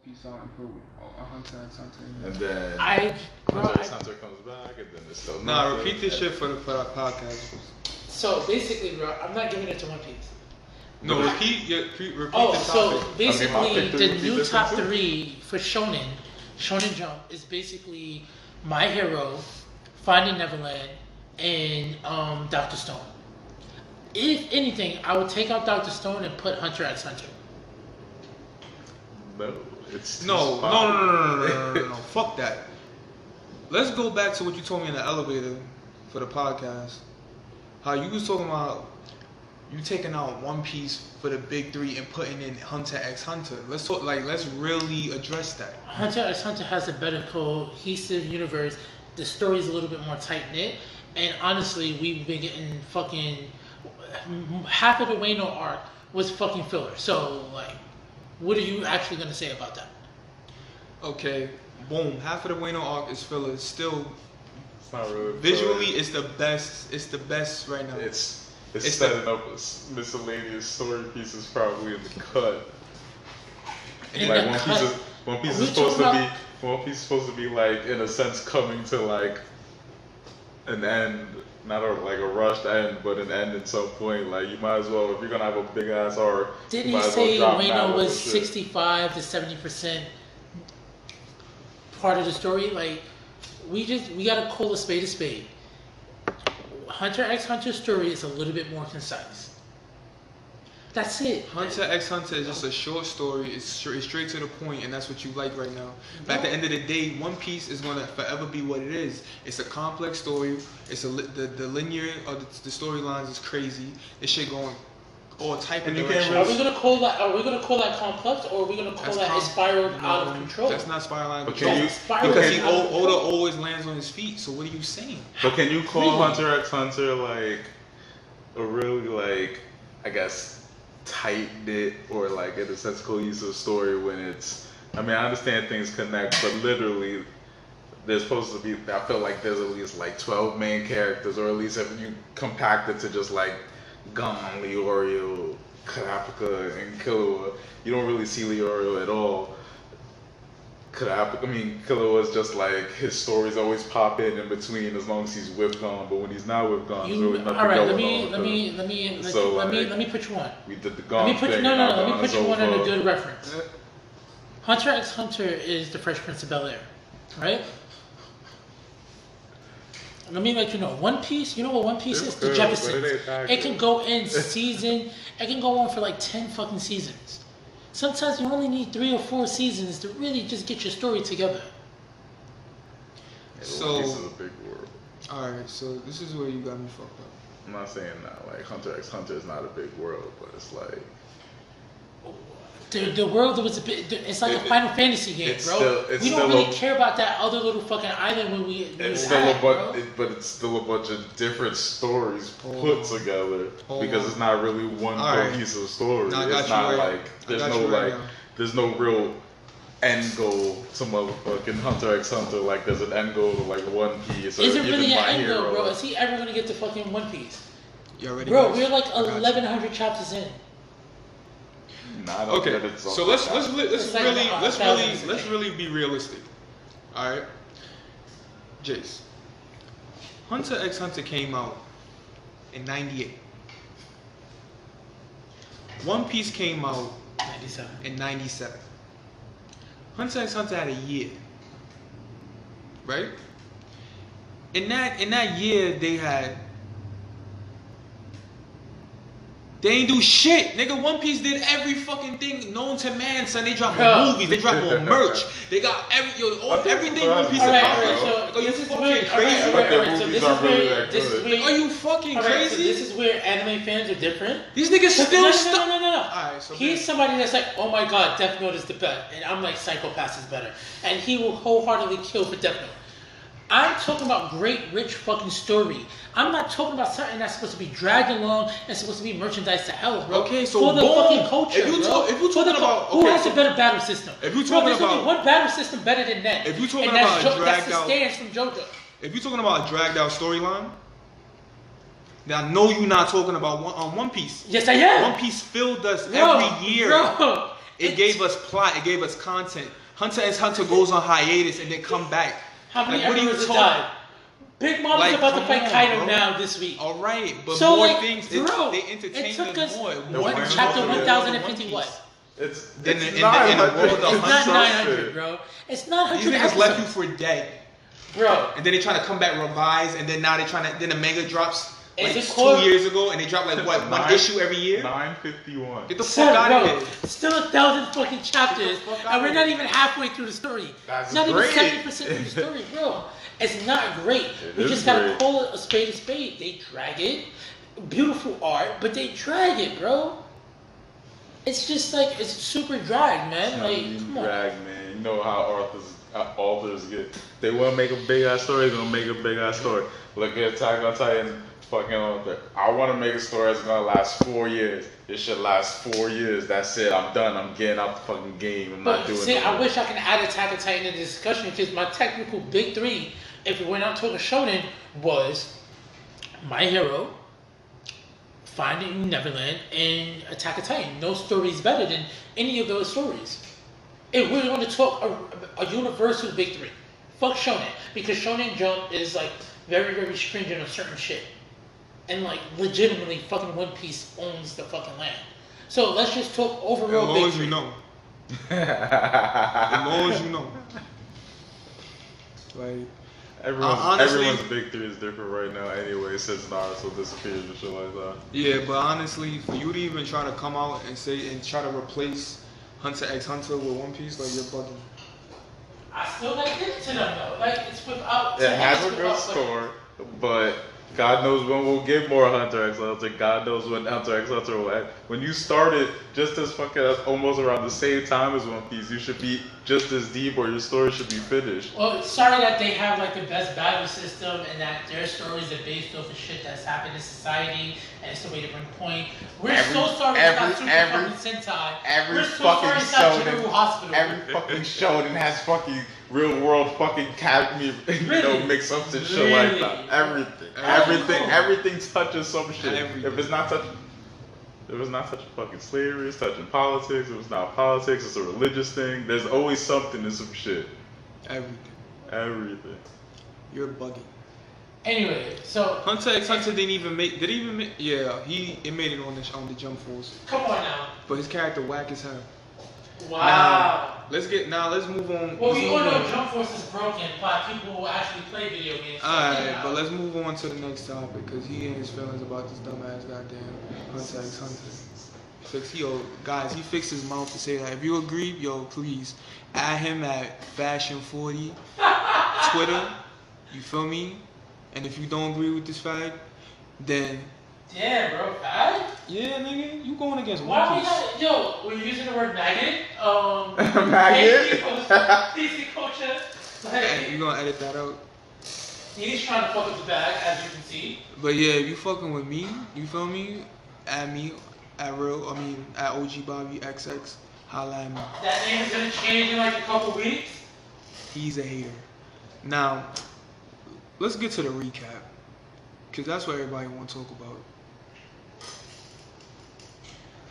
Peace out and put a Hunter x Hunter. And then Hunter x Hunter comes back, and then it's still Nah, repeat this shit for our podcast. So basically, bro, I'm not giving it to One Piece. No, repeat the topic. So basically, the new top too. 3 for Shonen Jump is basically My Hero, Finding Neverland, and Dr. Stone. If anything, I would take out Dr. Stone and put Hunter x Hunter. No, it's No. Fuck that. Let's go back to what you told me in the elevator for the podcast. How you was talking about you taking out One Piece for the big 3 and putting in Hunter x Hunter. Let's talk. Let's really address that. Hunter x Hunter has a better cohesive universe. The story is a little bit more tight knit, and honestly, we've been getting fucking half of the Wano arc was fucking filler. So what are you actually gonna say about that? Okay, boom. Half of the Wano arc is filler. Still, It's not really visually, it's the best. It's the best right now. It's setting up miscellaneous story pieces probably in the cut. One Piece is supposed to be like in a sense coming to like an end, not a rushed end, but an end at some point. Like you might as well, if you're gonna have a big ass arc. Didn't he say Wano was 65 to 70% part of the story? Like we gotta call a spade a spade. Hunter x Hunter's story is a little bit more concise. That's it. Hunter x Hunter is just a short story. It's straight to the point, and that's what you like right now. But at the end of the day, One Piece is gonna forever be what it is. It's a complex story. It's the linear of the storylines is crazy. This shit going all type of directions. Are we gonna call that complex, or are we gonna call that it spiraled out of control? That's not spiraling. Because Oda always lands on his feet. So what are you saying? But can you call Hunter x Hunter like a really I guess tight knit or in a sense cohesive story when it's? I mean, I understand things connect, but literally there's supposed to be. I feel like there's at least 12 main characters, or at least if you compact it to just Gon, Leorio, Kurapika, and Killua, you don't really see Leorio at all. Killua is just his stories always pop in between as long as he's with Gon, but when he's not with Gon, there's really nothing going on. Let me put you on. We did the Gon Let me put you on a good reference. Yeah. Hunter x Hunter is the Fresh Prince of Bel-Air, right? Let me let you know. One Piece, you know what One Piece is? The Jeffersons. It can go in season. It can go on for 10 fucking seasons. Sometimes you only need 3 or 4 seasons to really just get your story together. So, this is a big world. Alright, so this is where you got me fucked up. I'm not saying that Hunter x Hunter is not a big world, but it's the world was a bit. It's like a Final Fantasy game, bro. We don't really care about that other little fucking island when we. It's still a bunch of different stories put together because it's not really one cohesive story. It's not there's no real end goal to motherfucking Hunter x Hunter. There's an end goal to One Piece. Is it really an end goal, bro? Is he ever gonna get to fucking One Piece? Bro, we're 1,100 chapters in. Okay, so let's really be realistic. All right, Jace. Hunter x Hunter came out in '98. One Piece came out in '97. Hunter x Hunter had a year, right? In that year, they ain't do shit, nigga. One Piece did every fucking thing known to man, son. They dropped more movies, they dropped more merch, they got everything One Piece accomplished. Are you fucking crazy? Are you fucking crazy? So this is where anime fans are different. These niggas still stuck. No. Alright, so he's somebody that's oh my god, Death Note is the best, and I'm Psycho-Pass is better, and he will wholeheartedly kill for Death Note. I'm talking about great, rich fucking story. I'm not talking about something that's supposed to be dragged along and supposed to be merchandise to hell, bro. Okay, so for the fucking culture, if you talking about who has a better battle system? If you talking there's only one battle system better than that. If you talking about that's the stance from JoJo. If you're talking about a dragged out storyline, then I know you're not talking about One Piece. Yes, I am. One Piece filled us every year. Bro, It gave us plot. It gave us content. Hunter x Hunter goes on hiatus and then come back. How many Like, what are you emperors have talking- died? Big Mom's Like, about to come fight on, Kaido bro. now this week. All right, but So, more like, things. bro, They it entertained took us us more. what, One chapter Piece. 1050 what? It's In the world of It's Hunter. not some 900, shit. bro. It's not These 100 niggas left you episodes. for dead. Bro, And then they trying to come back revise, and then now they trying to. Then the manga drops like Is it core- 2 years ago, and they drop like what one issue every year. 951. Get the son, fuck out bro, of here. still 1,000 fucking chapters, fuck and outta we're not here. even halfway through the story. That's not great. even 70% of the story, bro. It's not great. It We is just gotta great. call it a spade a spade. They drag it. Beautiful art, but they drag it, bro. It's just like, it's super drag, man. Like, come on. Drag, man. You know how authors get. They want to make a big ass story, they're gonna make a big ass story. Look at Attack on Titan, fucking author. I want to make a story that's gonna last 4 years. It should last 4 years. That's it. I'm done. I'm getting out the fucking game. I'm not But doing see, it. I wish I can add Attack on Titan in the discussion because my technical big three, if we're not talking shonen, was My Hero, Finding Neverland, and Attack on Titan. No story is better than any of those stories. If we're going to talk a universal big three, fuck shonen, because Shonen Jump is like very, very stringent on certain shit. And like legitimately fucking One Piece owns the fucking land. So let's just talk As overall long big as you three. know. As long as you know. Like, honestly- Everyone's big three is different right now anyway, since Naruto disappeared and shit like that. yeah, but honestly, for you to even try to come out and say and try to replace Hunter x Hunter with One Piece, like you're bugging. I still like it to them though. Like it's without. It has a good story, but God knows when we'll get more Hunter x Hunter. God knows when Hunter x Hunter will end. When you started just as fucking almost around the same time as One Piece, you should be just as deep, or your story should be finished. Well, sorry that they have like the best battle system and that their stories are based off of shit that's happened in society and it's the way to bring point. We're so sorry it's not Super fucking Sentai. We're so sorry it's not General Hospital. Every fucking shonen has fucking real world fucking academy, Really? mix ups and shit like Really? that. Everything, Everything. everything touches some shit. Everything. If it's not touching fucking slavery, it's touching politics. If it's not politics, it's a religious thing. There's always something in some shit. Everything. You're bugging. Anyway, so Hunter x Hunter didn't even make. Did he even make? Yeah, it made it on the Jump Force, come on now. but his character whack as hell. Wow. Let's move on. Well, let's we move all know on. Jump Force is broken by people who actually play video games. Alright, but let's move on to the next topic because he and his feelings about this dumbass goddamn Hunter x Hunter. Guys, he fixed his mouth to say that. If you agree, please add him at Fashion40 Twitter. You feel me? And if you don't agree with this fact, then Damn, bro, bad? yeah, nigga, you going against Why One we Piece. not, yo, we're using the word maggot. Maggot? PC culture. And you gonna edit that out. He's trying to fuck up the bag, as you can see. But yeah, if you fucking with me, you feel me? Add me at OG Bobby XX. Holla at me. That name is gonna change in like a couple weeks. He's a hater. Now, let's get to the recap. Because that's what everybody want to talk about.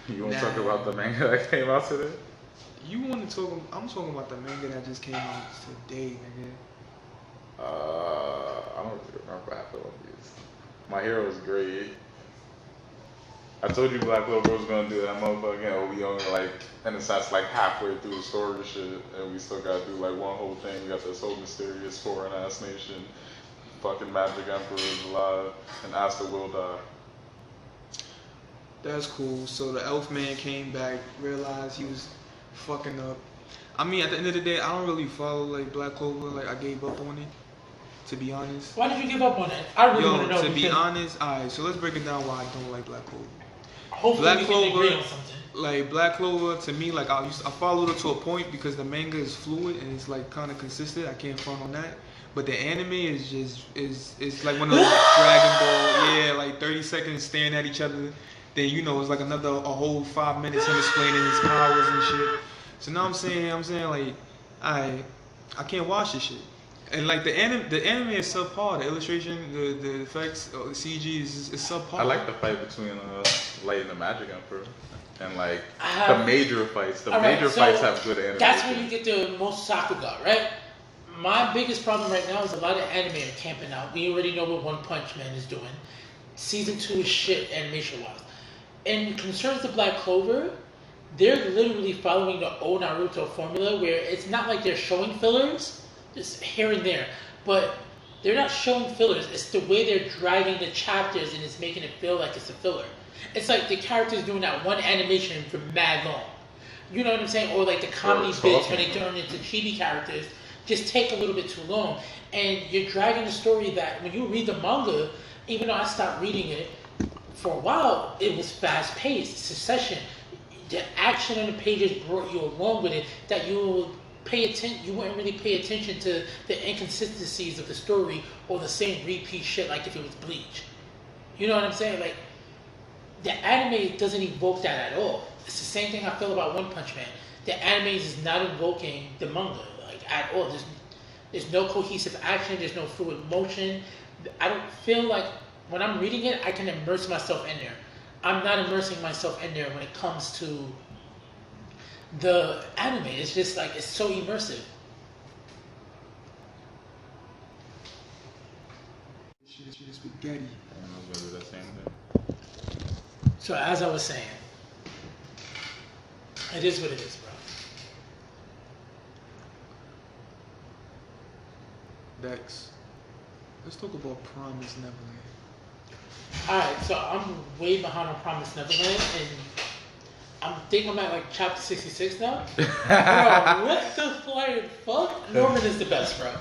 You want to talk about the manga that came out today? You want to talk? I'm talking about the manga that just came out today, nigga. I don't really remember half of these. My Hero is great. I told you Black Clover was gonna do that motherfucking. Oh, we only like, in a sense, like halfway through the story and shit, and we still gotta do like one whole thing. We got this whole mysterious foreign ass nation. Fucking Magic Emperor is alive, and Asta will die. That's cool. So the elf man came back, realized he was fucking up. I mean, at the end of the day, I don't really follow like Black Clover. Like I gave up on it, to be honest. Why did you give up on it? I really want to know. To be because honest, alright. So let's break it down why I don't like Black Clover. hopefully Black we can agree Clover, on something. like Black Clover, to me, like I followed it to a point because the manga is fluid and it's like kind of consistent. I can't front on that. But the anime is just is like one of those Dragon Ball, yeah, like 30 seconds staring at each other. Then it's like a whole 5 minutes him explaining his powers and shit. So now I'm saying like I can't watch this shit. And like the anime is subpar. The illustration, the effects, the CG is subpar. I like the fight between Light and the Magic Emperor. and like the major fights. The major fights have good animation. That's where you get the most Sakuga, right? My biggest problem right now is a lot of anime are camping out. We already know what One Punch Man is doing. Season 2 is shit animation-wise. And concerns the Black Clover, they're literally following the old Naruto formula where it's not like they're showing fillers, just here and there, but they're not showing fillers. It's the way they're dragging the chapters and it's making it feel like it's a filler. It's like the characters doing that one animation for mad long. You know what I'm saying? Or like the comedy bits when they turn into chibi characters just take a little bit too long. And you're dragging the story that when you read the manga, even though I stopped reading it, for a while it was fast paced, succession. The action on the pages brought you along with it that you wouldn't really pay attention to the inconsistencies of the story or the same repeat shit like if it was Bleach. You know what I'm saying? Like, the anime doesn't evoke that at all. It's the same thing I feel about One Punch Man. The anime is not invoking the manga, like, at all. There's no cohesive action, there's no fluid motion. I don't feel like when I'm reading it, I can immerse myself in there. I'm not immersing myself in there when it comes to the anime. It's just like, it's so immersive. She's spaghetti. I was gonna do that same thing. So as I was saying, it is what it is, bro. Dex. Let's talk about Promise Neverland. Alright, so I'm way behind on Promise Neverland, and I think I'm at like chapter 66 now. Bro, what the flying fuck? Norman is the best, bro.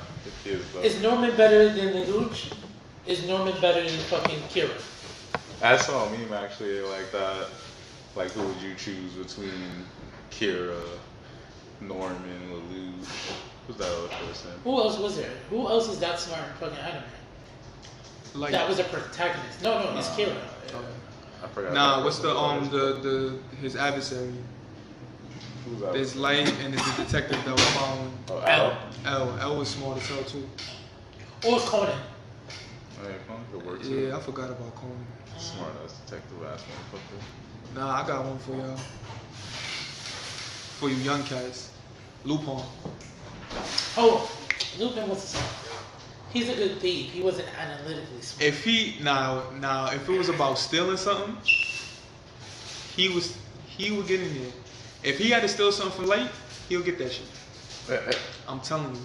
Is Norman better than Lelouch? Is Norman better than fucking Kira? I saw a meme actually like that. Like, who would you choose between Kira, Norman, Lelouch? Who's that other person? Who else was there? Who else is that smart in fucking anime? Like, that was a protagonist. No, it's Kira. Yeah. I forgot. Nah, what's the his adversary? Who's that? There's Light and there's the detective that was following. Oh, L was smart as hell too. Or Conan. Oh, yeah, Conan could work too. Yeah, I forgot about Conan. Smart ass detective ass motherfucker. Nah, I got one for y'all. For you young cats. Lupin. Oh, Lupin was smart. He's a good thief. He wasn't analytically smart. If he if it was about stealing something, he would get in there. If he had to steal something from Light, he'll get that shit. I'm telling you.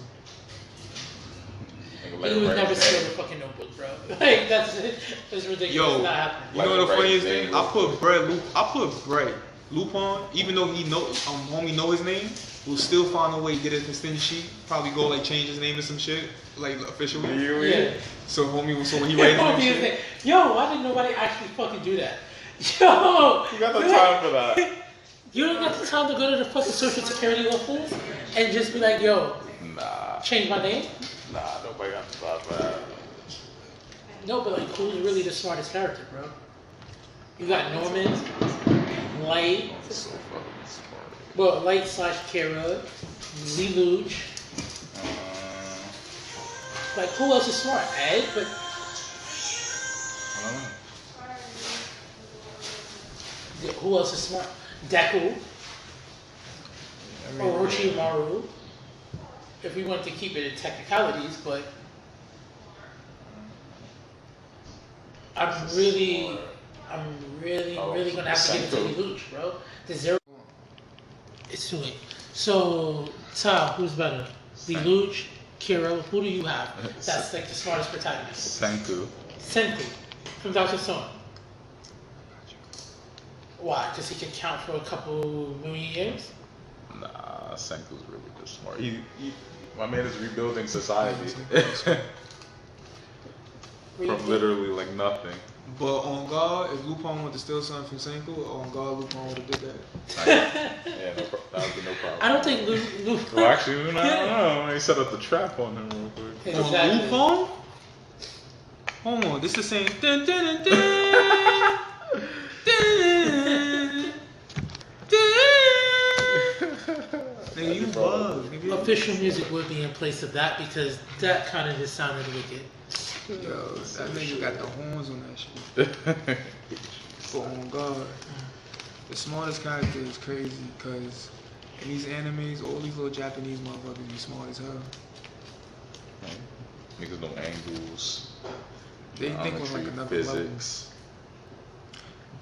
He would never steal the fucking notebook, bro. Like, that's ridiculous. Yo, it's not happening. You know the funniest thing? I put Brett Lupin, even though homie know his name, will still find a way to get a extended sheet. Probably go like change his name to some shit, like officially. Yeah. So when he writes his shit. Yo, why didn't nobody actually fucking do that? Yo, you got the time for that. You don't got the time to go to the fucking social security office and just be like, yo, change my name? Nah, nobody got the time for that. No, but like, who's really the smartest character, bro? You got Norman, Light. So fucking smart. Well, Light / Kira, Lelouch. Like, who else is smart? Ed, but I don't know. who else is smart? Deku. Orochimaru. If we want to keep it in technicalities, but I'm really gonna have to give it to Lelouch, bro. The zero. It's too late. So, Ta, who's better? Lelouch, Kira, who do you have? That's like the smartest protagonist. Senku from Dr. Stone. Why? Because he can count for a couple million years? Nah, Senku's really just smart. My man is rebuilding society. From literally like nothing. But on God, if Lupin wanted to steal something from Senku, on God, Lupin would have did that. Yeah, that would be no problem. I don't think Lupin... Well, actually, I don't know. They set up the trap on him real quick. Exactly. On Lupin? Hold on, this is the same. Dun, dun, dun, dun, dun, dun. Nigga, you bug, nigga. Official music would be in place of that because that kind of just sounded wicked. Yo, that nigga got the horns on that shit. But on God. The smartest character is crazy because in these animes, all these little Japanese motherfuckers be smart as hell. Niggas know angles, They think on like another physics.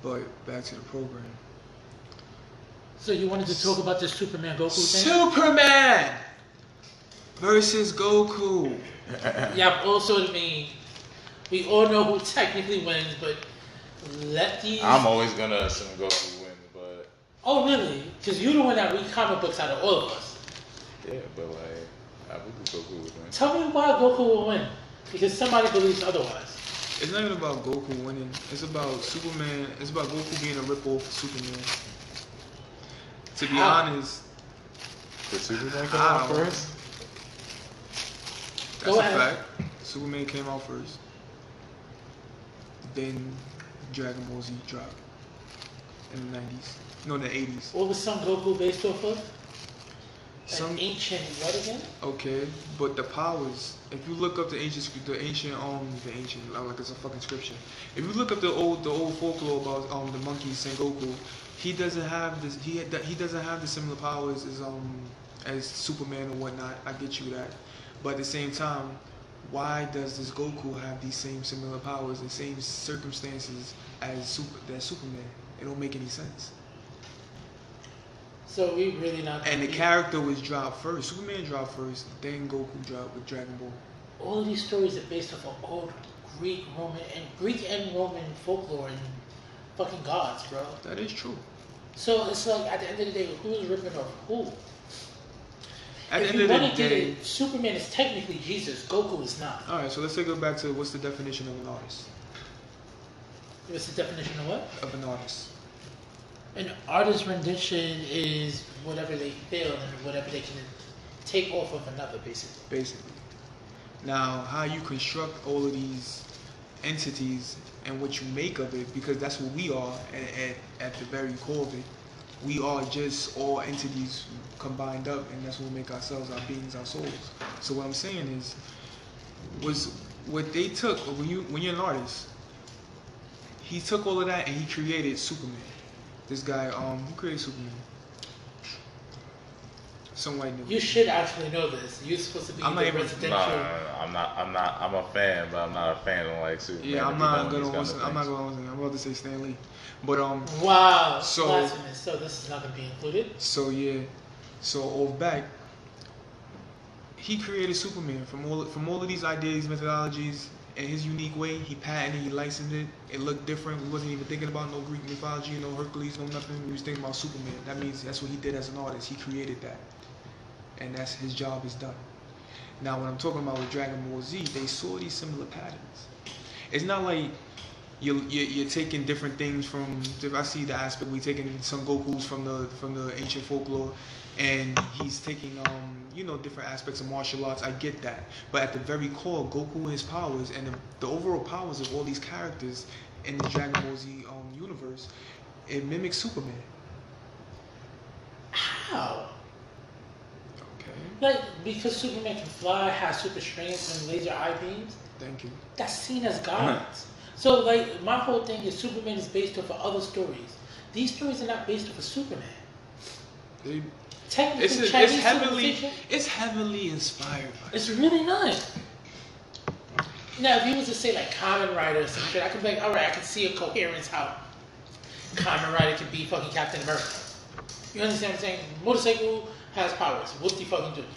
Level. But back to the program. So you wanted to talk about this Superman Goku thing? Superman versus Goku. Yeah, also, I mean, we all know who technically wins, but let these... I'm always gonna assume Goku wins, but... Oh, really? Because you're the one that read comic books out of all of us. Yeah, but like, I believe Goku would win. Tell me why Goku will win. Because somebody believes otherwise. It's not even about Goku winning. It's about Superman. It's about Goku being a ripoff of Superman. To be honest, did Superman come out first? That's Go a ahead. fact. Superman came out first. Then Dragon Ball Z dropped in the 90s. No, the 80s. What was Son Goku based off of? Some ancient what again? Okay, but the powers. If you look up the ancient, like it's a fucking scripture. If you look up the old folklore about the monkey Sengoku, he doesn't have this. He doesn't have the similar powers as Superman or whatnot. I get you that, but at the same time, why does this Goku have these same similar powers and same circumstances as Superman? It don't make any sense. So we really not. And the character was dropped first. Superman dropped first, then Goku dropped with Dragon Ball. All of these stories are based off of old Greek and Roman folklore and fucking gods, bro. That is true. So it's like at the end of the day, who's ripping off who? At If the you end of want the to get day. it, Superman is technically Jesus. Goku is not. All right, so let's take it back to what's the definition of an artist? What's the definition of what? Of an artist. An artist's rendition is whatever they feel and whatever they can take off of another, basically. Basically. Now, how you construct all of these entities and what you make of it, because that's what we are at the very core of it. We are just all entities combined up, and that's what we make ourselves, our beings, our souls. So what I'm saying is, was what they took when you're an artist, he took all of that and he created Superman. This guy, who created Superman? Some white nigga. You should actually know this. You're supposed to be I'm not even- residential. I'm not. I'm a fan, but I'm not a fan of like Superman. Yeah, I'm not gonna listen. I'm about to say Stan Lee, but Wow, So- blasphemous. So this is not gonna be included. So yeah, so off back, he created Superman from all of these ideas, methodologies, in his unique way. He patented, he licensed it. It looked different. We wasn't even thinking about no Greek mythology, no Hercules, no nothing. We was thinking about Superman. That means that's what he did as an artist. He created that, and that's his job is done. Now, when I'm talking about with Dragon Ball Z, they saw these similar patterns. It's not like you're taking different things from. I see the aspect we taking some Gokus from the ancient folklore, and he's taking different aspects of martial arts. I get that, but at the very core, Goku and his powers and the overall powers of all these characters in the Dragon Ball Z universe, it mimics Superman. How? Okay, Like, because Superman can fly, has super strength, and laser eye beams, thank you. that's seen as gods. So, like, my whole thing is Superman is based off of other stories. These stories are not based off of Superman. They, Technically, Chinese civilization, it's heavily inspired by. it's really not. Now, if you was to say, like, Kamen Rider or some shit, I could be like, alright, I can see a coherence how Kamen Rider could be fucking Captain America. You understand what I'm saying? Motorcycle has powers. What do you fucking do?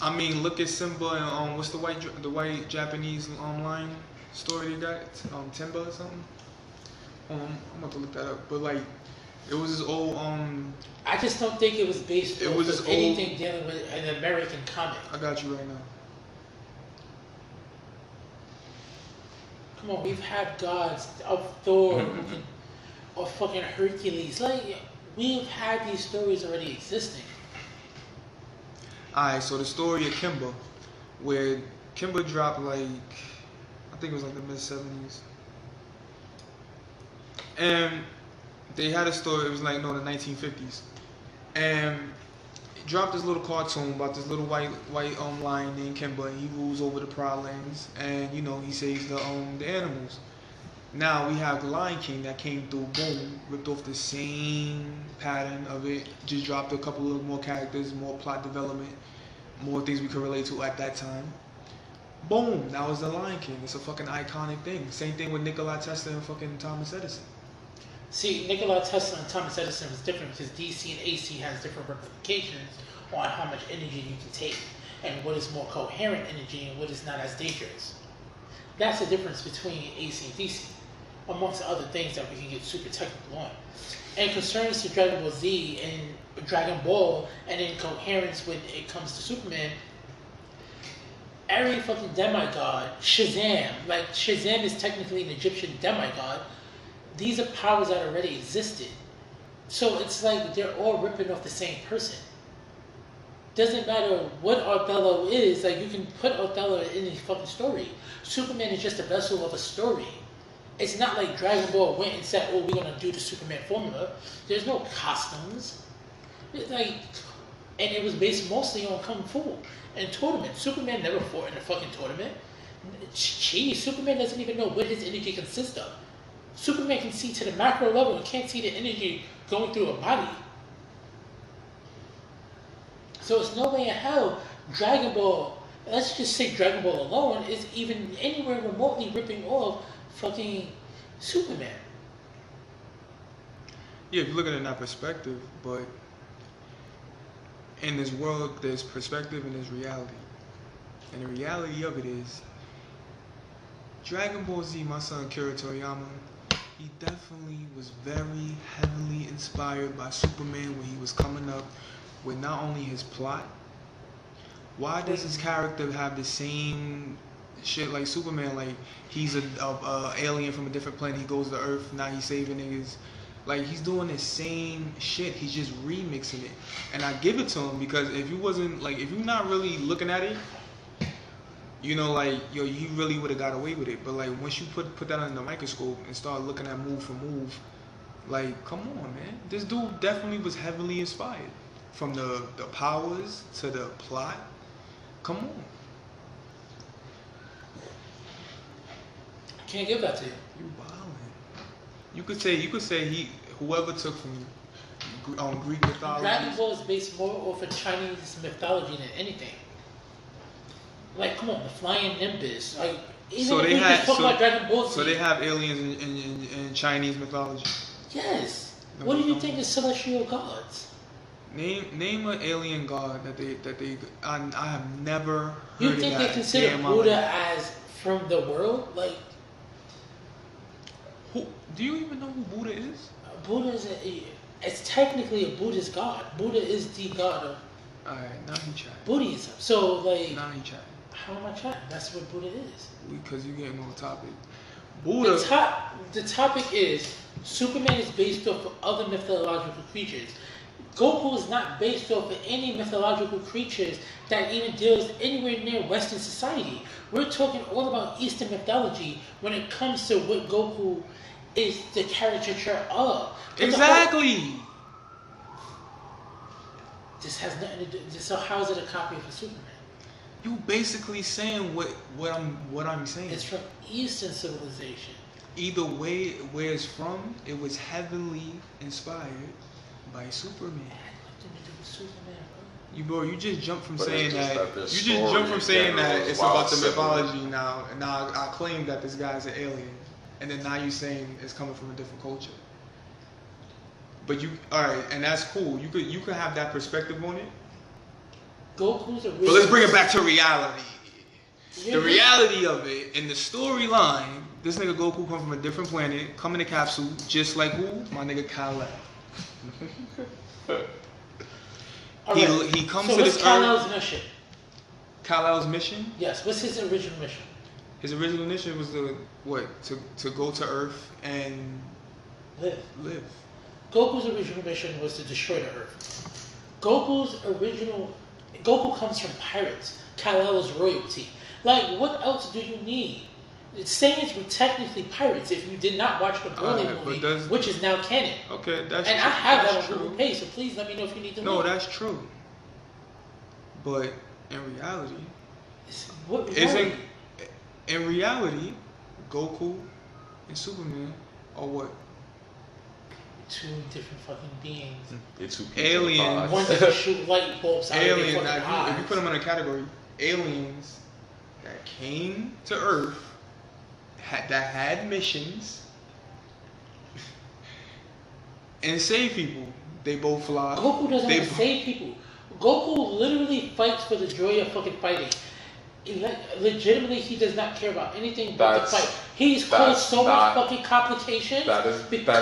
I mean, look at Simba and what's the white Japanese line story they got? Timba or something. I'm about to look that up. But like, it was this old I just don't think it was based It off was of this anything dealing with an American comic. I got you right now. Come on, we've had gods of Thor, or fucking Hercules. Like, we've had these stories already existing. Alright, so the story of Kimba, where Kimba dropped like, I think it was like the mid-70s. And they had a story, it was like, no, the 1950s. And it dropped this little cartoon about this little white lion named Kimba, and he rules over the Prowlands, and he saves the animals. Now we have the Lion King that came through, boom, ripped off the same pattern of it, just dropped a couple of more characters, more plot development, more things we could relate to at that time. Boom, that was the Lion King. It's a fucking iconic thing. Same thing with Nikola Tesla and fucking Thomas Edison. See, Nikola Tesla and Thomas Edison was different because DC and AC has different ramifications on how much energy you can take and what is more coherent energy and what is not as dangerous. That's the difference between AC and DC, amongst other things that we can get super technical on. And concerns to Dragon Ball Z and Dragon Ball and in coherence when it comes to Superman, every fucking demigod, Shazam, like Shazam is technically an Egyptian demigod. These are powers that already existed. So it's like they're all ripping off the same person. Doesn't matter what Othello is, like you can put Othello in any fucking story. Superman is just a vessel of a story. It's not like Dragon Ball went and said, oh, we're gonna do the Superman formula. There's no costumes. It's like, and it was based mostly on Kung Fu and tournament. Superman never fought in a fucking tournament. Superman doesn't even know what his energy consists of. Superman can see to the macro level and can't see the energy going through a body. So it's no way in hell Dragon Ball, let's just say Dragon Ball alone, is even anywhere remotely ripping off fucking Superman. Yeah, if you look at it in that perspective, but in this world, there's perspective and there's reality. And the reality of it is, Dragon Ball Z, my son Kira Toriyama, he definitely was very heavily inspired by Superman when he was coming up with not only his plot. Why does his character have the same shit like Superman? Like, he's a alien from a different planet, he goes to Earth, now he's saving niggas. Like, he's doing the same shit, he's just remixing it. And I give it to him because if you wasn't, like, if you're not really looking at it, you know, like, yo, you really would have got away with it. But, like, once you put that under the microscope and start looking at move for move, like, come on, man. This dude definitely was heavily inspired. From the powers to the plot. Come on. I can't give that to you. You wildin'. You could say whoever took from Greek mythology. Dragon Ball is based more off of Chinese mythology than anything. Like, come on, the flying Nimbus. Like, even So if they we had just talk about Dragon Ball Z. So they have aliens in Chinese mythology. Yes. No, What do you no. think is celestial gods? Name an alien god that they I have never heard You of think that they consider day in my Buddha life. as from the world? Like, Who, do you even know who Buddha is? Buddha is it's technically a Buddhist god. Buddha is the god of Alright, now he chatting. Buddhism. So, like, Now he chatting. how am I chatting? That's what Buddha is. Because you're getting on topic. Buddha. The topic is Superman is based off of other mythological creatures. Goku is not based off of any mythological creatures that even deals anywhere near Western society. We're talking all about Eastern mythology when it comes to what Goku is the caricature of. Exactly. This has nothing to do. So how is it a copy of a Superman? You basically saying what I'm saying. It's from Eastern civilization. Either way, where it's from, it was heavily inspired by Superman. It had nothing to do with Superman, bro. You just jumped from But saying it's just that. that this You just jumped from story saying in general that is it's about the wild mythology now, and now I claim that this guy's an alien, and then now you saying it's coming from a different culture. But all right, and that's cool. You could have that perspective on it. Goku's original. But let's bring it back to reality. Yeah, The reality of it, in the storyline, this nigga Goku come from a different planet, come in a capsule, just like who? My nigga Kal-El. Alright, He comes so to what's this Kal-El's earth. mission? Kal-El's mission? Yes, what's his original mission? His original mission was to go to Earth and live. Goku's original mission was to destroy the Earth. Goku comes from pirates. Kal-El is royalty. Like, what else do you need? Saiyans were technically pirates if you did not watch the Broly movie, which is now canon. Okay, that's and true. I have That's that on true. Google Pay, so please let me know if you need to No, know. that's true. But in reality, What isn't in reality Goku and Superman are what? Two different fucking beings. They're two Aliens. One that can shoot light bulbs out of their Aliens. fucking Now, if you eyes. put them in a category, aliens that came to Earth, that had missions, and save people. They both fly. Goku doesn't have to save people. Goku literally fights for the joy of fucking fighting. Legitimately, he does not care about anything but to fight. He's caused so much fucking complications. That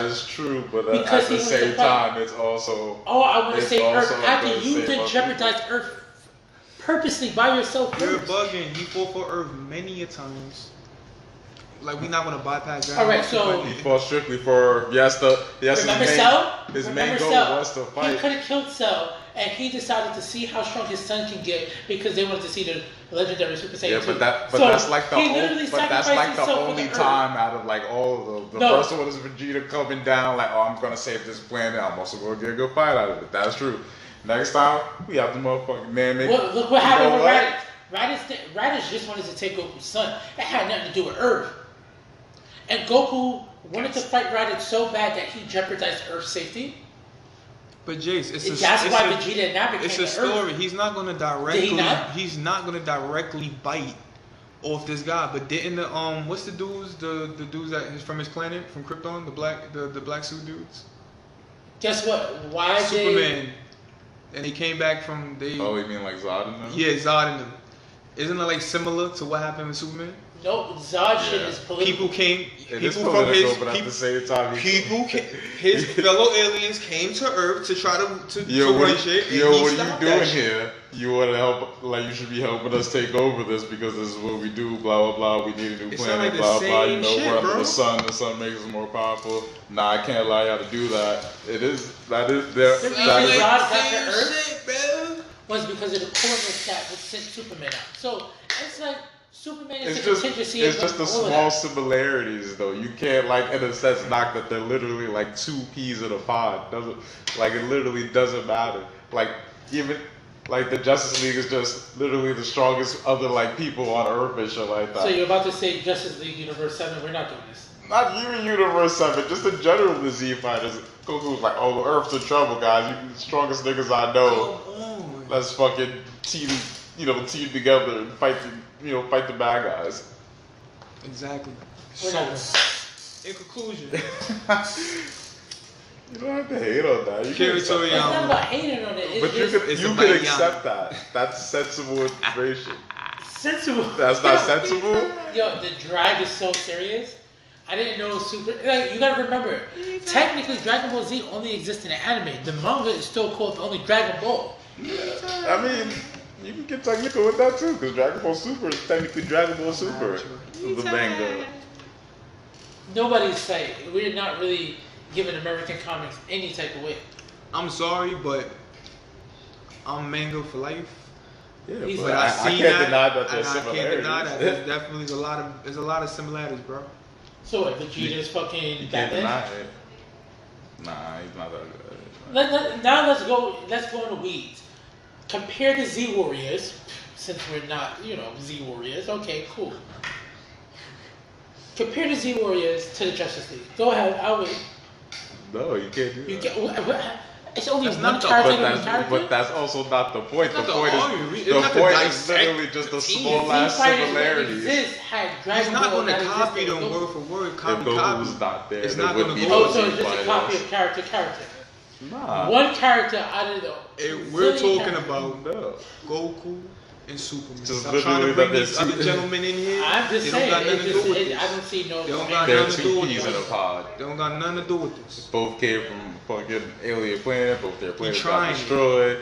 is true, but at because the same time, it's also. Oh, I want to say Earth. also After gonna you then jeopardize Earth purposely by yourself. You're first. bugging. He fought for Earth many a times. Like, we're not gonna bypass that. All right, so He fought strictly for remember Cell? His Remember main goal Cell? was to fight. He could have killed Cell, and he decided to see how strong his son can get because they wanted to see the legendary Super Saiyan 2. Yeah, but that's like the himself only for the time out of like all of them. The first one was Vegeta coming down like, oh, I'm gonna save this planet. I'm also gonna get a good fight out of it. That's true. Next time we have the motherfucking man. Look what happened with Raditz. Raditz just wanted to take Goku's son. That had nothing to do with Earth. And Goku wanted to fight Raditz so bad that he jeopardized Earth's safety. But Jace, that's why Vegeta now became it's a story. He's not gonna directly bite off this guy. But didn't the what's the dudes dudes that is from his planet, from Krypton, the black suit dudes? Guess what? Why Superman? And he came back from Oh, you mean like Zod and them? Yeah, Zod and them. Isn't it like similar to what happened with Superman? No, Zod shit is political. His fellow aliens came to Earth to try to run shit. What are you doing here? You want to help? Like, you should be helping us take over this because this is what we do. Blah blah blah. We need a new planet. Blah blah. You know, we're under the sun. The sun makes us more powerful. Nah, I can't allow y'all to do that. That is there. The reason Zod got to Earth was because of the coordinates that would send Superman out. So it's like. Superman is contingency. It's just the small similarities, though. You can't, like, in a sense, knock that they're literally like two peas in a pod. It literally doesn't matter. Like, even like the Justice League is just literally the strongest other like people on Earth and shit like that. So you're about to say Justice League Universe 7? We're not doing this. Not even Universe 7, just in general. The Z fighters. Goku's like, oh, Earth's in trouble, guys. You're the strongest niggas I know. Let's fucking team together and fight the bad guys. Exactly. So, in conclusion, you don't have to hate on that. it's not about hating on it. But you can accept that. That's sensible information. Sensible. That's not sensible. Yo, the drag is so serious. I didn't know you gotta remember, technically Dragon Ball Z only exists in the anime. The manga is still called only Dragon Ball. I mean, you can get technical with that too, because Dragon Ball Super is technically Dragon Ball Super, the manga. Nobody's saying we're not really giving American comics any type of way. I'm sorry, but I'm manga for life. Yeah, but I can't deny that there's similarities. I can't deny that. There's definitely a lot of similarities, bro. So what? Vegeta's fucking. You can't deny it. Nah, he's not that good. Now let's go in the weeds. Compare the Z Warriors, since we're not, Z Warriors. Okay, cool. Compare the Z Warriors to the Justice League. Go ahead, I'll wait. No, you can't do that. It's only one character. But that's also not the point. The point is literally just the small ass similarities. He's not going to copy them word for word. If Goku was not there, it's not going to be. Oh, so it's just a copy of character. Nah. One character out of the. We're talking about Goku and Superman. Just Stop trying to bring these other gentlemen in here. I'm just saying. I don't see no. They don't got nothing to do with this. In a pod. They don't got nothing to do with this. Both came from fucking alien planet. Both their planets got destroyed.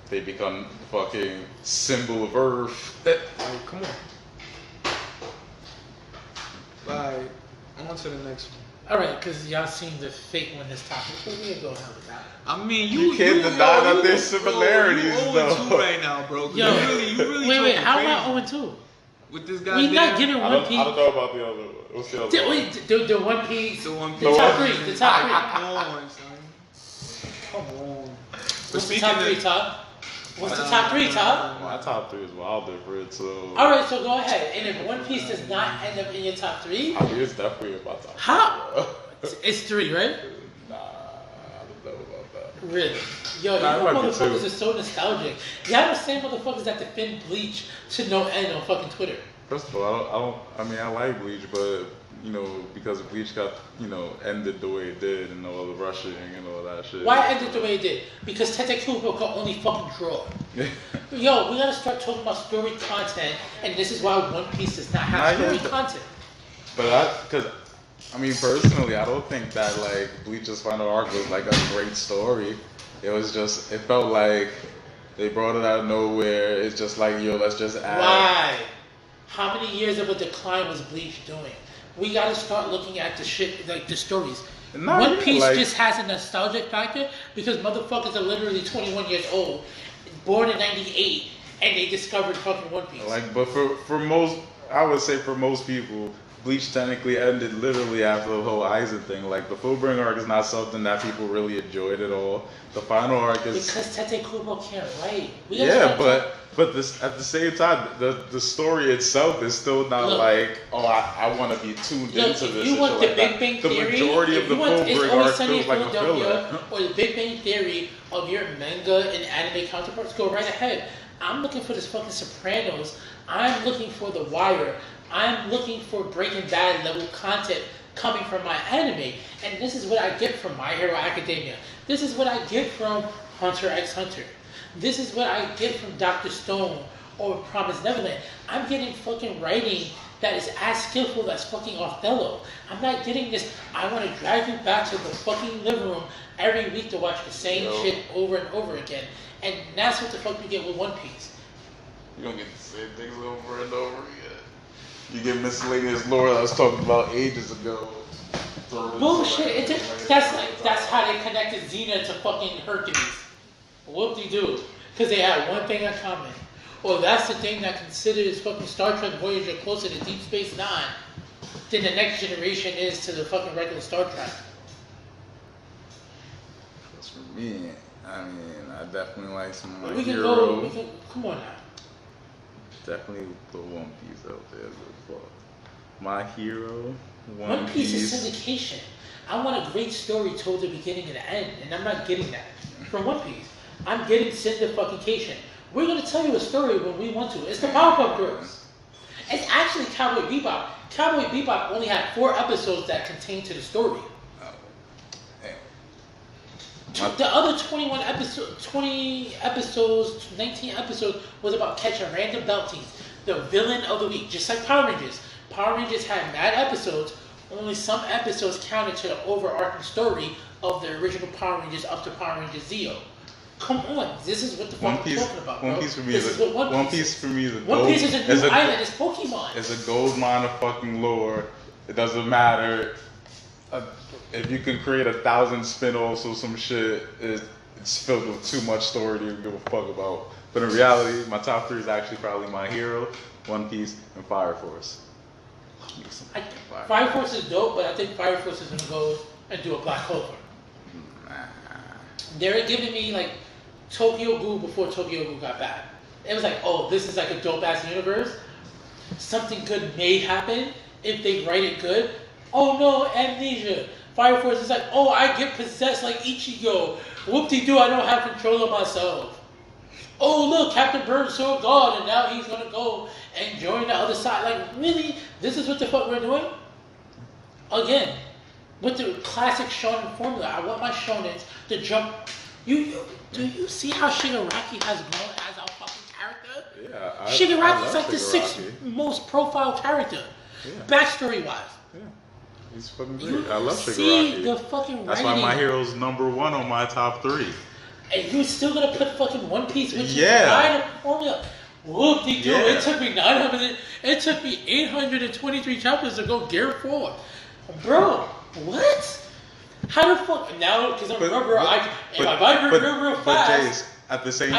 They become fucking symbol of Earth. Like, come on. Bye. On to the next one. Alright, because y'all seem to fake win this topic. We'll go ahead with that. I mean, you can't deny that there's similarities, though. You're 0-2 right now, bro. Yo, you really wait, how am I 0-2? With this guy, we're not giving One Piece. I don't know about the other one. What's the other one? Wait, the One Piece. The One Piece. The top three. The top three. Come on, son. Come on. What's the top three, Todd? What's the top three, Tom? My top three is wild different, so. Alright, so go ahead. And if One Piece does not end up in your top three, I mean, it's definitely about top how? It's three, right? Nah, I don't know about that. Really? Yo, Nah, you it might be motherfuckers two. are so nostalgic. Y'all the same motherfuckers that defend Bleach to no end on fucking Twitter. First of all, I mean, I like Bleach, but, you know, because Bleach got, you know, ended the way it did and all the rushing and all that shit. Why ended the way it did? Because Tete Kubo could only fucking draw. Yo, we gotta start talking about story content, and this is why One Piece does not have story content. But because, I mean, personally, I don't think that, like, Bleach's final arc was, like, a great story. It was just, it felt like they brought it out of nowhere. It's just like, yo, let's just add. Why? How many years of a decline was Bleach doing? We gotta start looking at the shit, like the stories. One Piece just has a nostalgic factor because motherfuckers are literally 21 years old, born in 98, and they discovered fucking One Piece. Like, but for most, I would say for most people, Bleach technically ended literally after the whole Aizen thing. Like, the Fullbring arc is not something that people really enjoyed at all. The final arc is... Because Tete Kubo can't write. Yeah, but this, at the same time, the story itself is still not like, oh, I want to be tuned into this. You want the like Big Bang Theory? The majority of the Fullbring arc feels like a filler. Or the Big Bang Theory of your manga and anime counterparts, go right ahead. I'm looking for this fucking Sopranos. I'm looking for The Wire. I'm looking for Breaking Bad level content coming from my anime. And this is what I get from My Hero Academia. This is what I get from Hunter x Hunter. This is what I get from Dr. Stone or Promised Neverland. I'm getting fucking writing that is as skillful as fucking Othello. I'm not getting this, I want to drag you back to the fucking living room every week to watch the same shit over and over again. And that's what the fuck you get with One Piece. You don't get the same things over and over again. You get miscellaneous lore that I was talking about ages ago. Bullshit. That's how they connected Xena to fucking Hercules. Whoop-de-doo. Because they had one thing in common. Well, that's the thing that considers fucking Star Trek Voyager closer to Deep Space Nine than the Next Generation is to the fucking regular Star Trek. As for me, I mean, I definitely like some of my We can Hero. go, come on now. Definitely put One Piece out there as a fuck. My Hero, One Piece is syndication. I want a great story told the beginning and the end, and I'm not getting that from One Piece. I'm getting syndication. We're gonna tell you a story when we want to. It's the Powerpuff Girls. It's actually Cowboy Bebop. Cowboy Bebop only had 4 episodes that contained to the story. The other 21 episodes, 20 episodes, 19 episodes was about catching random bounties. The villain of the week, just like Power Rangers. Power Rangers had mad episodes. Only some episodes counted to the overarching story of the original Power Rangers up to Power Rangers Zeo. Come on, this is what the fuck we're talking about, bro. One Piece for me is a One Piece for me is a One Piece is a new island. It's Pokemon. It's a gold mine of fucking lore. It doesn't matter. If you can create 1,000 spin-offs or some shit, it's filled with too much story to give a fuck about. But in reality, my top 3 is actually probably My Hero, One Piece, and Fire Force. Fire Force is dope, but I think Fire Force is gonna go and do a Black Clover. They're giving me like Tokyo Ghoul before Tokyo Ghoul got bad. It was like, oh, this is like a dope ass universe. Something good may happen if they write it good. Oh no, amnesia. Fire Force is like, oh, I get possessed like Ichigo. Whoop-de-doo, I don't have control of myself. Oh look, Captain Burns saw God and now he's gonna go and join the other side. Like, really? This is what the fuck we're doing? Again, with the classic shonen formula, I want my shonens to jump. Do you see how Shigaraki has grown as a fucking character? Yeah, Shigaraki's like the 6th most profile character, backstory-wise. Yeah, he's fucking great. I love Shigaraki. See the fucking That's writing. why My Hero's #1 on my top 3. And you're still gonna put fucking One Piece, which is Yeah. the formula. Whoop-de-doo. Yeah. It took me 900. It took me 823 chapters to go Gear 4. Bro, what? How the fuck now? Because I'm rubber, if I vibrate real fast. But Jace, at the same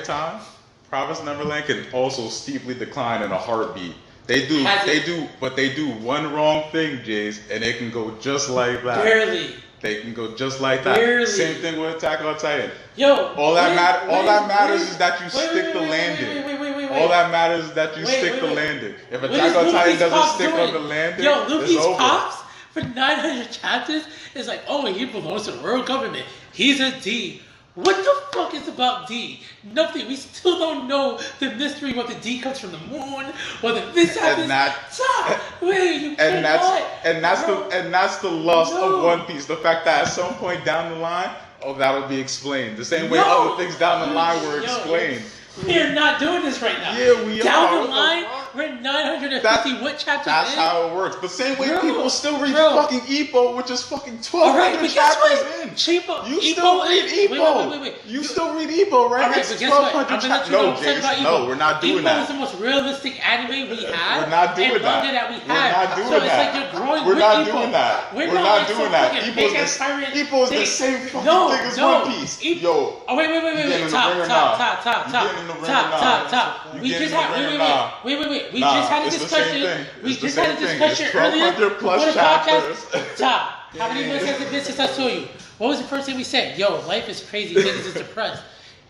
time, Promise Neverland can also steeply decline in a heartbeat. They do one wrong thing, Jace, and it can go just like that. They can go just like that. Barely. Same thing with Attack on Titan. Yo, All that matters is that you stick the landing. Wait. All that matters is that you stick the landing. If Attack on Titan doesn't stick on the landing, yo, Luffy's it's over. pops for 900 chapters is like, oh, he belongs to the world government. He's a D. What the fuck is about D? Nothing. We still don't know the mystery whether D comes from the moon, whether this happens. And that's the loss of One Piece. The fact that at some point down the line, that'll be explained. The same way other things down the line were explained. We're not doing this right now. Yeah, we are. Down the line, we're 950 what chapters That's in? how it works. The same way people still read fucking Ippo, which is fucking 1,200 chapters in. You still read Ippo. Wait. You still read Ippo, right? Alright, but guess what? I'm gonna let you know Jace, about Ippo. no, we're not doing that. Ippo is the most realistic anime we have. We're not doing that. Manga that we We're have. not doing so that. It's like you're growing We're with not Ippo. doing that. We're not like doing some that. fucking Ippo is the same fucking thing as One Piece. Yo. Oh wait. Top. We just had We just had a discussion. We just had a discussion earlier. 1,200 plus chapters. Top. How many months has it been since I saw you? What was the first thing we said? Yo, life is crazy. Niggas is depressed.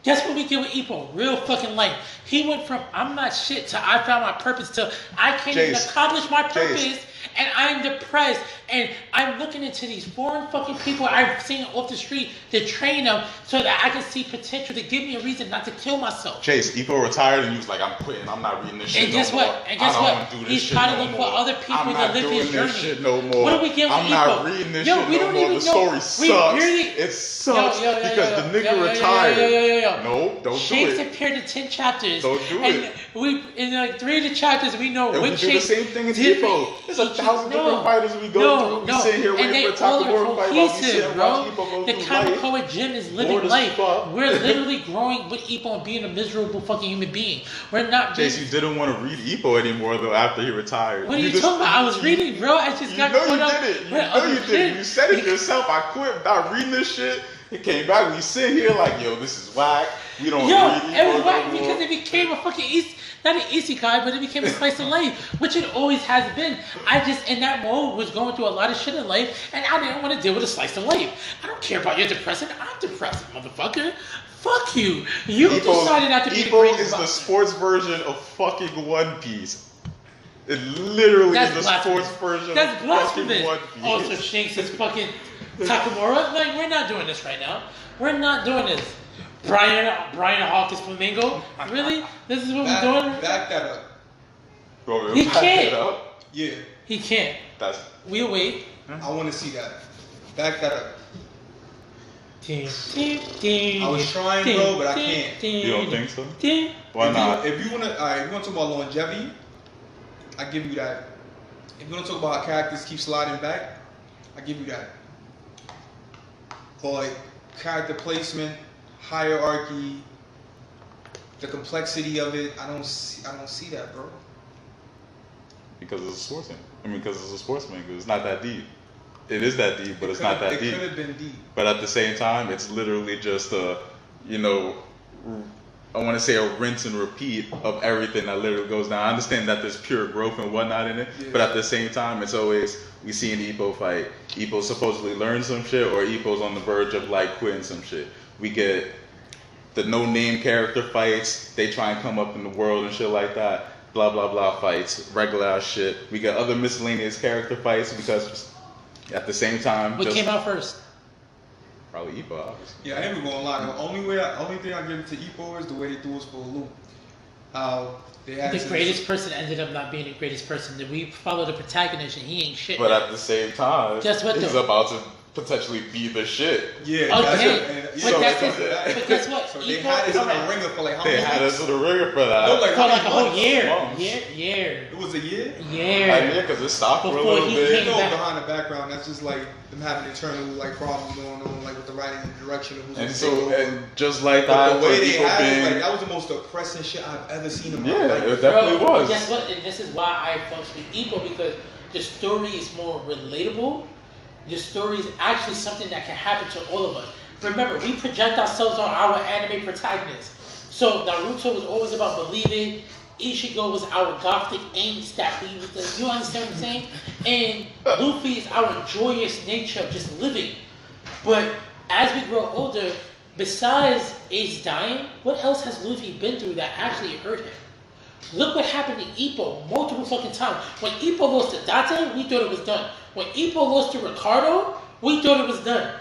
Guess what we did with Ippo? Real fucking life. He went from I'm not shit to I found my purpose to I can't even accomplish my purpose and I'm depressed and I'm looking into these foreign fucking people I've seen off the street to train them so that I can see potential to give me a reason not to kill myself. Chase, Ippo retired and he was like, I'm quitting. I'm not reading this shit no more. And guess what? He's trying to look for other people to live his journey. Shit no more. What are we getting with Ippo? I'm not reading this shit no more. The story sucks. It sucks because the nigga retired. No, don't do it. Shanks appeared in 10 chapters. Don't do it. In like 3 of the chapters, we know which Shanks. We do the same thing in Ippo. There's 1,000 different fighters we go through. We sit here waiting for top of the world fight while we sit and watch Ippo go through life. The Kamekoa Gym is living life. We're literally growing with Ippo and being a miserable fucking human being. We're not. Jace, you didn't want to read Ippo anymore though after he retired. What are you talking about? I was reading, bro. I just got caught up. You did it. You said it yourself. I quit. Not reading this shit. It came back. We sit here like, yo, this is whack. We don't read Ippo. It was whack because it became a fucking not an isekai, but it became a slice of life, which it always has been. I just, in that mode, was going through a lot of shit in life, and I didn't want to deal with a slice of life. I don't care about your depression. I'm depressed, motherfucker. Fuck you. You decided not to be the greatest. Ippo is the sports version of fucking One Piece. It literally is the sports version of fucking One Piece. Also, Shanks is fucking Takamura. Like, we're not doing this right now. We're not doing this. Brian Hawkins Flamingo? Really? This is what we're doing? Back that up. He can't. Yeah. He can't. We'll wait. I want to see that. Back that up. I was trying, bro, but I can't. You don't think so? Why not? If you want to talk about longevity, I give you that. If you want to talk about how characters keep sliding back, I give you that. But character placement, hierarchy, the complexity of it, I don't see that, bro. Because it's a sportsman. Because it's a sportsman. It's not that deep. It is that deep, but it's not that deep. It could have been deep. But at the same time, it's literally just I want to say a rinse and repeat of everything that literally goes down. I understand that there's pure growth and whatnot in it, but at the same time, it's always, we see an Ippo fight, Ippo supposedly learns some shit, or Ippo's on the verge of like quitting some shit. We get the no-name character fights, they try and come up in the world and shit like that, blah blah blah fights, regular ass shit. We get other miscellaneous character fights because at the same time, what came out first? Probably Ippo, obviously. Yeah, I ain't gonna lie. The only thing I give it to Ippo is the way they threw us for a loop. How they had the greatest person ended up not being the greatest person. We follow the protagonist and he ain't shit. But at the same time, guess what? He's about to potentially be the shit. Yeah. Okay. But guess what? So they had us in the ringer for like how many weeks? They had us in the ringer for that. No, like a whole year. Year. It was a year? Yeah. Because it stopped for a little bit. Behind the background, that's just like them having internal like problems going on, like with the writing and the direction of who's and just like that, the way they had it, like that was the most depressing shit I've ever seen in my life. Yeah, it definitely was. Guess what? And this is why I function with Ippo, because the story is more relatable. The story is actually something that can happen to all of us. Remember, we project ourselves on our anime protagonists. So Naruto was always about believing. Ichigo was our gothic angst that we was. You understand what I'm saying? And Luffy is our joyous nature of just living. But as we grow older, besides Ace dying, what else has Luffy been through that actually hurt him? Look what happened to Ippo multiple fucking times. When Ippo lost to Date, we thought it was done. When Ippo lost to Ricardo, we thought it was done.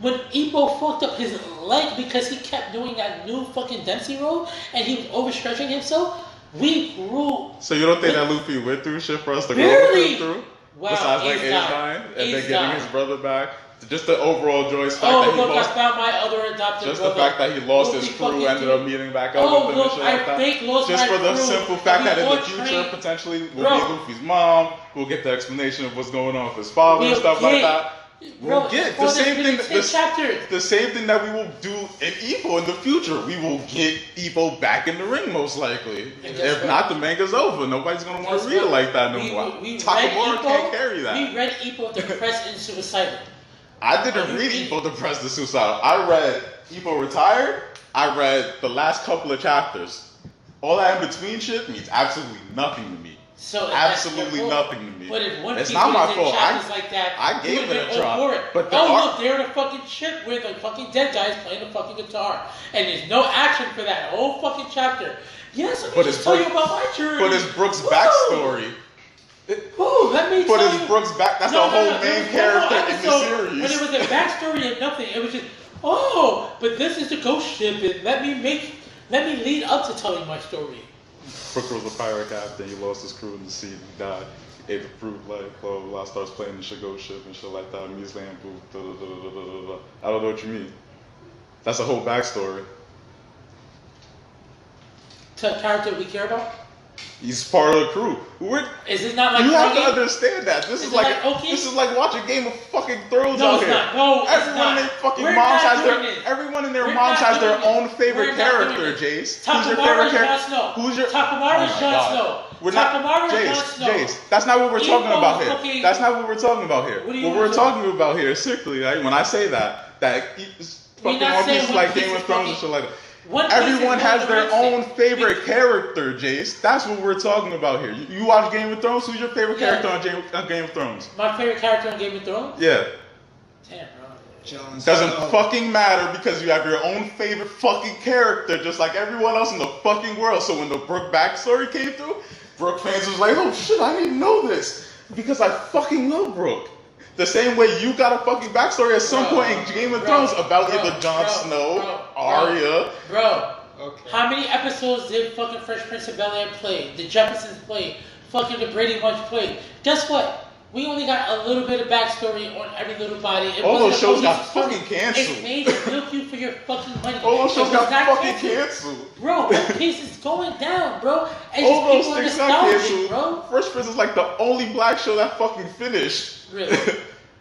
When Ippo fucked up his leg because he kept doing that new fucking Dempsey roll and he was overstretching himself, we grew. So you don't think that Luffy went through shit for us to Barely. go through? Wow, Besides like Ace Ace died. dying and Ace then getting died. his brother back. Just the overall joyous fact Oh, that he look, lost. I found my other adopted Just brother. the fact that he lost Luffy his crew, fucking ended up meeting back up Oh, with him look, and shit I like that. fake lost Just my for the crew. simple fact that in the all future, trained. potentially, will Bro. be Luffy's mom. We'll get the explanation of what's going on with his father and We'll stuff like get- that. We'll Bro, get bro, the there's same been thing. 10 chapters. The same thing that we will do in Ippo in the future. We will get Ippo back in the ring, most likely. And guess If what? not, the manga's over. Nobody's gonna want to Guess read it what? like that no We more. read Takamura Ippo- can't carry that. We read Ippo depressed and suicidal. I didn't read Ippo depressed and suicidal. I read Ippo retired. I read the last couple of chapters. All that in between shit means absolutely nothing to me. So if Absolutely that's nothing to me. But if one It's Piece not my did fault. chapters like that, I we gave would've it a been try. all for it. But the oh art- look, they're in a fucking ship where the fucking dead guy's playing the fucking guitar, and there's no action for that whole fucking chapter. Yes, let me But just it's tell Brooke- you about my journey. But it's Brooks' Woo! backstory. Woo, let me But tell it's you. Brooks' back. That's No, the whole no, there main was one more character in the episode series. When it was a backstory and nothing, it was just, oh, but this is the ghost ship, and let me lead up to telling my story. Brooks was a pirate captain. He lost his crew in the sea. He died. Ate the fruit, like, blah, blah, blah. Starts playing the Shigo ship and shit like that. Meets Lambu. Da, da, da, da, da, da, da. I don't know what you mean. That's a whole backstory. To a character we care about? He's part of the crew. Is it not like You have to Frankie? understand that. This Is is it like like Oki? this is like watching Game of fucking Thrones No, out it's here. not. No, it's Everyone not. in their fucking We're moms not has doing their this. everyone in their We're moms not has their doing own this. favorite We're not doing character, this. Jace. Who's your favorite Takamaru Jon character? Snow. Who's your Takamaru my Jon God. Snow. We're not Takamaru Jon Jace, Snow. Jace. That's not what we're talking Ippo about here. fucking- That's not what we're talking about here. What do you What want we're to talking about here is strictly like when I say that fucking not One saying Piece is One like Piece Game is of Thrones and fucking- shit like that. One Piece is Everyone has more their own realistic. favorite character, Jace. That's what we're talking about here. You watch Game of Thrones? Who's your favorite Yeah. character on Game of Thrones? My favorite character on Game of Thrones? Yeah. Damn, bro. Jon Doesn't Snow. fucking matter because you have your own favorite fucking character just like everyone else in the fucking world. So when the Brooke backstory came through, Brooke fans was like, oh shit, I didn't know this. Because I fucking love Brooke. The same way you got a fucking backstory at some Bro, point in Game of bro, Thrones about bro, either Jon bro, Snow, bro, Arya. Bro, Okay. how many episodes did fucking Fresh Prince of Bel-Air play? The Jeffersons played. Fucking the Brady Bunch played. Guess what? We only got a little bit of backstory on every little body. It All wasn't those a shows got cohesive story. fucking canceled. It's made to milk you for your fucking money. All those shows It was got not fucking canceled. canceled. Bro, One Piece is going down, bro. And All just those people are things got nostalgic, canceled. bro. Fresh Prince is like the only black show that fucking finished. Really?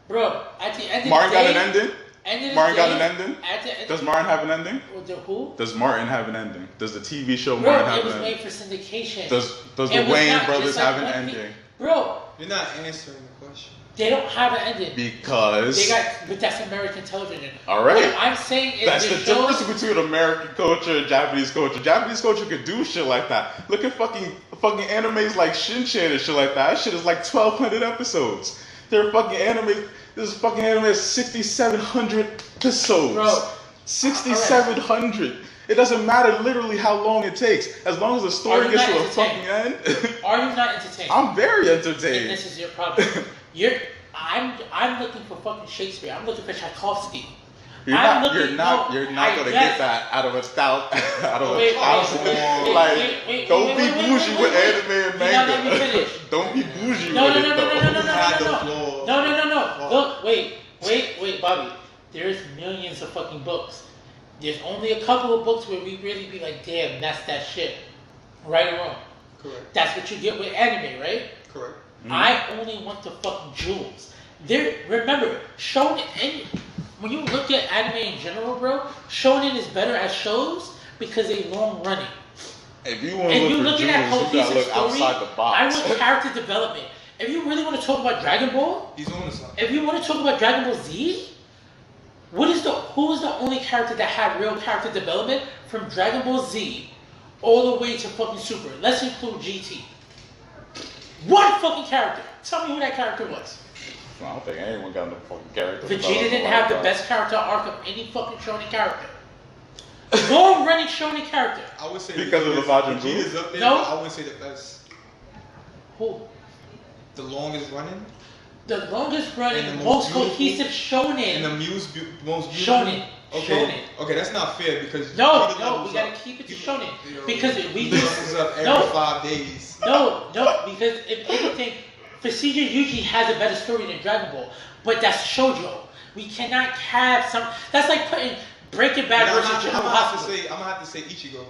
Bro, at the end of Martin the got day, an ending? end of the Martin got day, an ending? At the end, Does Martin have an ending? the who? Does Martin have an ending? Does the TV show Bro, Martin it have was an made ending? for syndication. Does the It was Wayne not brothers just like have an One Piece. ending? Bro, You're not answering the question. they don't have an ending. Because They got, but that's American television. all right. What I'm saying is That's the shows, difference between American culture and Japanese culture. Japanese culture could do shit like that. Look at fucking animes like Shin-Chan and shit like that. That shit is like 1,200 episodes. They're fucking anime. This fucking anime is 6,700 episodes. Bro. 6,700. It doesn't matter literally how long it takes. As long as the Are story you gets not to a fucking end. Are you not entertained? I'm very And entertained. this is your problem. I'm looking for fucking Shakespeare. I'm looking for Tchaikovsky. You're I'm not looking- gonna I get guess- that out of a stout out of Wait, a thousand. wait, Like, wait, don't be wait, bougie with wait. anime and You're not letting me manga. finish. Don't be bougie No, with no, it no, no, though. no, no, no, Had the no, floor. no. Look, wait, Bobby. There's millions of fucking books. There's only a couple of books where we really be like, damn, that's that shit. Right or wrong? Correct. That's what you get with anime, right? Correct. I only want the fucking jewels. Remember, shonen, and when you look at anime in general, bro, shonen is better as shows because they long running. If you want If to you look for looking at jewels, you gotta cohesive look story, outside the I box. want character development. If you really want to talk about Dragon Ball, He's on the side. if you want to talk about Dragon Ball Z, who is the only character that had real character development from Dragon Ball Z all the way to fucking Super? Let's include GT. One fucking character. Tell me who that character was. I don't think anyone got no fucking character. Vegeta didn't have the best character arc of any fucking shonen character. Long running shonen character. I would say because of the Majin Buu. Vegeta's up there, No. but I wouldn't say the best. Who? The longest running The longest running, And the most most cohesive shonen. and the most beautiful. Shonen. Okay, Shonen. okay, that's not fair because No, Vegeta we levels gotta up. keep it to He- shonen. you know, Because we he just levels up every no. 5 days. No, because if anything, Fushigi Yuji has a better story than Dragon Ball, but that's shoujo. We cannot have some. That's like putting Breaking Bad Now, versus I'm General gonna have to Hospital. say, I'm gonna have to say Ichigo.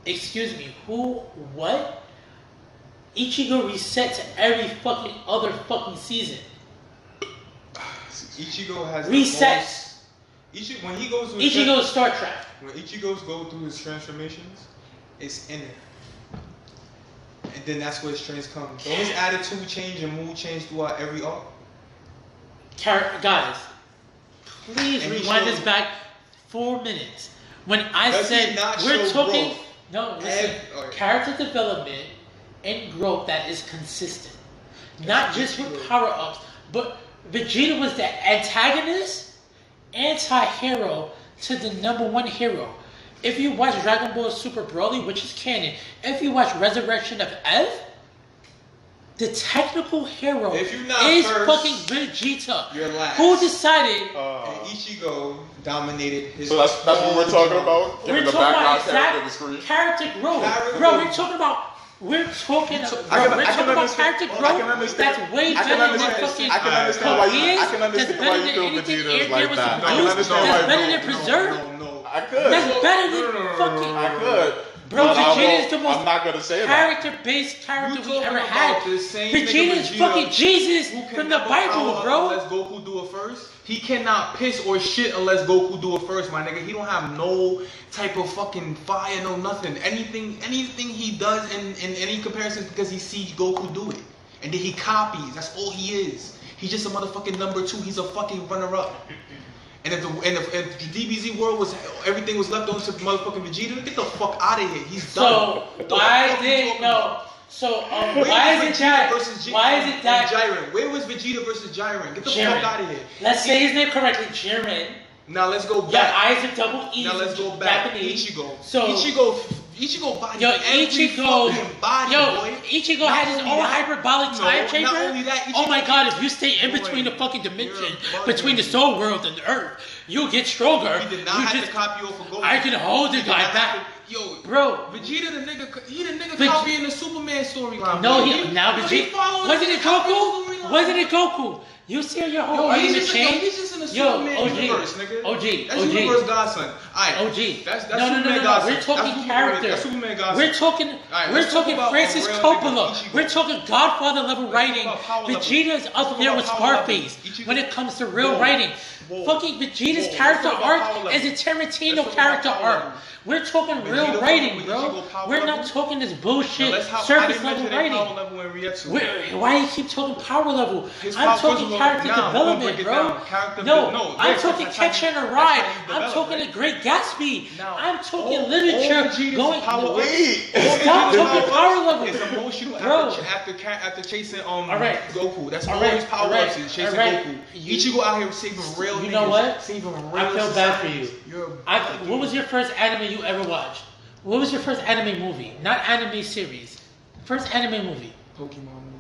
Excuse me, who? What? Ichigo resets every fucking other fucking season. Ichigo has Resets. When he goes to Ichigo's Star Trek. when Ichigo's go through his transformations, it's in it. And then that's where his strengths come. Don't his attitude change and mood change throughout every arc? Guys, please And he rewind showed- this back 4 minutes. When I Does he said not we're show talking, growth? no, listen, Okay. character development and growth that is consistent, not just with Ichigo. power ups, but Vegeta was the antagonist, anti-hero to the #1 hero. If you watch Dragon Ball Super Broly, which is canon, if you watch Resurrection of F, the technical hero If you're not is first, fucking Vegeta. you're last. Who decided? And Ichigo dominated his. So that's what we're talking about. We're Giving the talking about background character the exact screen. character growth, Character bro. growth. We're talking about I can about understand- character I growth. can understand- That's way I can better than understand- fucking. I can understand why you- Cohees, I can understand that's why better you than feel anything Vegeta is Air like Gear was that. produced. I can understand That's why better you- than Preserve. No. I could. That's better than No. fucking. I could. Bro, But I Vegeta won't- is the most I'm not gonna say that. character-based character You we ever talking had. about the same Vegeta nigga is Vegeta fucking Jesus who can from the never Bible, power up bro. Unless Goku do it first, he cannot piss or shit unless Goku do it first, my nigga. He don't have no type of fucking fire, no nothing. Anything he does in any comparisons because he sees Goku do it, and then he copies. That's all he is. He's just a motherfucking number 2. He's a fucking runner-up. And if the DBZ world was everything was left on to motherfucking Vegeta, get the fuck out of here. He's done. So What the why fuck you did talking no? about? So Where why was is it Vegeta that? versus Why is it that? Jiren? Where was Vegeta versus Jiren? Get the Jiren. fuck out of here. Let's say his name correctly, Jiren. Now let's go Your back. eyes are double E. Now let's go back. Japanese. Ichigo. So Ichigo body. yo, every Ichigo, fucking body, yo, boy. Ichigo Not had his only own that- hyperbolic No, time not chamber. only that, Oh my Ichigo- god, if you stay in Boy, between the fucking you're dimension, bugging. between the soul world and the earth, you'll get stronger. He did not You have just, to copy off of Goku. I can hold the He did guy not back. have to- Yo, Bro, Vegeta the nigga. He the nigga Veg- copying the Superman storyline. no, boy. now He Vegeta. following Wasn't the it copying Goku? storyline. Wasn't it Goku? You see your whole Yo, argument he's change? just in the Yo, Superman OG, universe, nigga. OG, That's OG. universe godson. Alright. OG. That's no, Superman godson. We're talking That's character. That's Superman godson. We're talking. Alright, we're let's talk talking about Francis a real Coppola. nigga, Ichigo. We're talking Godfather level Let's writing. talk about power level. Vegeta's Let's up talk there about with power level. Scarface Ichigo. when it comes to real Whoa. writing. Whoa. Fucking Vegeta's Whoa. character Let's talk about arc power is a level. Tarantino Let's talk character about power arc. level. We're talking real Vegeta writing, Ichigo bro. power We're level. not talking this Now, bullshit I surface didn't level mention their writing. power level in Ryetsu. Why you keep talking power level? His I'm power- talking first of all, character now, we're gonna development, break it bro. down. Character No, no, I'm yes, talking that's how Catcher in you- a that's Ride. how you I'm develop, talking right? The Great Gatsby. Now, I'm talking all literature Vegeta's going. power- Wait. Stop talking power level. It's emotional Bro. after chasing All right. Goku. That's All all right. his power All right. ups is chasing All right. Goku. You- Ichigo out here saving real You niggas. know what? Saving real I feel bad for societies. you. You're a What was your first anime you ever watched? What was your first anime movie? Not anime series. First anime movie. Pokemon movie.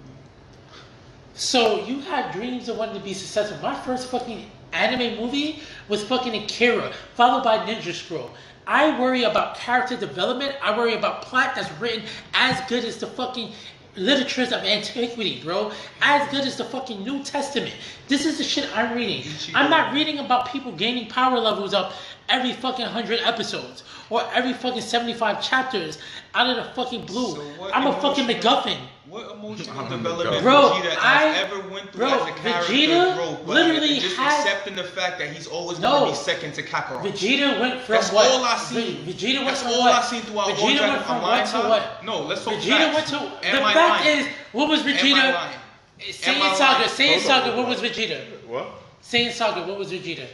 So you had dreams of wanting to be successful. My first fucking anime movie was fucking Akira, followed by Ninja Scroll. I worry about character development. I worry about plot that's written as good as the fucking literatures of antiquity, bro. As good as the fucking New Testament. This is the shit I'm reading. I'm not reading about people gaining power levels up every fucking 100 episodes or every fucking 75 chapters out of the fucking blue. So what I'm a fucking emotional- MacGuffin. What emotional I'm a development Bro, Vegeta I- has ever went through bro, as a character Vegeta growth, but literally just has- accepting the fact that he's always No. going to be second to Kakarot. Vegeta went from That's what? all I seen. Vegeta went That's from all what? I seen throughout all Vegeta Dragon went from Ball what to time. what? No, let's talk Vegeta facts. went to. Am The I fact lying? is, what was Am I Vegeta? lying? Saiyan I Saga. lying? Saiyan Hold Saga. on. What was Vegeta? What? Saiyan Saga. What was Vegeta?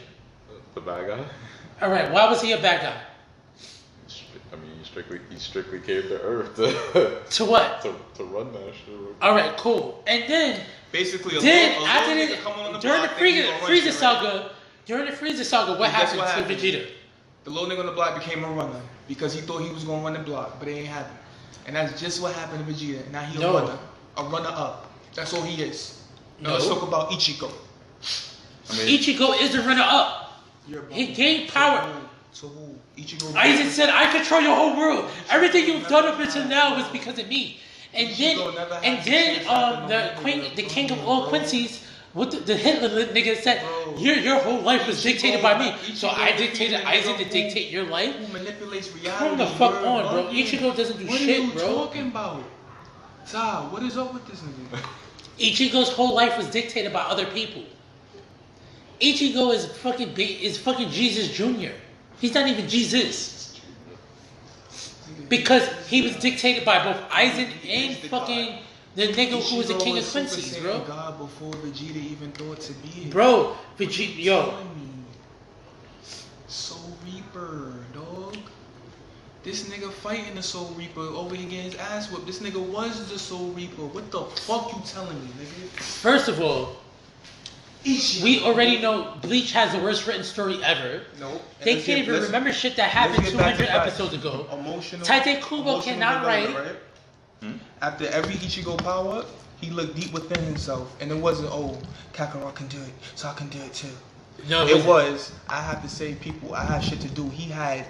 The bad guy? All right. Why was he a bad guy? I mean, strictly He strictly came to Earth To what? to run that shit. All right, cool. And then Basically, during the Frieza saga, what happened to Vegeta? The little nigga on the block became a runner because he thought he was gonna run the block, but it ain't happen. And that's just what happened to Vegeta. Now he a runner up. That's all he is. Now let's talk about Ichigo. Ichigo is the runner up. He gained power. To who? Ichigo. Aizen said, "I control your whole world. Everything you've done up until now was because of me." And then the king of all Quincy's, with the Hitler nigga said, your whole life was dictated by me. So I dictated Aizen to dictate your life? Who manipulates reality? Come the fuck on, bro. Ichigo doesn't do shit, bro. What are you talking about? Ty, what is up with this nigga? Ichigo's whole life was dictated by other people. Ichigo is fucking Jesus Jr. He's not even Jesus. Because he was dictated by both Aizen and fucking the nigga who was the king of Quincy, bro. God before Vegeta even thought to be. Bro, Vegeta, yo. Soul Reaper, dog. This nigga fighting the Soul Reaper over here getting his ass whipped. This nigga was the Soul Reaper. What the fuck you telling me, nigga? First of all, we already know Bleach has the worst written story ever. Nope. They can't even remember shit that happened 200 episodes ago. Tite Kubo cannot write. After every Ichigo power up, he looked deep within himself. And it wasn't, Kakarot can do it, so I can do it too. No, it was, I have to save people, I have shit to do. He had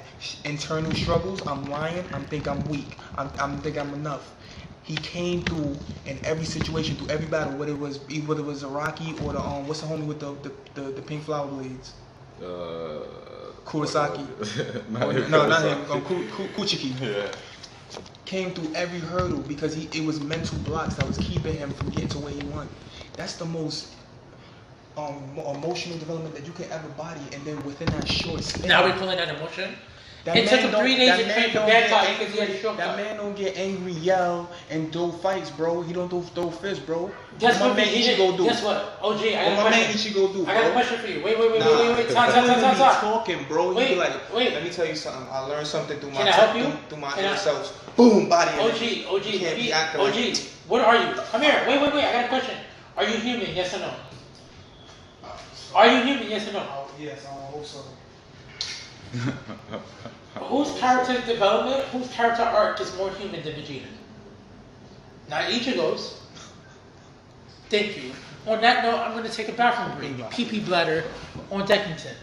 internal struggles. I'm lying, I think I'm weak. I think I'm enough. He came through in every situation, through every battle, whether it was Araki or the what's the homie with the pink flower blades? Kurosaki. Not him. Kuchiki. Yeah. Came through every hurdle because it was mental blocks that was keeping him from getting to where he wanted. That's the most emotional development that you can ever body, and then within that short span. Now we're pulling that emotion. It took him 3 days to train for bad guy because he had a short. That man don't get angry, yell, and throw fights, bro. He don't throw fists, bro. Guess what man Ichigo do? Guess what? OG, I got a question. I got a question for you. Wait. Stop talking, bro. Wait. You be like, let me tell you something. I learned something through my Can I help you? Through my inner selves. Boom, body. OG, what are you? Come here. Wait. I got a question. Are you human? Yes or no? Are you human? Yes or no? Yes, I hope so. Whose character development, whose character arc is more human than Vegeta? Not Ichigo's. Thank you. On that note, I'm going to take a bathroom break. Pee-pee bladder on Deckington.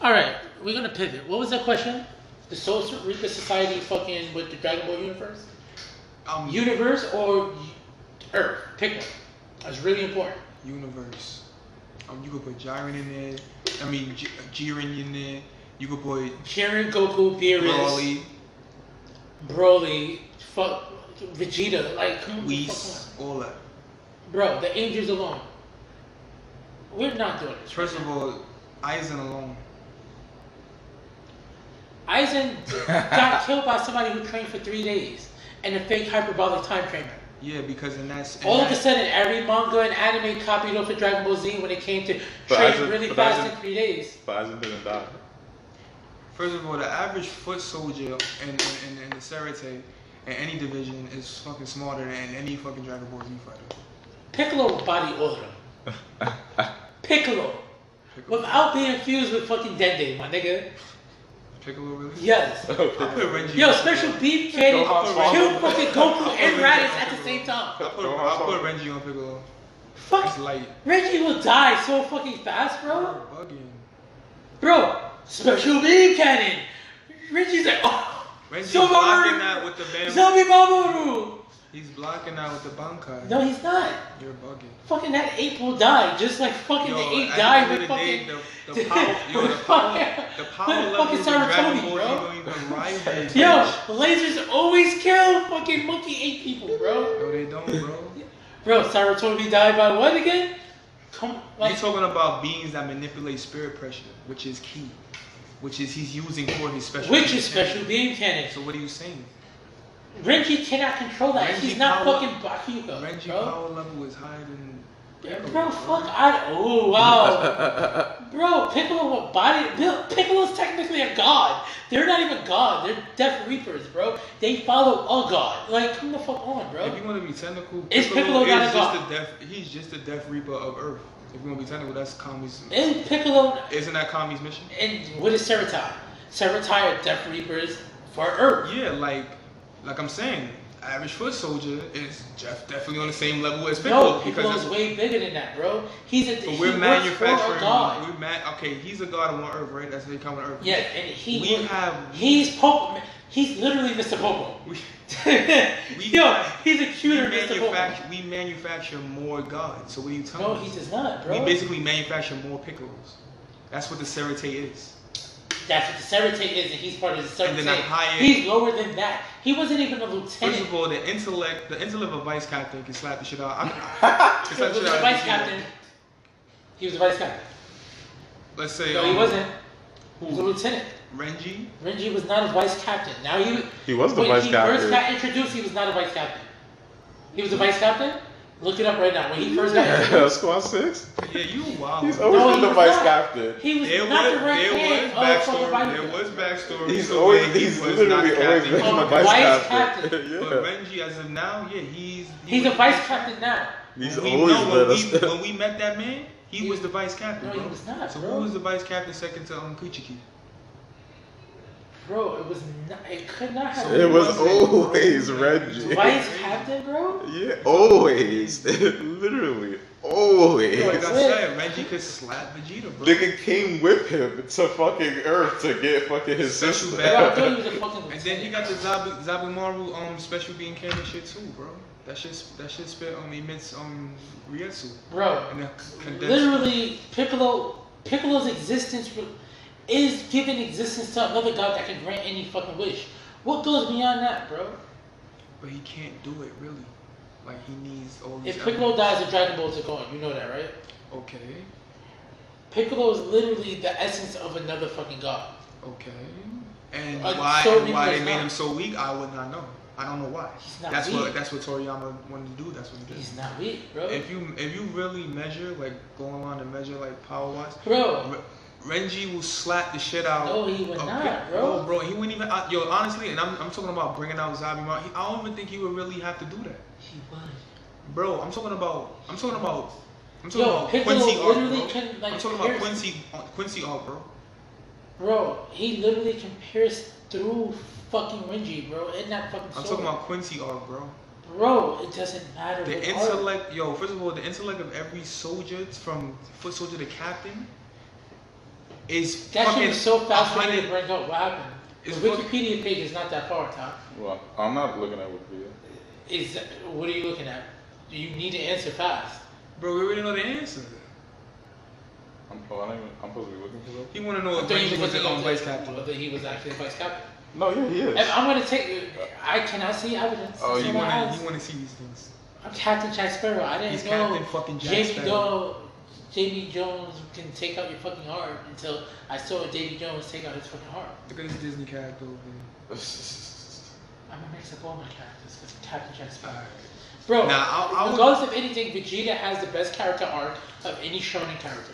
Alright, we're going to pivot. What was that question? The Soul Reaper Society fucking with the Dragon Ball universe? Universe or Earth? Pick one. That's really important. Universe. You could put Jiren in there. Jiren in there. You could put Jiren, Goku, Beerus, Broly, fuck Vegeta, like Whis, all that. Bro, the Angels alone. We're not doing this. First of all, Aizen alone. Aizen got killed by somebody who trained for 3 days and a fake hyperbolic time trainer. Yeah, because all of a sudden, every manga and anime copied off of Dragon Ball Z when it came to train really fast in 3 days. But Aizen didn't die. First of all, the average foot soldier in the Sarate in any division is fucking smarter than any fucking Dragon Ball Z fighter. Piccolo will body all of them. Piccolo. Without being fused with fucking Dende, my nigga. Piccolo really? Yes. I put Renji. Yo, special beam cannon kill fucking Goku and Raditz at the same time. I put Renji on Piccolo. Fuck. It's light. Renji will die so fucking fast, bro. You're bugging. Bro, special beam cannon. Renji's like, Renji's blocking that with the bamboo. Zombie Mamoru. He's blocking that with the Bankai. No, he's not. You're bugging. Fucking that ape will die, just like fucking the ape died with fucking... The power level of Dragon Ball don't even rival. Yo, lasers always kill fucking monkey ape people, bro. No, they don't, bro. Bro, Sarutobi died by what again? You're talking about beings that manipulate spirit pressure, which is key. Which is he's using for his special beam cannon. Special beam cannon. So what are you saying? Renji cannot control that. He's not fucking Bakugo, Renji bro. power level is higher than... Bro, fuck, oh, wow. Bro, Piccolo will body... Piccolo's technically a even God. They're not even God. They're Death Reapers, bro. They follow a God. Like, come the fuck on, bro. If you want to be technical, Is Piccolo not a god? He's just the Death Reaper of Earth. If you want to be technical, that's Kami's. Is Piccolo? Isn't that Kami's mission? And what is Seratai? Seratai are Death Reapers for Earth. Yeah, like I'm saying, average foot soldier is definitely on the same level as Piccolo. No, Piccolo's way bigger than that, bro. He's a. But we're manufacturing. A god. Okay, he's a god on Earth, right? That's how he come on Earth. Yeah, and He's Popo. He's literally Mr. Popo. He's a cuter Mr. Popo. We manufacture more gods. So what are you telling me? No, he does not, bro. We basically manufacture more Piccolos. That's what the Seratai is. That's what the Seratai is, and he's part of the Seratai. Higher, he's lower than that. He wasn't even a lieutenant. First of all, the intellect of a vice captain can slap the shit out. He was a vice captain. He was a vice captain. Let's say. No, he wasn't. He was a lieutenant. Renji? Renji was not a vice captain. Now he was the vice captain. When he first got introduced, he was not a vice captain. He was a vice captain? Look it up right now. When he first got introduced. Squad 6? Yeah, you wild. He's always been the vice captain. He was not the right hand There was backstory. He's literally always been the vice captain. Yeah. But Renji, as of now, yeah, he's a vice captain now. He's always been when we met that man, he was the vice captain. No, he was not. So bro. who was the vice captain second to Kuchiki? Bro, it was not. It could not have. It was always Renji. Vice captain, bro. Yeah, always. Literally, always. Like I said, Renji could slap Vegeta, bro. Nigga came with him to fucking Earth to get fucking his special sister. Bro, I thought he was a fucking. And then he got the Zabumaru special being canon shit too, bro. That shit spit immense Ryetsu. Bro, literally Piccolo's existence is giving existence to another god that can grant any fucking wish. What goes beyond that, bro? But he can't do it really. Like he needs all these. If Piccolo dies, the Dragon Balls are gone. You know that, right? Okay. Piccolo is literally the essence of another fucking god. Okay. And Like, why they made him so weak, I would not know. I don't know why. He's not that's weak. That's what Toriyama wanted to do. That's what he did. He's not weak, bro. If you really measure, like go on and measure like power wise, bro. Renji will slap the shit out. No, he would not, bro. Bro, he wouldn't even. Honestly, and I'm talking about bringing out Zabumaru. I don't even think he would really have to do that. He would. Bro, I'm talking about Piccolo Quincy Arc, literally bro. can like. I'm talking about Quincy Arc, bro. Bro, he literally can pierce through fucking Renji, bro. In that fucking sword. I'm talking about Quincy Arc, bro. Bro, it doesn't matter. The intellect, first of all, the intellect of every soldier, from foot soldier to captain, is that fucking shit is so fascinating to bring up. What happened? The It's Wikipedia page is not that far, Tom. Well, I'm not looking at Wikipedia. What are you looking at? You need to answer fast. Bro, we already know the answer. I'm supposed to be looking for that. He want to know if Renji was his own vice captain. Whether he was actually a vice captain. No, yeah, he is. And I'm gonna take. I cannot see evidence. Oh, you want to see these things? I'm Captain Jack Sparrow. I didn't He's know. Captain fucking Jack Sparrow. Davy Jones can take out your fucking heart until I saw Davy Jones take out his fucking heart. Look at this Disney character over here. I'm gonna mix up all my characters because Captain Jack Sparrow. Alright. Bro, now, regardless of anything, Vegeta has the best character arc of any shonen character.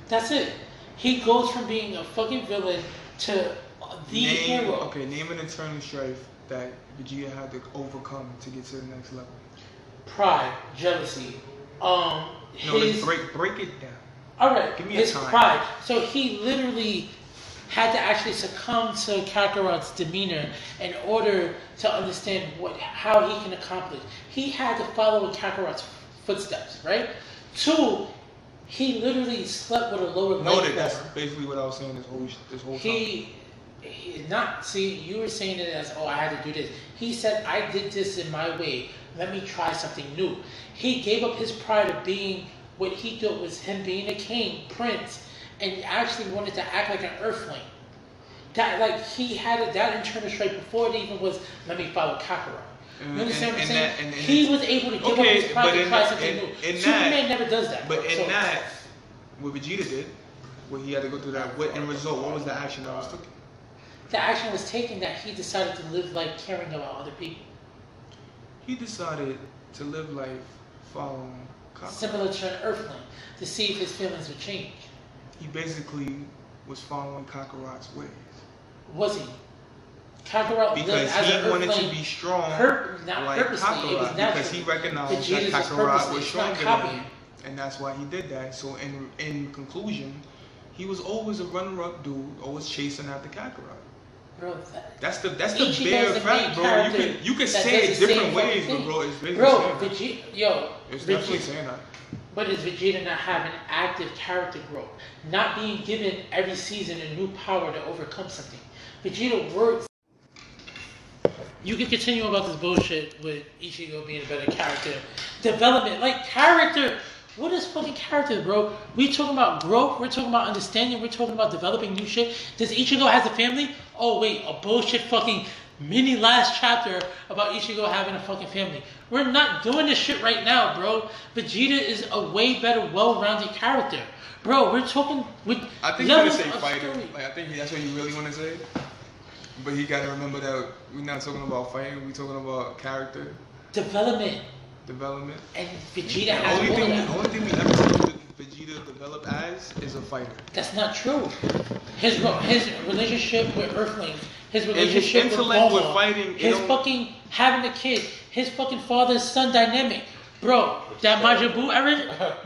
That's it. He goes from being a fucking villain to the hero. Okay, name an internal strife that Vegeta had to overcome to get to the next level. Pride, jealousy, let's break it down. Alright, give me his a time. pride. So he literally had to actually succumb to Kakarot's demeanor in order to understand how he can accomplish. He had to follow in Kakarot's footsteps, right? 2, he literally slept with a lower life form. That's basically what I was saying this whole time. You were saying it as, I had to do this. He said, I did this in my way. Let me try something new. He gave up his pride of being what he thought was him being a king, prince, and he actually wanted to act like an earthling. He had that internal strife before it even was, let me follow Kakarot. You understand what I'm saying? He was able to give up his pride and try something new. Superman never does that. But what Vegeta did, where he had to go through that, what was the action that was taken? The action was taken that he decided to live life caring about other people. He decided to live life following Kakarot. Similar to an earthling, to see if his feelings would change. He basically was following Kakarot's ways. was he? Kakarot because as he an wanted to Earthling, be strong, not like purposely. It was Kakarot, natural. because he recognized Vegeta's that is Kakarot purposely. was It's not stronger than copying. him, and that's why he did that. So in conclusion, he was always a runner-up dude, always chasing after Kakarot. Bro, That's the Ichigo's bare the fact, main bro. character You can that say does it the different same ways, fucking but bro, it's basically bro, saying that. It's Vegeta, definitely saying that. but does Vegeta not have an active character growth? Not being given every season a new power to overcome something. Vegeta works. You can continue about this bullshit with Ichigo being a better character. Development, like character. What is fucking character, bro? We talking about growth, we're talking about understanding, we're talking about developing new shit. Does Ichigo has a family? Oh wait, a bullshit fucking mini last chapter about Ichigo having a fucking family. We're not doing this shit right now, bro. Vegeta is a way better, well-rounded character. Bro, we're talking with I think you're gonna say of fighter. story. Like I think that's what you really want to say. But you gotta remember that we're not talking about fighting. We're talking about character Development. development. And Vegeta The has only all thing, of that. the only thing we ever seen Vegeta develop as is a fighter. That's not true. His relationship with Earthlings, his his relationship with intellect with Bulma, fighting, his fucking having a kid, his fucking father-son dynamic. Bro, that Majin Buu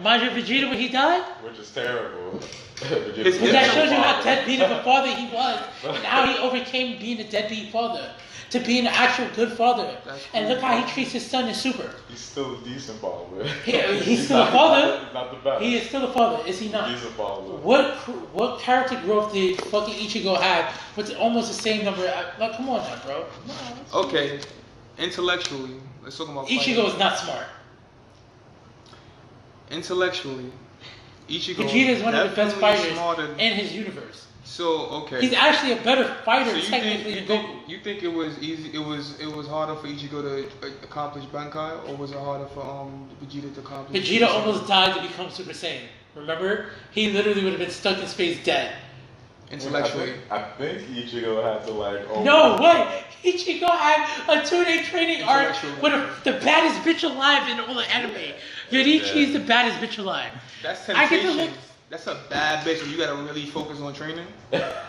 Majin Vegeta when he died? Which is terrible. His Well, that shows you how father. deadbeat of a father he was and how he overcame being a deadbeat father to being an actual good father. That's And cool. look how he treats his son in Super. He's still a decent father. He's still a father. He's not the best. He is still a father, is he not? He's a father. What character growth did fucking Ichigo have with almost the same number? Like, come on now, bro. No. Okay, intellectually, let's talk about fighting. Ichigo is not smart. Intellectually, Ichigo Vegeta is one of the best definitely fighters smarter. in his universe. So okay. He's actually a better fighter So technically than Goku. you think it was easy? It was harder for Ichigo to accomplish Bankai, or was it harder for Vegeta to accomplish? Vegeta almost died to become Super Saiyan. Remember? He literally would have been stuck in space dead. Intellectually. I think Ichigo had to like. No way! Ichigo had a 2-day training arc Intellectually. with the baddest bitch alive in all the anime. Yorichi is the baddest bitch alive. That's I get to temptation. look. That's a bad bitch. And you gotta really focus on training. We're not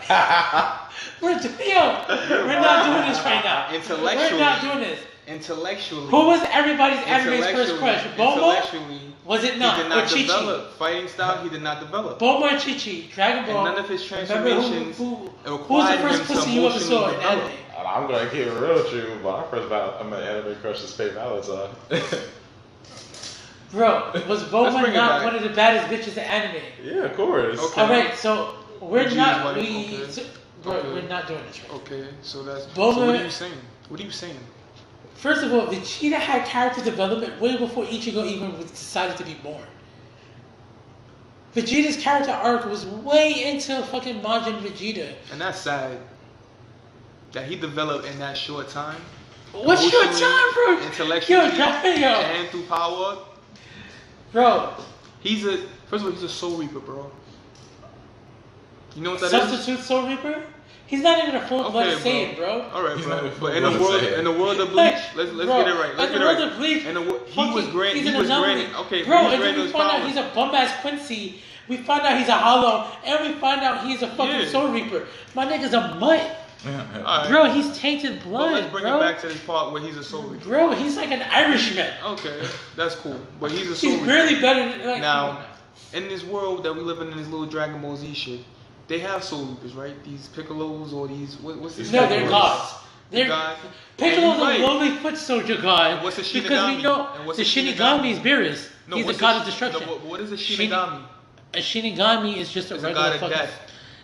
doing this right now. Intellectually. We're not doing this. Intellectually. Who was everybody's anime's first crush? Bomo? Intellectually, Was it he not? did Or not Chi-Chi? develop. Fighting style, he did not develop. Bomo or Chi-Chi? Dragon And Ball. none of his Remember transformations who's the required first him to pussy you ever emotionally saw in develop. anime? I'm gonna keep it real true, but I'm an anime crush is Faye Valentine. Bro, was Let's Boba bring it not back. one of the baddest bitches in anime? Yeah, of course. Okay. Alright, so we're Vegeta's not wife, we okay. so, bro, Okay. we're not doing this right. Okay, so that's. Bulma- So what are you saying? What are you saying? First of all, Vegeta had character development way before Ichigo even decided to be born. Vegeta's character arc was way into fucking Majin Vegeta. And that's sad. That he developed in that short time. What's your Emotionally, time, bro? Intellectually, Yo. and through power. Bro, First of all, he's a Soul Reaper, bro. You know what that is? substitute Soul Reaper? He's not even a full-blooded Okay, Saiyan, bro. All right, He's not bro. a But in the full-blooded world, Saiyan. in the world of Bleach, Like, let's bro, get it right. Let's in get the it world right. of Bleach, He was fucking- granted. he's He an was anomaly. granted. Okay, Bro, he was and then granted we his find out powers. he's a bum-ass Quincy. We find out he's a Hollow, and we find out he's a fucking Yeah. Soul Reaper. My nigga's a mutt. Alright. Bro, he's tainted But blood, let's bring bro. it back to this part where he's a Soul Reaper. Bro, he's like an Irishman. Okay, that's cool. But he's a Soul He's Reaper. barely better than, like, Now, in this world that we live in this little Dragon Ball Z shit, they have Soul Reapers, right? These Piccolos or these what's this? no, they're gods. They're God. Piccolo's And you're a right. lowly foot soldier god. What's a Because we Shinigami? know And what's the a Shinigami Shinigami? is Beerus. No, He's a what's god a- of destruction. No, what is a Shin- Shinigami? A Shinigami is just a It's a regular god of fucking. death.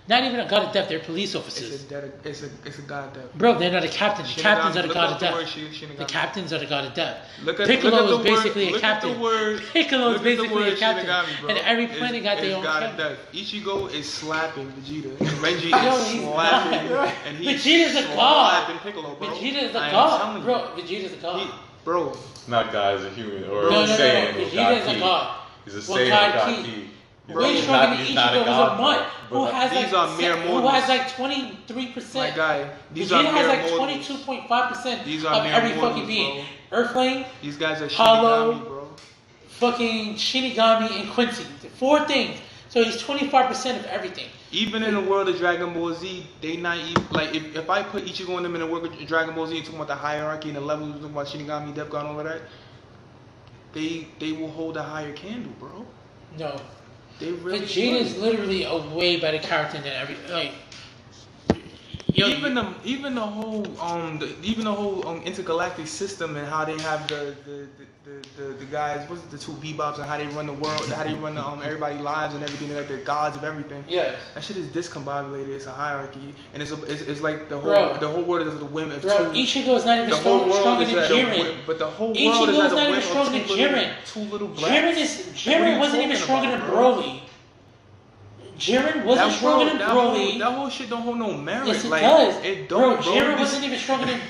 Not even a god of death. They're police It's officers. a god of death. Bro, they're not a captain. The captains are the Look god up of the death. word Shinigami. The captains are the god of death. Look at Piccolo the is word- basically a look at captain. the word- Piccolo is look at the basically a word captain. Shinigami, bro. And every planet got their It's own god captain. of death. Ichigo is slapping Vegeta. And Renji No, is he's slapping. not. And he's Vegeta's a god. slapping Piccolo, bro. Vegeta is a I am god. telling you. Bro, Vegeta's a god. Bro, Not God as a human or No, a no, Saiyan. no. or Vegeta is a Ki. god. He's a Well, Saiyan God or God Ki. Ki. Way He's stronger not- than he's not Ichigo, who's a god, mutt, but who has these are mere who mortals. has like 23%. my guy, these are Vegeta has mere like mortals. 22.5% These are of mere every mortals, fucking being. bro. Earthling, These guys are Hollow. Shinigami, bro. fucking Shinigami, and Quincy. The 4 things. So he's 25% of everything. Even in the world of Dragon Ball Z, they not even like if I put Ichigo and them in the world of Dragon Ball Z and talking about the hierarchy and the levels, talking about Shinigami, Death God, all of that, they will hold a higher candle, bro. No. They really Vegeta is will. literally a way better character than every like. Yo, even the whole intergalactic system and how they have the guys, what's it, the two bebops and how they run the world, how they run the everybody's lives and everything, like the gods of everything. Yeah. That shit is discombobulated. It's a hierarchy, and it's like the whole world is the whim of bro, two. Ichigo is not even stronger than Jiren. But the whole world Ichigo is is at the not even whim stronger than of Jiren. two little blacks. Jiren wasn't even stronger than Broly. Jiren wasn't stronger than Broly. That whole shit don't hold no merit. Yes, it like, does. It don't, bro. Jiren wasn't even stronger than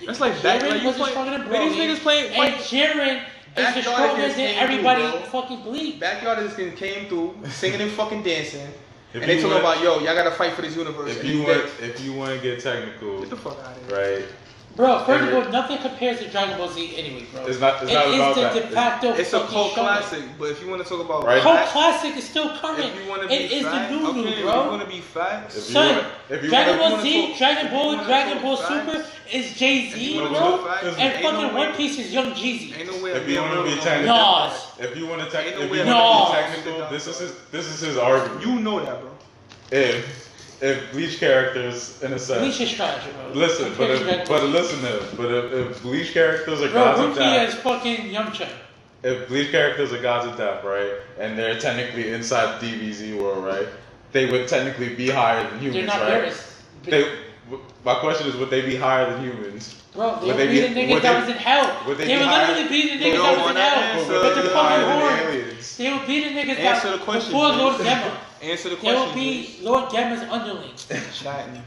That's like Jiren wasn't stronger than Broly. Man, these niggas playing. And Jiren is the strongest than everybody fucking believe. Backyard came through singing and fucking dancing. If And they you talking want- about, yo, y'all gotta fight for this universe. If And you they- want to get technical, Get the fuck out of here. right? Bro, first of all, nothing compares to Dragon Ball Z anyway, bro. It's not It about is that. the de facto It's a fucking cult shonen. classic, but if you want to talk about Right. Cult facts, classic is still current. if you want to be It is the facts, new okay, new, if you bro. want to be facts, If you Son, want- if you Dragon wanna- Ball Z, Dragon Ball, wanna Dragon talk Ball facts, Super is Jay-Z, if you wanna bro. talk facts, And ain't fucking no One way- Piece is Young Jeezy. ain't no way. If you want to be no technical, Nas. if you want to Ain't no if way you I'm want gonna to be be technical, technical. this is his argument. You know that, bro. If Bleach characters in a sense. Bleach is trash, bro. Listen, but Compared to Dragon Ball Z. listen to him. But if Bleach characters are Bro, gods of Rukia death, is fucking Yamcha. if Bleach characters are gods of death, right, and they're technically inside DBZ world, right, they would technically be higher than humans, They're not right? bears. My question is, would they be higher than humans? Bro, they Would would they be be- the niggas would that they- was in hell. would they They be would higher- literally be the They niggas don't that was in wanna hell. answer. With the Would they be fucking higher than horns. aliens? They would be the niggas Answer that the question, before please. Lord Gemma. Answer the They question. would be Lord Gemma's underling. Chatting.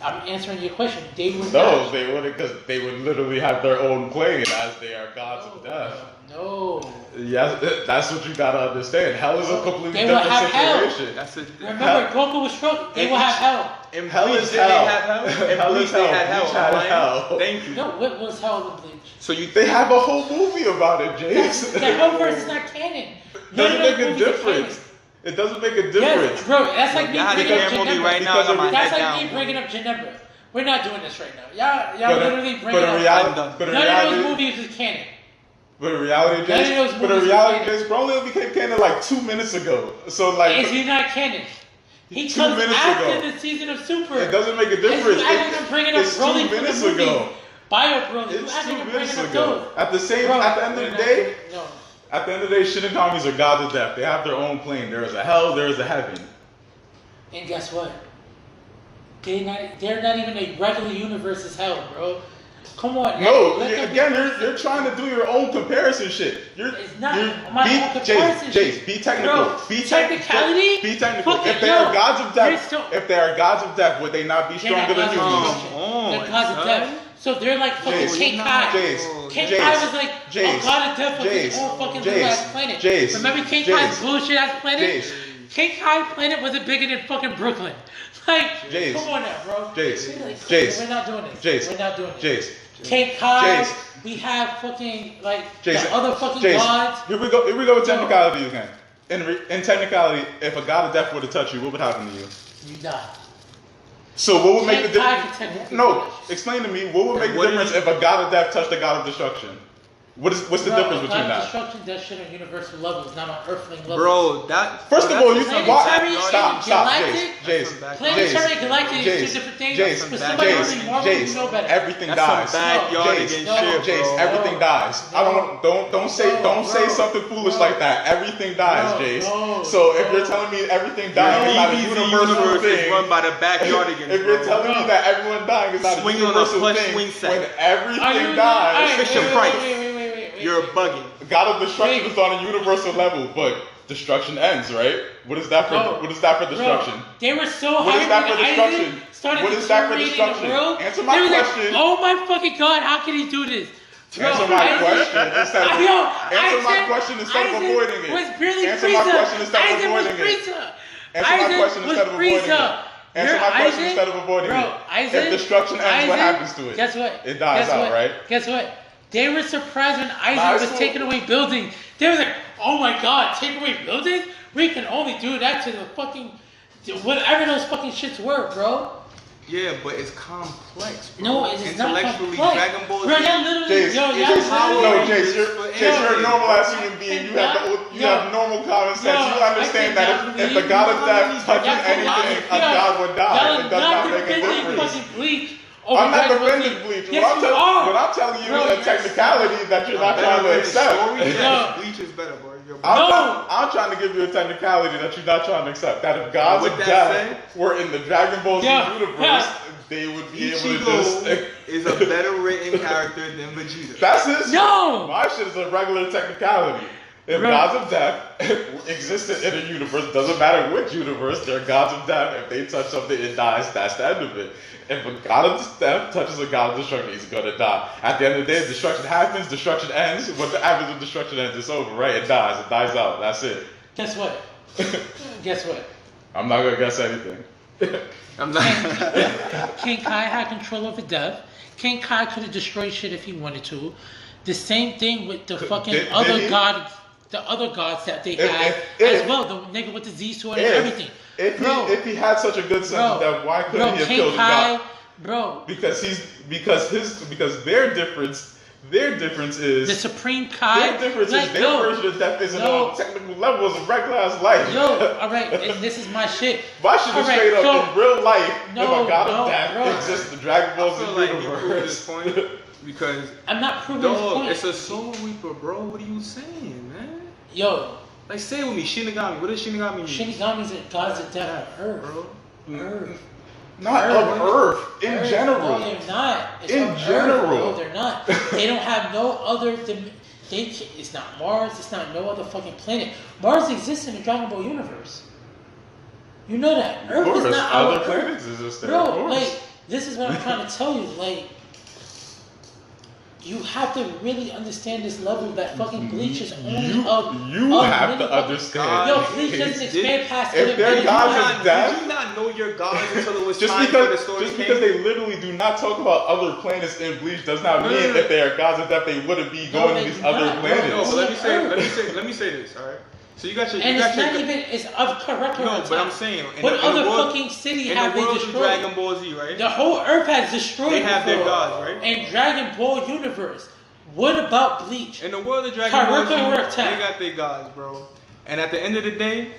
I'm answering your question. They would No, not. they wouldn't, because they would literally have their own plane as they are gods of death. No. Yeah, that's what you gotta understand. Hell is a completely They will different have hell. situation. That's it. Remember, Goku was strong. They will have hell. In Hell Bleach, is did they hell. have hell? In Hell Bleach, is they hell. had hell. Bleach had Ryan. hell. Thank you. No, what was hell in Bleach? So you They have a whole movie about it, Jace. The Hellverse is not canon. None Doesn't of those make a movies are difference. canon. It doesn't make a Yes, difference. bro, that's like me Y'all had a bringing up camera on me right Janemba. now. I got my That's head like down. me bringing up Janemba. We're not doing this right now. Y'all literally bringing but in up. reality, done. but in None of those reality, movies is canon. but in reality, None of those Jace, but in movies reality, are canon. Jace, bro only became canon like 2 minutes ago. So like, Is he not canon? He 2 comes minutes after ago. the season of Super. It doesn't make a difference. It's acting I'm bringing up It's 2 Broly from the minutes movie. ago. Bio Broly. You It's acting 2 I'm minutes bringing up ago. those. At the Bro, end of the day, no. at the end of the day, Shinigamis are gods of death. They have their own plane. There is a hell, there is a heaven. And guess what? They're not even a regular universe as hell, bro. Come on. No, let them be again, perfect. you're trying to do your own comparison shit. It's not my own comparison Jace, shit. be technical. Bro, Be technicality? Be technical. Fucking If they are yo, gods of you're death, still- if they are gods of death, would they not be They're not stronger than gods of humans? death. on, They're gods of son. death. So they're like fucking Jace, King Kai. Jace, King Jace, Kai was like Jace, a god of death on his Jace, own fucking Jace, little ass planet. Jace, Remember King Jace, Kai's bullshit ass planet? Jace. King Kai planet wasn't bigger than fucking Brooklyn. Like, Jace, come on now, bro. Jace, Like, Jace, we're not doing this. Jace, We're not doing this. Jace, King Kai, Jace. we have fucking like Jace, the other fucking Jace. gods. Here we go with technicality again. In technicality, if a god of death were to touch you, what would happen to you? You die. So what would make the King Kai difference? can technically No, do that. explain to me what would make the What difference is- if a god of death touched a god of destruction? What's the Bro, difference between God that? Destruction does shit on universal levels, not on earthling levels. Bro, that. First bro, of all, that's you just why? Planetary Stop, and galactic? Jace, Planetary and galactic is Jace, two different things. Jace, For somebody who's Jace, in Marvel, you Jace, know better. everything That's dies. some backyard Jace, against no, shit, Jace, bro. everything dies. I don't say something foolish like that. Everything dies, Jace. So if you're telling me everything dying is not a universal universe is thing, run by the backyard again. if you're telling me that everyone dying is not a Swing on a universal plush thing, swing set. when everything Alright, dies, Fisher wait, Price. wait. You're bugging. God of Destruction is on a universal level, but destruction ends, right? What is that for? Bro, what is that for destruction? Bro, they were so What is hyped that when for Isaac destruction? started What is that for deteriorating destruction? the world. Answer my They was like, question. oh my fucking god, how can he do this? Bro, Answer my Isaac- question instead of Yo, answer my Isaac- question instead of Isaac avoiding it. was barely Answer my Frieza. question instead of Isaac was avoiding it. Frieza. Answer my Isaac question was instead of avoiding Frieza. it. Answer You're my question Isaac? instead of avoiding Bro, it. Isaac, If destruction ends, what Isaac, happens to it? Guess what? It dies Guess out, what? right? Guess what? They were surprised when Nah, Isaac it's was cool. taking away buildings. They were like, oh my god, take away buildings? We can only do that to the fucking whatever those fucking shits were, bro. Yeah, but it's complex, bro. No, it is not Intellectually, complex. Dragon Ball Z. Bro, y'all literally, Jace, yo, Jace, y'all Jace, you're a normal ass human being. You have normal common sense. You understand that if the god of death touches anything, a god would die. It does not make a difference. I'm not defending Bleach. What I'm telling you is a technicality that you're not trying to accept. Bleach is better, bro. I'm trying to give you a technicality that you're not trying to accept. That if gods of death were in the Dragon Ball Z universe, they would be able to just... is a better written character than Vegeta. That's his. No! My shit is a regular technicality. If gods of death existed in a universe, doesn't matter which universe, they're gods of death. If they touch something, it dies. That's the end of it. If a god of death touches a god of destruction, he's gonna die. At the end of the day, destruction happens, destruction ends. When the average of destruction ends, it's over, right? It dies. It dies out. That's it. Guess what? Guess what? I'm not gonna guess anything. I'm not. King Kai had control over death. King Kai could have destroyed shit if he wanted to. The same thing with the fucking other gods that they had as well. The nigga with the Z sword and everything. If he had such a good sense of that, why couldn't he have killed the god? Bro, because their difference is the Supreme Kai. Their difference is their version of death isn't on technical levels of regular ass life. Yo, all right, and this is my shit. My shit is straight up in real life. If a god of death bro. exists in the Dragon Ball Z universe. Because I'm not proving this point. It's a Soul Reaper, bro. What are you saying, man? Yo. Like, say it with me, Shinigami. What does Shinigami mean? Shinigami's are gods of death on Earth, bro. Earth. Not of Earth, in general. No, they're not. It's in general. No, they're not. They don't have no other. It's not Mars. It's not no other fucking planet. Mars exists in the Dragon Ball universe. You know that. Earth is not our other planets exist there. Bro, like, this is what I'm trying to tell you. Like, you have to really understand this level that fucking Bleach is only You have to understand. Yo, Bleach doesn't expand past if they're gods of death. Did you not know your gods until it was just time because, for the story just because they literally do not talk about other planets in Bleach does not mean if they are gods of death they wouldn't be going to these other planets. No, but let me say this, alright? So you got your it's of correct. No, but I'm saying what other fucking city have they destroyed? In Dragon Ball Z, right? The whole Earth has destroyed. They have their gods, right? In Dragon Ball universe. What about Bleach? In the world of Dragon Ball Z, they got their gods, bro. And at the end of the day,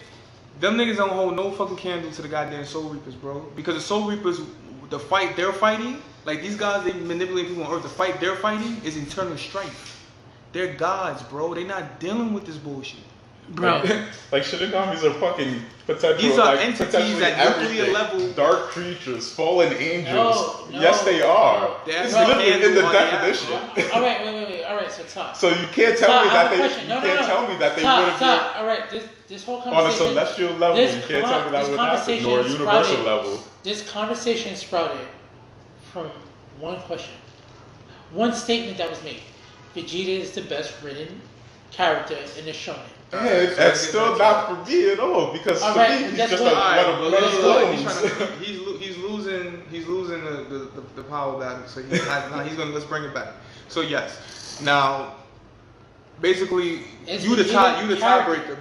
them niggas don't hold no fucking candle to the goddamn Soul Reapers, bro. Because the Soul Reapers, the fight they're fighting, like these guys, they manipulate people on Earth. The fight they're fighting is internal strife. They're gods, bro. They not dealing with this bullshit. Bro. Like Shinigamis are fucking potential. These are entities at nuclear level. Dark creatures, fallen angels. No, yes, they are. It's literally in the definition. Alright, wait. Alright, so talk. So you can't tell me that they tell me that they wouldn't be alright, this whole conversation on a celestial level. You can't tell me that would happen, nor a universal level. This conversation sprouted from one question. One statement that was made. Vegeta is the best written character in the shonen. Yeah, that's still not for me at all because for me he's just one of many clones. He's losing the power battle. So he's gonna let's bring it back. So yes, now basically you the tiebreaker.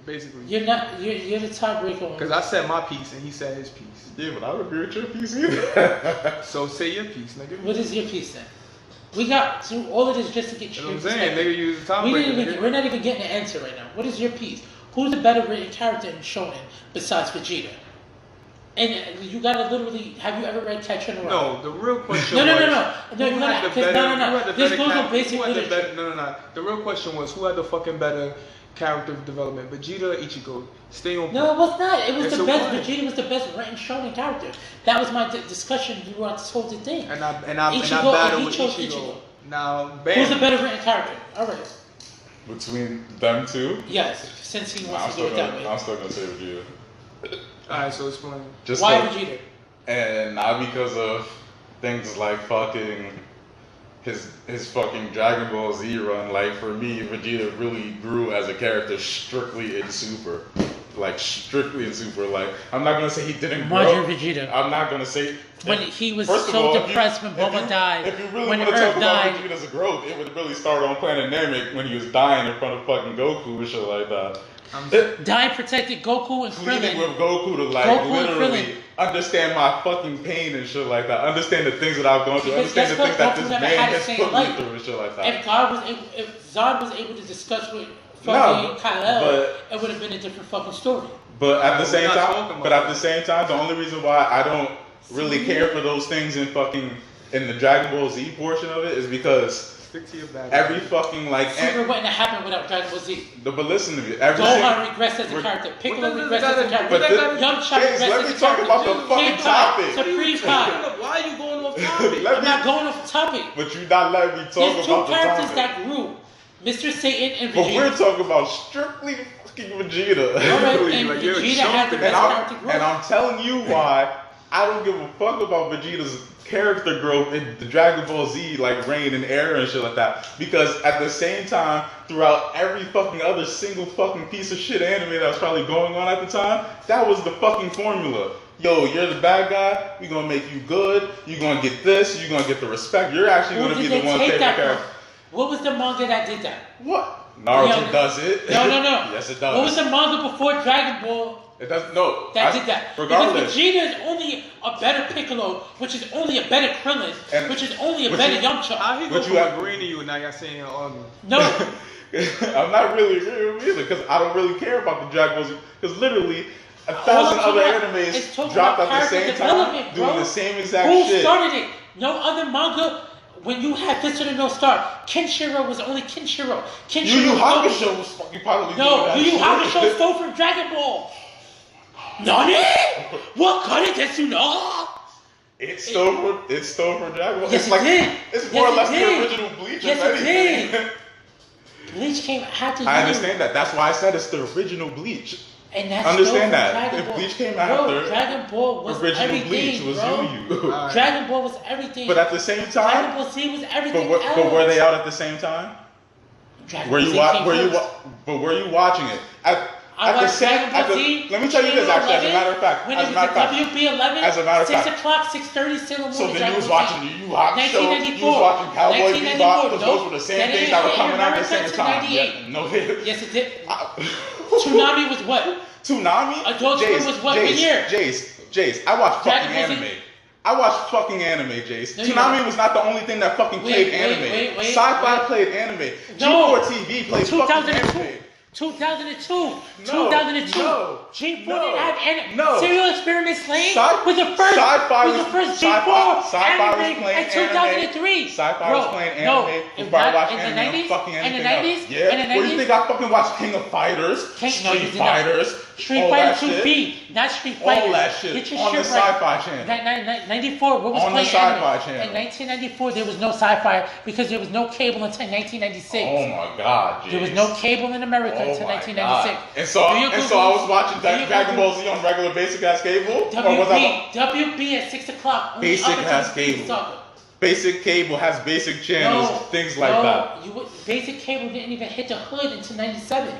Basically, you're the tiebreaker. Because I said my piece and he said his piece. Yeah, but I don't agree with your piece either. So say your piece, nigga. What is your piece then? We got through all of this just to get you. You know what I'm saying? Nigga, use the tiebreaker. We're not even getting an answer right now. What is your piece? Who's the better written character in Shonen besides Vegeta? And you gotta literally, have you ever read Tetsuya no? No, the real question No. No. This goes on basic literature. No. The real question was who had the fucking better character development, Vegeta or Ichigo? Stay on point. No, it was not. It was the best. Vegeta was the best written shonen character. That was my discussion throughout this whole thing. And I battled with Ichigo. Now, bam. Who's the better written character? All right. Between them two? Yes, since he wants to do it that way. I'm still gonna say Vegeta. Alright, so explain. Why Vegeta? And not because of things like fucking his fucking Dragon Ball Z run. Like for me, Vegeta really grew as a character strictly in Super. Like strictly in Super. Like I'm not gonna say he didn't grow. Majin Vegeta. I'm not gonna say when he was so depressed when Bulma died. If you really when want to talk died, about Vegeta's growth, it would really start on Planet Namek when he was dying in front of fucking Goku and shit like that. Dai protected Goku and pleading Krillin. with Goku to like Goku and literally Krillin. understand my fucking pain and shit like that. Understand the things that I've gone through. Because Understand the guess things what? that Goku this never man had a has say put in me life. through and shit like that. If Zod was able to discuss with No, fucking Kal-El, but- it would have been a different fucking story. But at the We're same not time, talking but about at the same time, the only reason why I don't really care for those things in the Dragon Ball Z portion of it is because Stick to your bag. every fucking like. Super wouldn't have happened without Dragon Ball Z. But listen to me. Every Gohan regressed as a character. Piccolo does regressed that as a got to- character. what that got to- Yamcha James, regressed let as me a talk character. about the fucking King topic. Kai, Supreme Kai. Why are you going off topic? Let I'm me- not going off topic. But you not letting me talk There's two about the characters topic. that grew. Mr. Satan and But we're Vegeta. talking about strictly fucking Vegeta. Alright, and Like, you're Vegeta had the joking. best character growth. And I'm telling you why I don't give a fuck about Vegeta's character growth in the Dragon Ball Z like reign and era and shit like that. Because at the same time, throughout every fucking other single fucking piece of shit anime that was probably going on at the time, that was the fucking formula. Yo, you're the bad guy, we gonna make you good, you're gonna get this, you're gonna get the respect, you're actually Who gonna be did the they one take favorite that character. from? What was the manga that did that? What? Naruto Yo, does it. No. Yes, it does. What was the manga before Dragon Ball It does no. that did that? Regardless. Because Vegeta is only a better Piccolo, which is only a better Krillin, And- which is only a but better you- Yamcha. How he go But from you have- agreeing to you and now y'all saying you're arguing? No, I'm not really agreeing with either because I don't really care about the Dragon Ball Z. Because literally, 1,000 All other I'm talking about animes is talking dropped about at the same character time development, doing bro. the same exact who shit. started it? No other manga. When you had Fist of the North Star, Kenshiro was only Kenshiro. Yu Yu Kenshiro. Hakusho was fucking probably No, doing Yu Yu that Hakusho shit. stole from Dragon Ball. Nani? What kind of desu no? It stole from Dragon Ball. Yes, It's it like did. it's Yes, more or it less did. the original Bleach. Yes, if it anything. did. Bleach came after I you. understand that. That's why I said it's the original Bleach. And that's Understand stole that. from Dragon If Ball. Bleach came Bro, after, Dragon Ball was original everything, Bleach was bro. Yu Yu. Alright. Dragon Ball was everything. But at the same Dragon time, Ball Z was everything but were they out at the same time? Dragon Were Ball you Z came first. but were you watching it? I At the watched same, Dragon Ball Z. let me tell you this actually, as a matter of fact, When as it a was matter of fact. WB11, As a matter of 6 fact. o'clock, 6:30, still in the So morning. then you Dragon was Ball watching Z. the Yu Yu Hakusho, you 1994. was watching Cowboy Bebop, because those were the same That things didn't that were hit coming out at the America same till time. 98. Yeah, no hit. Yes, it did. Tsunami was what? Toonami? Adult Swim was what year? Jace, I watch fucking Dragon Ball Z? anime. I watch fucking anime, Jace. No, you Toonami don't. was not the only thing that fucking played anime. wait, Sci-fi wait. played anime. No. G4 TV played fucking 2002. anime. 2002. No, 2002. no, G4 no, didn't have anime. no. Serial Experiment Slane Sci- was the first. Sci-fi was the was- first sci-fi- G4 sci-fi was anime playing in 2003. Sci-fi Bro, was playing no, anime in before I that- watched in the anime. 90s, Fucking in the anything 90s, else. Yeah. in the What do you 90s? think I fucking watched King of Fighters? No, you Street did not. Fighters. Street all Fighter that shit. 2B, not Street All Fighter. that shit Get your on shit the right. Sci-Fi Channel. 94, what was On the playing Sci-Fi anime? Channel. In 1994, there was no sci-fi because there was no cable until 1996. Oh my God, Jace. There was no cable in America Oh until my 1996. God. And so I was watching Do you Dragon Google- Ball Z on regular basic ass cable. Or was I? WB at 6 o'clock. only Basic up until has the Freeze cable. Saga. Basic cable has basic channels, things like that. Basic cable didn't even hit the hood until 97.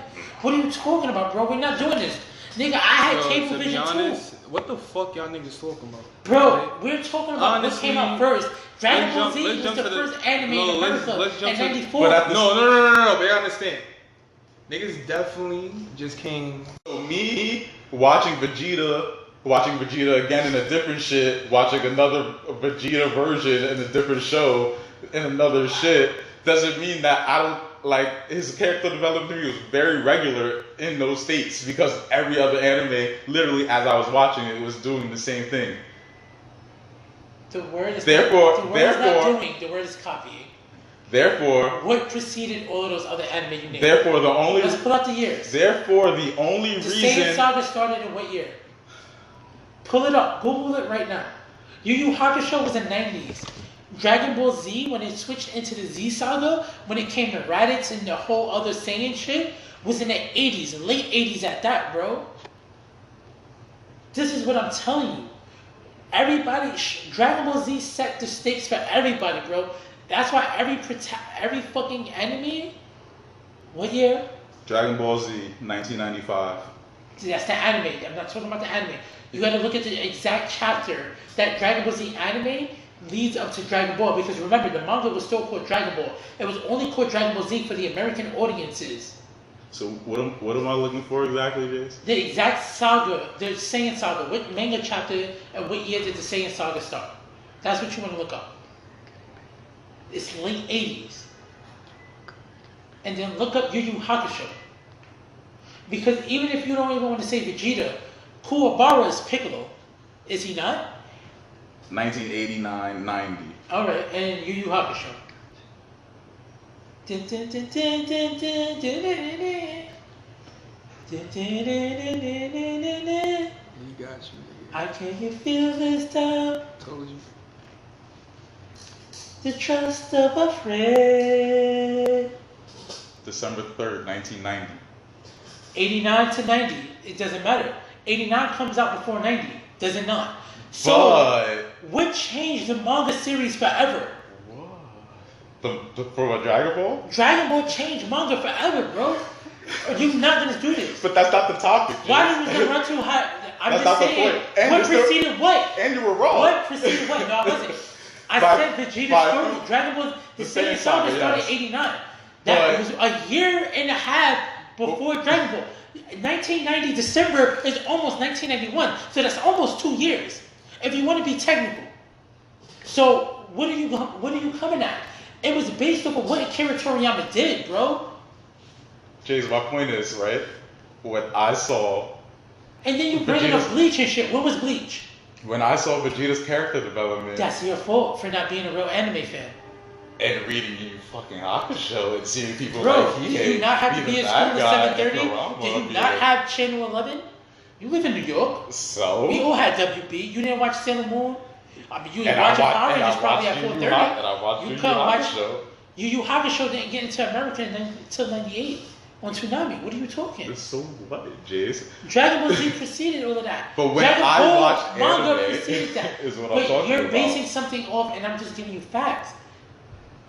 What are you talking about, bro? We're not doing this. Nigga, I had Yo, cable to be vision honest, what the fuck y'all niggas talking about? Bro, we're talking about what came out first. Dragon let's Ball jump- Z let's was jump the to the- first anime no, in let's America jump in to the- 94. But at the- No, but I understand. Niggas definitely just came. So me watching Vegeta again in a different shit, watching another Vegeta version in a different show in another shit, doesn't mean that I don't like his character development to me was very regular in those states because every other anime, literally as I was watching it, was doing the same thing. The word is Therefore- not, the word is therefore- not doing, the word is copying. Therefore, What preceded all of those other anime you named? therefore the only Let's pull out the years. therefore the only The Saiyan reason Saga started in what year? Pull it up. Google it right now. Yu Yu Hakusho was in the 90s. Dragon Ball Z, when it switched into the Z Saga, when it came to Raditz and the whole other Saiyan shit, was in the 80s, late 80s at that, bro. This is what I'm telling you. Everybody, Dragon Ball Z set the stakes for everybody, bro. That's why every fucking anime, what year? Dragon Ball Z 1995. See, that's the anime. I'm not talking about the anime. You gotta look at the exact chapter that Dragon Ball Z anime leads up to Dragon Ball. Because remember, the manga was still called Dragon Ball. It was only called Dragon Ball Z for the American audiences. So what am I looking for exactly, Jace? The exact saga, the Saiyan saga. What manga chapter and what year did the Saiyan saga start? That's what you want to look up. It's late 80s. And then look up Yu Yu Hakusho. Because even if you don't even want to say Vegeta, Kuwabara is Piccolo. Is he not? 1989, 90. Alright, and Yu Yu Hakusho. Dun, dun, dun, dun, dun, dun, dun, dun, dun. Dun, dun, dun, dun, dun, dun, dun. He got you, nigga. I can feel this time. Told you. The trust of a friend. December 3rd, 1990. 89 to 90, it doesn't matter. 89 comes out before 90, does it not? So, But what changed the manga series forever? for what, Dragon Ball? Dragon Ball changed manga forever, bro. Are you not gonna do this? But that's not the topic. Why did we run too high? I'm That's just not the saying. point. And What you're still- preceded what? And you were wrong. What preceded what? No, I wasn't. I said Vegeta's story. Dragon Ball, the Saiyan saga started yes. 89. That But- was a year and a half before Dragon Ball. 1990 December is almost 1991, so that's almost 2 years. If you want to be technical. So what are you coming at? It was based off of what Akira Toriyama did, bro. James, my point is, right, what I saw, And then you bring up Bleach and shit. What was Bleach? when I saw Vegeta's character development That's your fault for not being a real anime fan. and reading you fucking Hakusho and seeing people Bro, like do you not have to be in school at 7:30? Do you not have Channel 11? You live in New York. So? We all had WB. You didn't watch Sailor Moon? I mean, you didn't And I watch watched- Power and I Rangers probably at watched Yu Yu 4:30. Ha- and I watched You Yu Yu couldn't watch Hakusho. Yu Yu Hakusho didn't get into America until 98 on Toonami. What are you talking? So what, Jace? Dragon Ball Z preceded all of that. But when Dragon I Ball watched manga anime preceded that. is what I'm But talking you're about. basing something off, and I'm just giving you facts.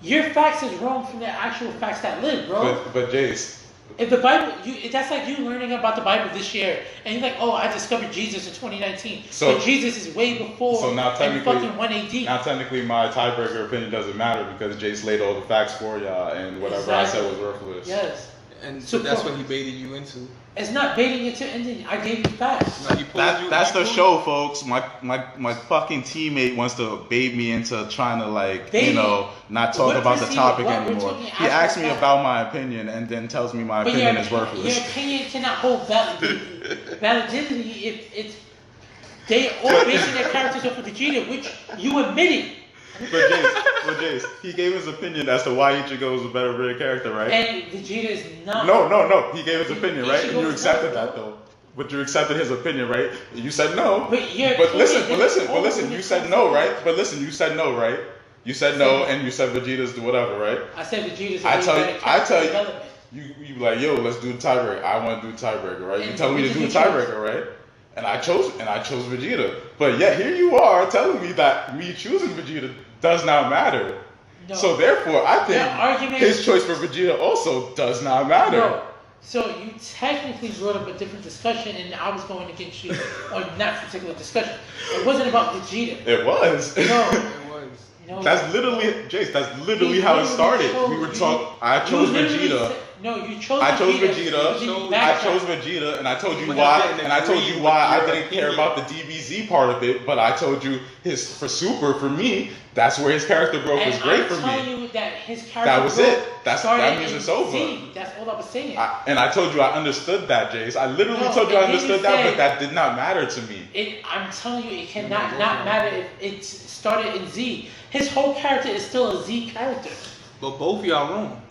Your facts is wrong from the actual facts that live, bro. But Jace, If the Bible, that's like you learning about the Bible this year, and you're like, oh, I discovered Jesus in 2019. So- but Jesus is way before so now in technically- fucking 1 AD. now technically my tiebreaker opinion doesn't matter because Jace laid all the facts for y'all and whatever I said was worthless. Yes. And So that's bro- what he baited you into. It's not baiting it to ending. I gave you facts. Like, he pulled you- That's he the pulled show, folks. My fucking teammate wants to bait me into trying to Bait not talk What about the preceded topic what? We're anymore. talking He actual asked me facts. about my opinion and then tells me my But opinion your, is worthless. your opinion cannot hold validity if it's they all basing their characters off of Vegeta, which you admitted. But Jace, he gave his opinion as to why Ichigo is a better real character, right? And Vegeta is not. No. He gave his opinion, right? And you Ichigo's accepted not, that though. But you accepted his opinion, right? You said no. But your But opinion listen, is you said no, right? But listen, you said no, right? You said no, and you said Vegeta's whatever, right? I said Vegeta's. I tell you, development. you be like, yo, let's do the tiebreaker. I want to do the tiebreaker, right? You And tell me to who do the did you choose? tiebreaker, right? And I chose Vegeta. But yet here you are telling me that me choosing Vegeta does not matter. No. So therefore, I think Your argument- his choice for Vegeta also does not matter. No. So you technically brought up a different discussion, and I was going against you on that particular discussion. It wasn't about Vegeta. It was. No. It was. No. That's literally, Jace. That's literally He how it literally started. chose We were you- talking. I you chose literally Vegeta. said- no, you chose I chose Vegeta. Vegeta. You I backtracked. chose Vegeta, and I told you But why. I didn't And I told agree you with why I your didn't care opinion. about the DBZ part of it. But I told you for Super for me, that's where his character growth And was great I'm for telling me. you that his character That was growth it. That started means in it's over. Z. That's all I was saying. And I told you I understood that, Jace. I literally No, told you I and then understood you that, said- but that did not matter to me. I'm telling you, it cannot not matter if it started in Z. His whole character is still a Z character. But both of y'all wrong.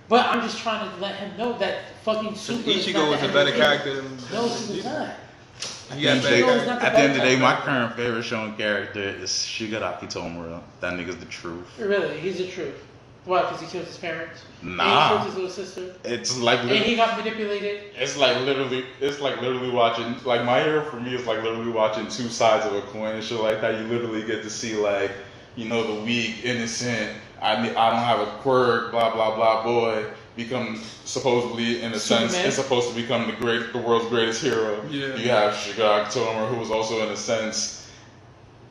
But I'm just trying to let him know that fucking Super is not Ichigo is the a better MVP. character than No, he was not. He got better Ichigo is character. not the At the end of the better day, my character. current favorite shown character is Shigaraki Tomura. That nigga's the truth. Really, he's the truth. Why? Because he killed his parents? Nah. And he killed his little sister? It's like And he got manipulated? it's like literally watching, like My Hero for me is like literally watching two sides of a coin and shit like that. You literally get to see like, the weak, innocent, I don't have a quirk, blah blah blah boy become supposedly in a sense Superman. is supposed to become the world's greatest hero. Yeah. You have Shigaraki Tomura who was also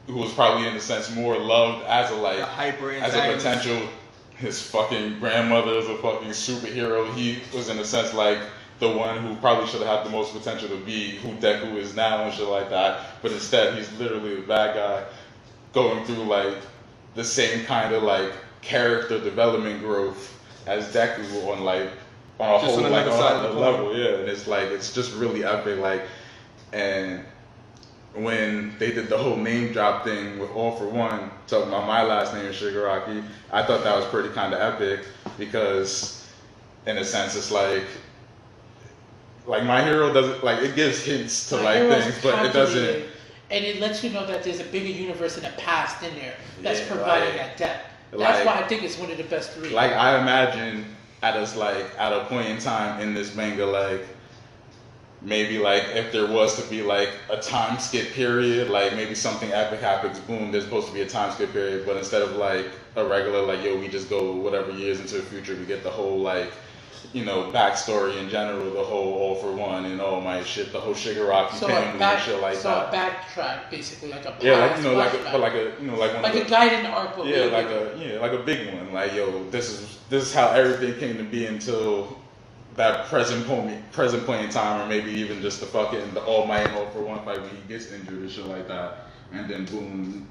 who was probably in a sense more loved as a The hyper as a potential. His fucking grandmother is a fucking superhero. He was in a sense like the one who probably should have had the most potential to be who Deku is now and shit like that, but instead he's literally the bad guy going through like the same kind of like character development growth as Deku on like on a Just whole on like another side of on the a coin. level, yeah, and it's like it's just really epic, like, and when they did the whole name drop thing with All For One, talking about my last name is Shigaraki, I thought that was pretty kind of epic because, in a sense, it's like My Hero doesn't like it gives hints to My like Hero's things, but it doesn't. calculated, and it lets you know that there's a bigger universe in the past in there that's Yeah, providing like- that depth. That's like- why I think it's one of the best three. Like I imagine at a point in time in this manga, like maybe like if there was to be like a time skip period, like maybe something epic happens, boom, there's supposed to be a time skip period, but instead of like a regular like we just go whatever years into the future, we get the whole like backstory in general, the whole All For One and all my shit, the whole Shigaraki family and shit like so that. a backtrack, basically, like a past flashback. like a guiding arc. Like a big one. Like this is how everything came to be until that present point in time, or maybe even just the All Might and All For One fight when he gets injured and shit like that, and then boom,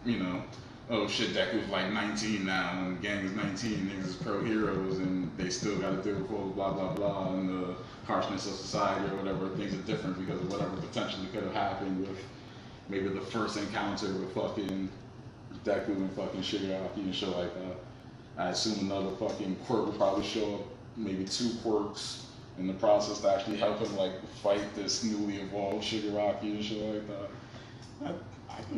oh shit, Deku's like 19 now, and the gang is 19, niggas is pro heroes, and they still got to deal with all the blah blah blah and the harshness of society or whatever. Things are different because of whatever potentially could have happened with maybe the first encounter with fucking Deku and fucking Shigaraki and shit like that. I assume another fucking quirk will probably show up, maybe 2 quirks in the process to actually help him like fight this newly evolved Shigaraki and shit like that.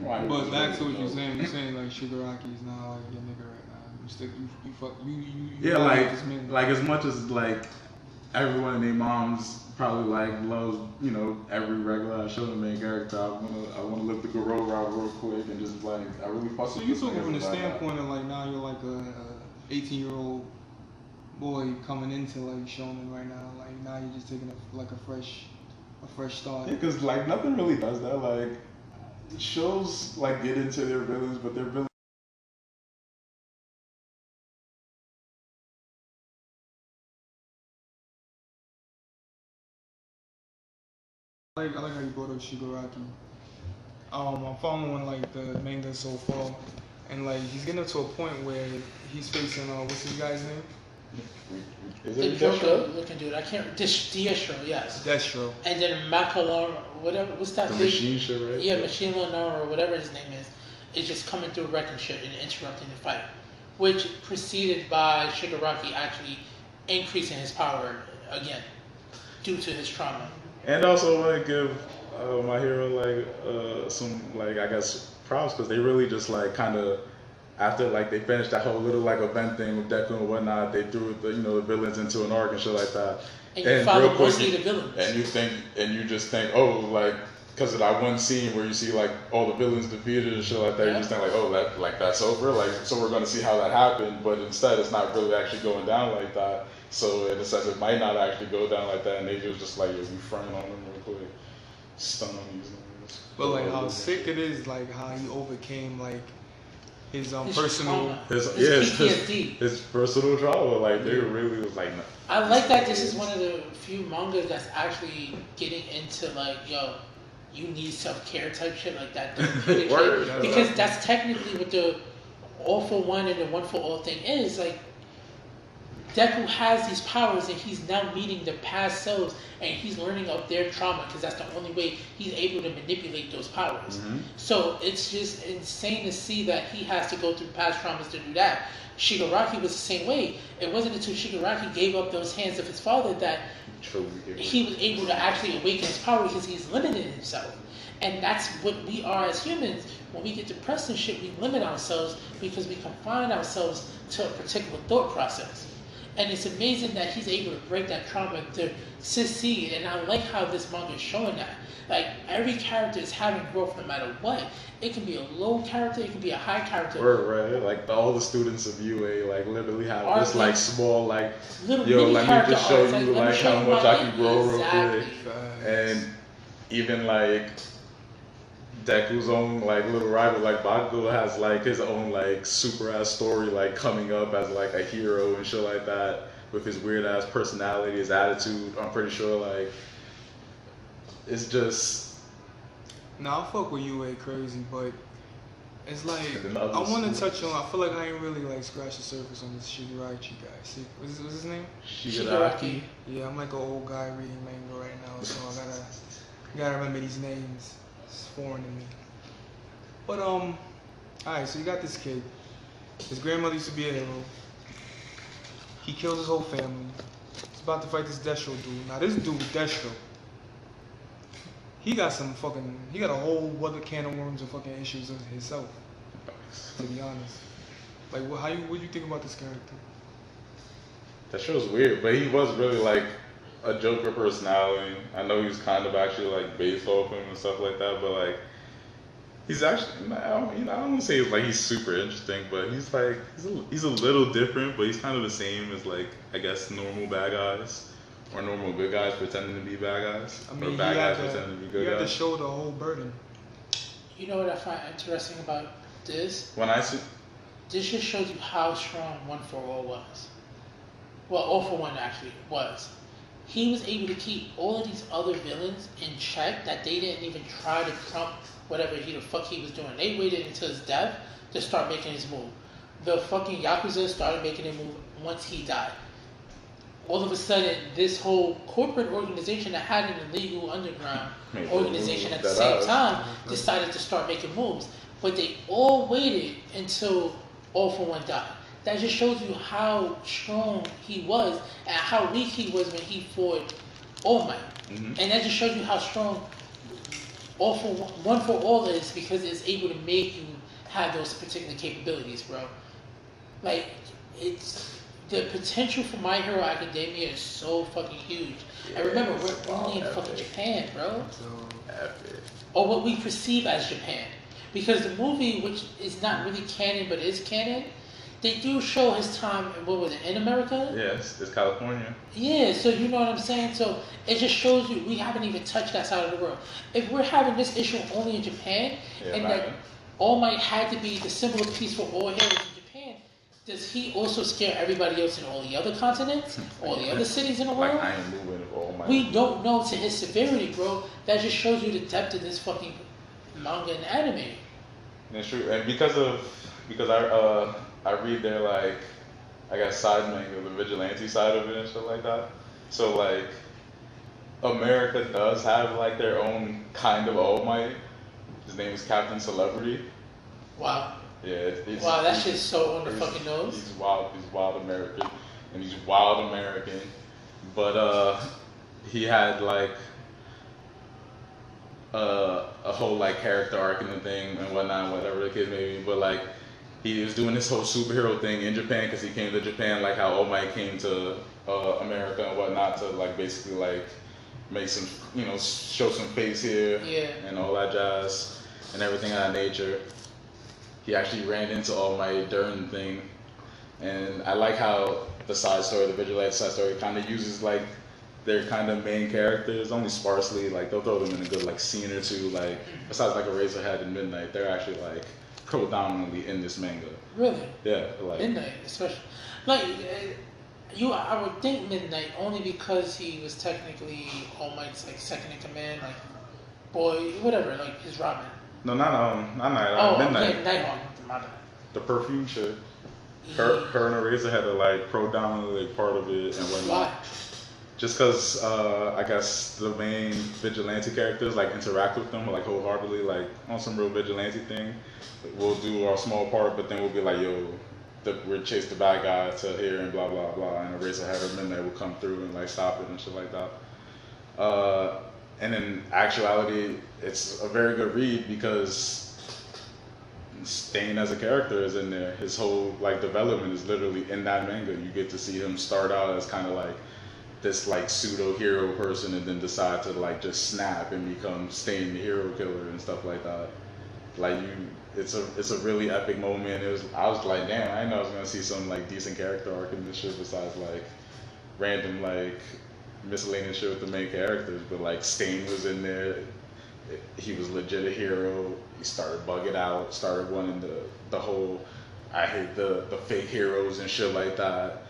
But back to what you're saying like Shigaraki is not like your nigga right now. You still you fuck you. Yeah, like this man. like as much as like everyone and their moms probably like loves every regular shonen main character. I wanna live the Garo route real quick and just like I really fuck. So with you this talking nigga from the like that. standpoint of like now you're like a 18-year-old boy coming into like shonen right now. Like now you're just taking a fresh start. Yeah, because like nothing really does that. Like shows like get into their villains, but their villains. I like how you brought up Shigaraki. I'm following like the manga so far, and like he's getting up to a point where he's facing what's this guy's name? Is The it Joker Destro? looking dude, I can't. Destro, yes. Destro. And then Macalar, whatever, what's that The thing? machine shit, right? Yeah, Machine Lenore or whatever his name is just coming through wrecking shit and interrupting the fight, which preceded by Shigaraki actually increasing his power again due to his trauma. And also want to give My Hero like some like I guess props because they really just like kind of after like they finished that whole little like event thing with Deku and whatnot, they threw the villains into an arc and shit like that. And you follow real quick, mostly the villains. and you just think like because of that one scene where you see like all the villains defeated and shit like that, you just think like that's over, like so we're gonna see how that happened, but instead it's not really actually going down like that. So in a sense, it might not actually go down like that, and they just like we front on them real quick, stun on these niggas. But like how sick it is, like how he overcame like his personal. trauma. His PTSD. his personal trauma, like they really was like. I like that this is one of the few mangas that's actually getting into like, you need self-care type shit, like that therapeutic Word. shit. Because that's technically what the All For One and the One For All thing is. Like, Deku has these powers and he's now meeting the past selves and he's learning of their trauma because that's the only way he's able to manipulate those powers. Mm-hmm. So it's just insane to see that he has to go through past traumas to do that. Shigaraki was the same way. It wasn't until Shigaraki gave up those hands of his father that he was able to actually awaken his power because he's limited himself. And that's what we are as humans. When we get depressed and shit, we limit ourselves because we confine ourselves to a particular thought process. And it's amazing that he's able to break that trauma to succeed. And I like how this manga is showing that. Like, every character is having growth no matter what. It can be a low character, it can be a high character. Right. Like all the students of UA like literally have Art this like like- small like Little yo, mini let me character just show arcs, you let me like show how you much my- I can grow real Exactly. quick. And even like Deku's own like little rival, like Bakugo has like his own like super ass story like coming up as like a hero and shit like that. with his weird ass personality, his attitude. I'm pretty sure like it's just. Nah, I fuck with UA crazy, but it's like And then I others- want to touch on. I feel like I ain't really like scratched the surface on this Shigaraki guy. See, what's his name? Shigaraki. Yeah, I'm like an old guy reading manga right now, so I gotta remember these names. It's foreign to me. But alright, so you got this kid. His grandmother used to be a hero. He kills his whole family. He's about to fight this Destro dude. Now this dude, Destro, he got a whole other can of worms of fucking issues of himself. To be honest, like what do you think about this character? That show's weird, but he was really like a Joker personality. I know he's kind of actually like based off him and stuff like that, but like he's actually, I don't want to say like he's super interesting, but he's like he's a little different, but he's kind of the same as like I guess normal bad guys or normal good guys pretending to be bad guys, I mean, or bad guys pretending to be good you have to guys. show the whole burden. You know what I find interesting about this? When I see, This just shows you how strong One for All was. Well, All for One actually was. He was able to keep all of these other villains in check that they didn't even try to trump whatever the fuck he was doing. They waited until his death to start making his move. The fucking Yakuza started making a move once he died. All of a sudden, this whole corporate organization that had an illegal underground organization at the same time decided to start making moves. But they all waited until All for One died. That just shows you how strong he was and how weak he was when he fought All Might. Mhm. And that just shows you how strong One for All is, because it's able to make you have those particular capabilities, bro. Like, it's the potential for My Hero Academia is so fucking huge. And remember, we're only in fucking Japan, bro. epic. Or what we perceive as Japan. Because the movie, which is not really canon but is canon, they do show his time, what was it, in America? Yes, it's California. Yeah, so you know what I'm saying? So it just shows you we haven't even touched that side of the world. If we're having this issue only in Japan, Yeah, and imagine. that All Might had to be the symbol of peace for all heroes in Japan, does he also scare everybody else in all the other continents, all the other cities in the world? Like I ain't moving if all my. We don't know to his severity, bro. That just shows you the depth of this fucking manga and anime. That's true, and because I read their like I guess side manga, the vigilante side of it and stuff like that. So like America does have like their own kind of All Might. His name is Captain Celebrity. Wow. Yeah, it's Wow, that shit's so on the he's- fucking nose. He's wild American, and he's wild American. But he had like a whole like character arc in the thing and whatnot, whatever the case may be. But like he was doing this whole superhero thing in Japan because he came to Japan, like how All Might came to America and whatnot, to like basically like make some, show some face here Yeah. and all that jazz and everything of that nature. He actually ran into All Might during the thing, and I like how the side story, the vigilante side story, kind of uses like their kind of main characters only sparsely. Like they'll throw them in a good like scene or two. Like besides like Eraserhead and Midnight, they're actually like predominantly in this manga. Really? Yeah, like Midnight, especially. Like, I would think Midnight only because he was technically All Might's like second in command, like boy, whatever, like his Robin. no, not Night. Oh, Midnight. okay, Nighthawk. My bad. The perfume shit. Her and Eraserhead are like predominantly part of it and whatnot. Why? Just because I guess the main vigilante characters like interact with them like wholeheartedly, like on some real vigilante thing. We'll do our small part, but then we'll be like, yo, we'll chase the bad guy to here and blah blah blah, and Eraserhead or Midnight will come through and like stop it and shit like that. And in actuality, it's a very good read because Stain as a character is in there. His whole like development is literally in that manga. You get to see him start out as kind of like this like pseudo hero person and then decide to like just snap and become Stain the hero killer and stuff like that. Like it's a really epic moment. I was like, damn, I didn't know I was gonna see some like decent character arc in this shit besides like random like miscellaneous shit with the main characters. But like Stain was in there. He was legit a hero. He started bugging out, started wanting the whole I hate the fake heroes and shit like that.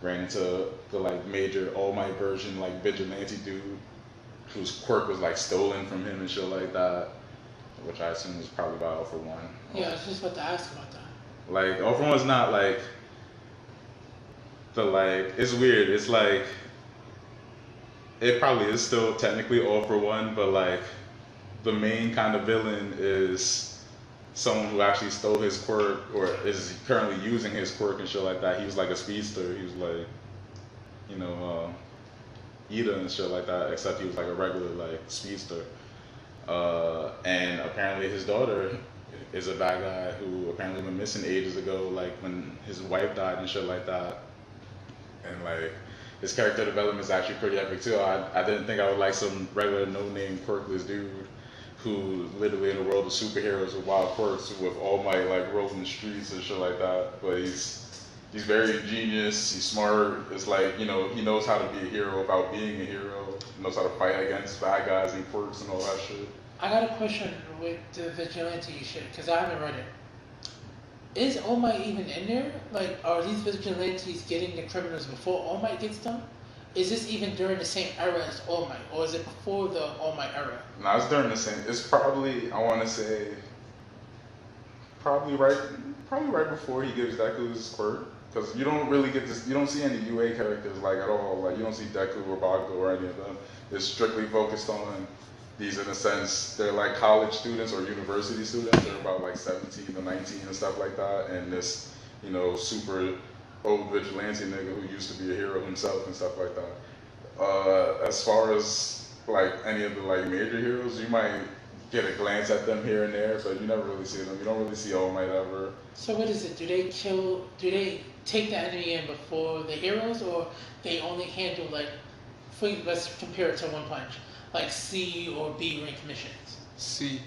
ran into the like major All Might version like vigilante dude whose quirk was like stolen from him and shit like that, which I assume was probably about All for One. Yeah, I was just about to ask about that. Like All for One's not like the like it's weird. It's like it probably is still technically All for One, but like the main kind of villain is someone who actually stole his quirk or is currently using his quirk and shit like that. He was like a speedster. He was like, you know, Ida and shit like that, except he was like a regular like speedster. And apparently his daughter is a bad guy who apparently went missing ages ago, like when his wife died and shit like that. And like his character development is actually pretty epic too. I didn't think I would like some regular no-name quirkless dude who literally in the world of superheroes with wild quirks with All Might like roaming the streets and shit like that. But he's very ingenious, he's smart. It's like, you know, he knows how to be a hero without being a hero. He knows how to fight against bad guys and quirks and all that shit. I got a question with the vigilante shit, because I haven't read it. Is All Might even in there? Like, are these vigilantes getting the criminals before All Might gets done? Is this even during the same era as All Might, or is it before the All Might era? No, it's during the same. It's probably, I want to say, probably right before he gives Deku his quirk, because you don't really get this. You don't see any UA characters like at all. Like you don't see Deku or Bakugo or any of them. It's strictly focused on these, in a sense, they're like college students or university students. They're about like 17 to 19 and stuff like that, and this, you know, super old vigilante nigga who used to be a hero himself and stuff like that. As far as like any of the like major heroes, you might get a glance at them here and there, but you never really see them. You don't really see All Might ever. So what is it? Do they take the enemy in before the heroes, or they only handle like, let's compare it to One Punch, like C or B rank missions? C,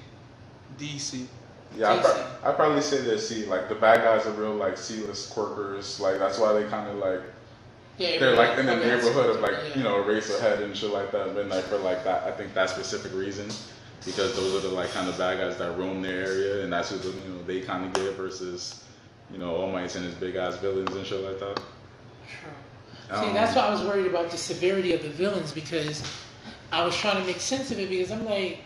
DC. Yeah, I'd probably say they're C. Like the bad guys are real like C-list quirkers. Like that's why they kind of like they're like in the neighborhood of like, you know, a race ahead and shit like that. But like for like that, I think that specific reason, because those are the like kind of bad guys that roam their area, and that's who they kind of get versus, you know, All Might's and his big ass villains and shit like that. True. See, that's why I was worried about the severity of the villains, because I was trying to make sense of it, because I'm like,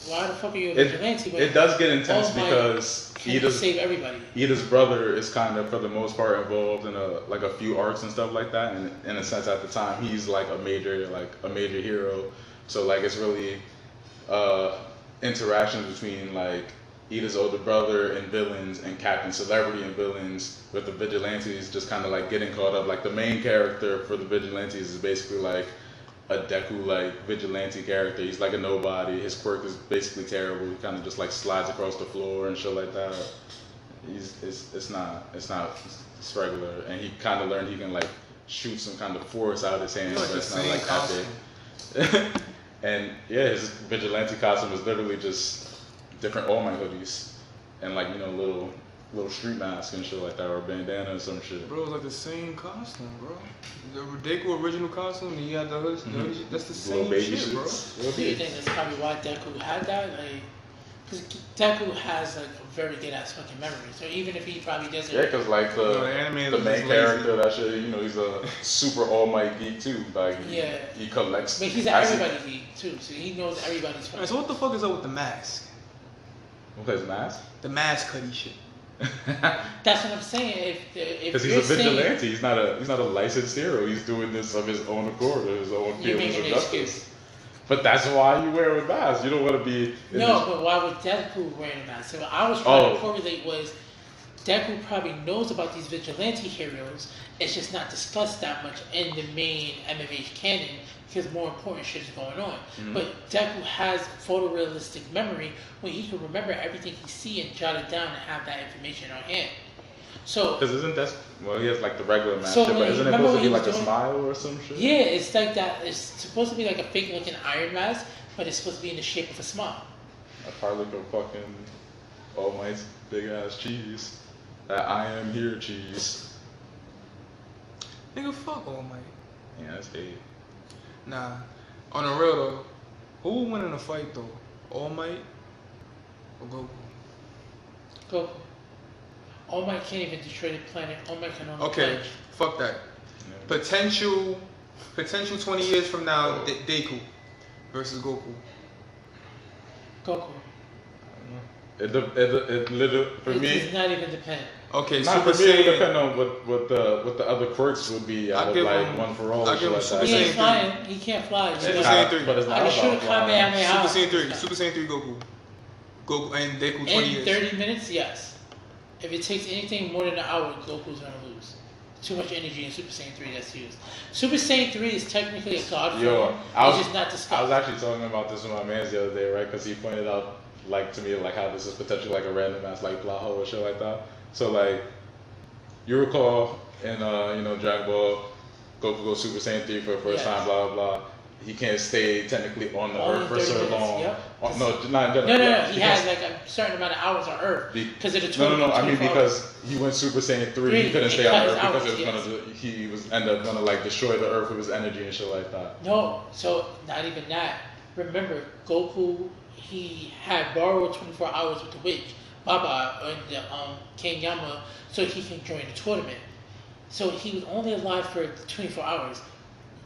why the fuck are you a vigilante? It does get intense because save everybody. Ida's brother is kind of, for the most part, involved in a few arcs and stuff like that. And in a sense, at the time, he's like a major hero. So like it's really interactions between like Ida's older brother and villains and Captain Celebrity and villains with the vigilantes just kind of like getting caught up. Like the main character for the vigilantes is basically like a Deku like vigilante character. He's like a nobody. His quirk is basically terrible. He kind of just like slides across the floor and shit like that. It's regular. And he kind of learned he can like shoot some kind of force out his hand, but it's not like epic. And yeah, his vigilante costume is literally just different All Might hoodies and like, you know, little street mask and shit like that, or bandana or some shit. Bro, it's like the same costume, bro. The Deku original costume, and you had the hood, that's the same shit, bro. Do you think that's probably why Deku had that? Like, because Deku has like a very good ass fucking memory, so even if he probably doesn't. Yeah, because like the main character, that shit, you know, he's a super All Might geek too. Like he collects. But he's an everybody geek too, so he knows everybody's. Right, so what the fuck is up with the mask? What his mask? The mask hoodie shit. That's what I'm saying. Because he's a vigilante, he's not a licensed hero. He's doing this of his own accord, or his own feelings of justice. But that's why you wear a mask. You don't want to be. But why would Deku wear a mask? So what I was trying to correlate was Deku probably knows about these vigilante heroes. It's just not discussed that much in the main MMH canon because more important shit is going on. Mm-hmm. But Deku has photorealistic memory when he can remember everything he sees and jot it down and have that information on hand. So, because he has like the regular mask, but isn't it supposed to be like a smile or some shit? Yeah, it's like that. It's supposed to be like a fake looking iron mask, but it's supposed to be in the shape of a smile. I probably look at fucking All Might's big ass cheese. That I am here cheese. Nigga, fuck All Might. Yeah, that's hate. Nah, on the real though, who will win in a fight though? All Might or Goku? Goku. All Might can't even destroy the planet. All Might can only Okay, punch. fuck that. Yeah. Potential 20 years from now, Deku versus Goku. Goku. It literally for It me. does not even depend. Okay, Not Super for me. It would Saiyan. depend on what the other quirks would be. I Out of give like him- one for all. I and give shit him Super like He that. ain't Saiyan flying. He can't fly. Super It's Saiyan not- 3. But it's not I can shoot a about flying. Kamehameha. Super Saiyan 3. Super Saiyan 3 Goku and Deku 20 In years. 30 minutes, yes. If it takes anything more than an hour, Goku's gonna lose. Too much energy in Super Saiyan 3 that's used. Super Saiyan 3 is technically a god Yo, form. I It's was just not I was discussed. actually talking about this with my man the other day, right? Because he pointed out like to me like how this is potentially like a random ass like plot hole or shit like that. So like you recall in Dragon Ball, Goku goes Super Saiyan 3 for the first Yes. time, blah blah blah. He can't stay technically on the Only Earth for 30 so minutes, long. yep. Oh, no, not in No. general. He has like a certain amount of hours on Earth because of the 20. No. I mean 24 because he went Super Saiyan 3, he couldn't It stay on cut his Earth because hours, it was he was end up gonna like destroy the Earth with his energy and shit like that. No, so not even that. Remember, Goku, he had borrowed 24 hours with the witch, Baba, and King Yama, so he can join the tournament. So he was only alive for 24 hours.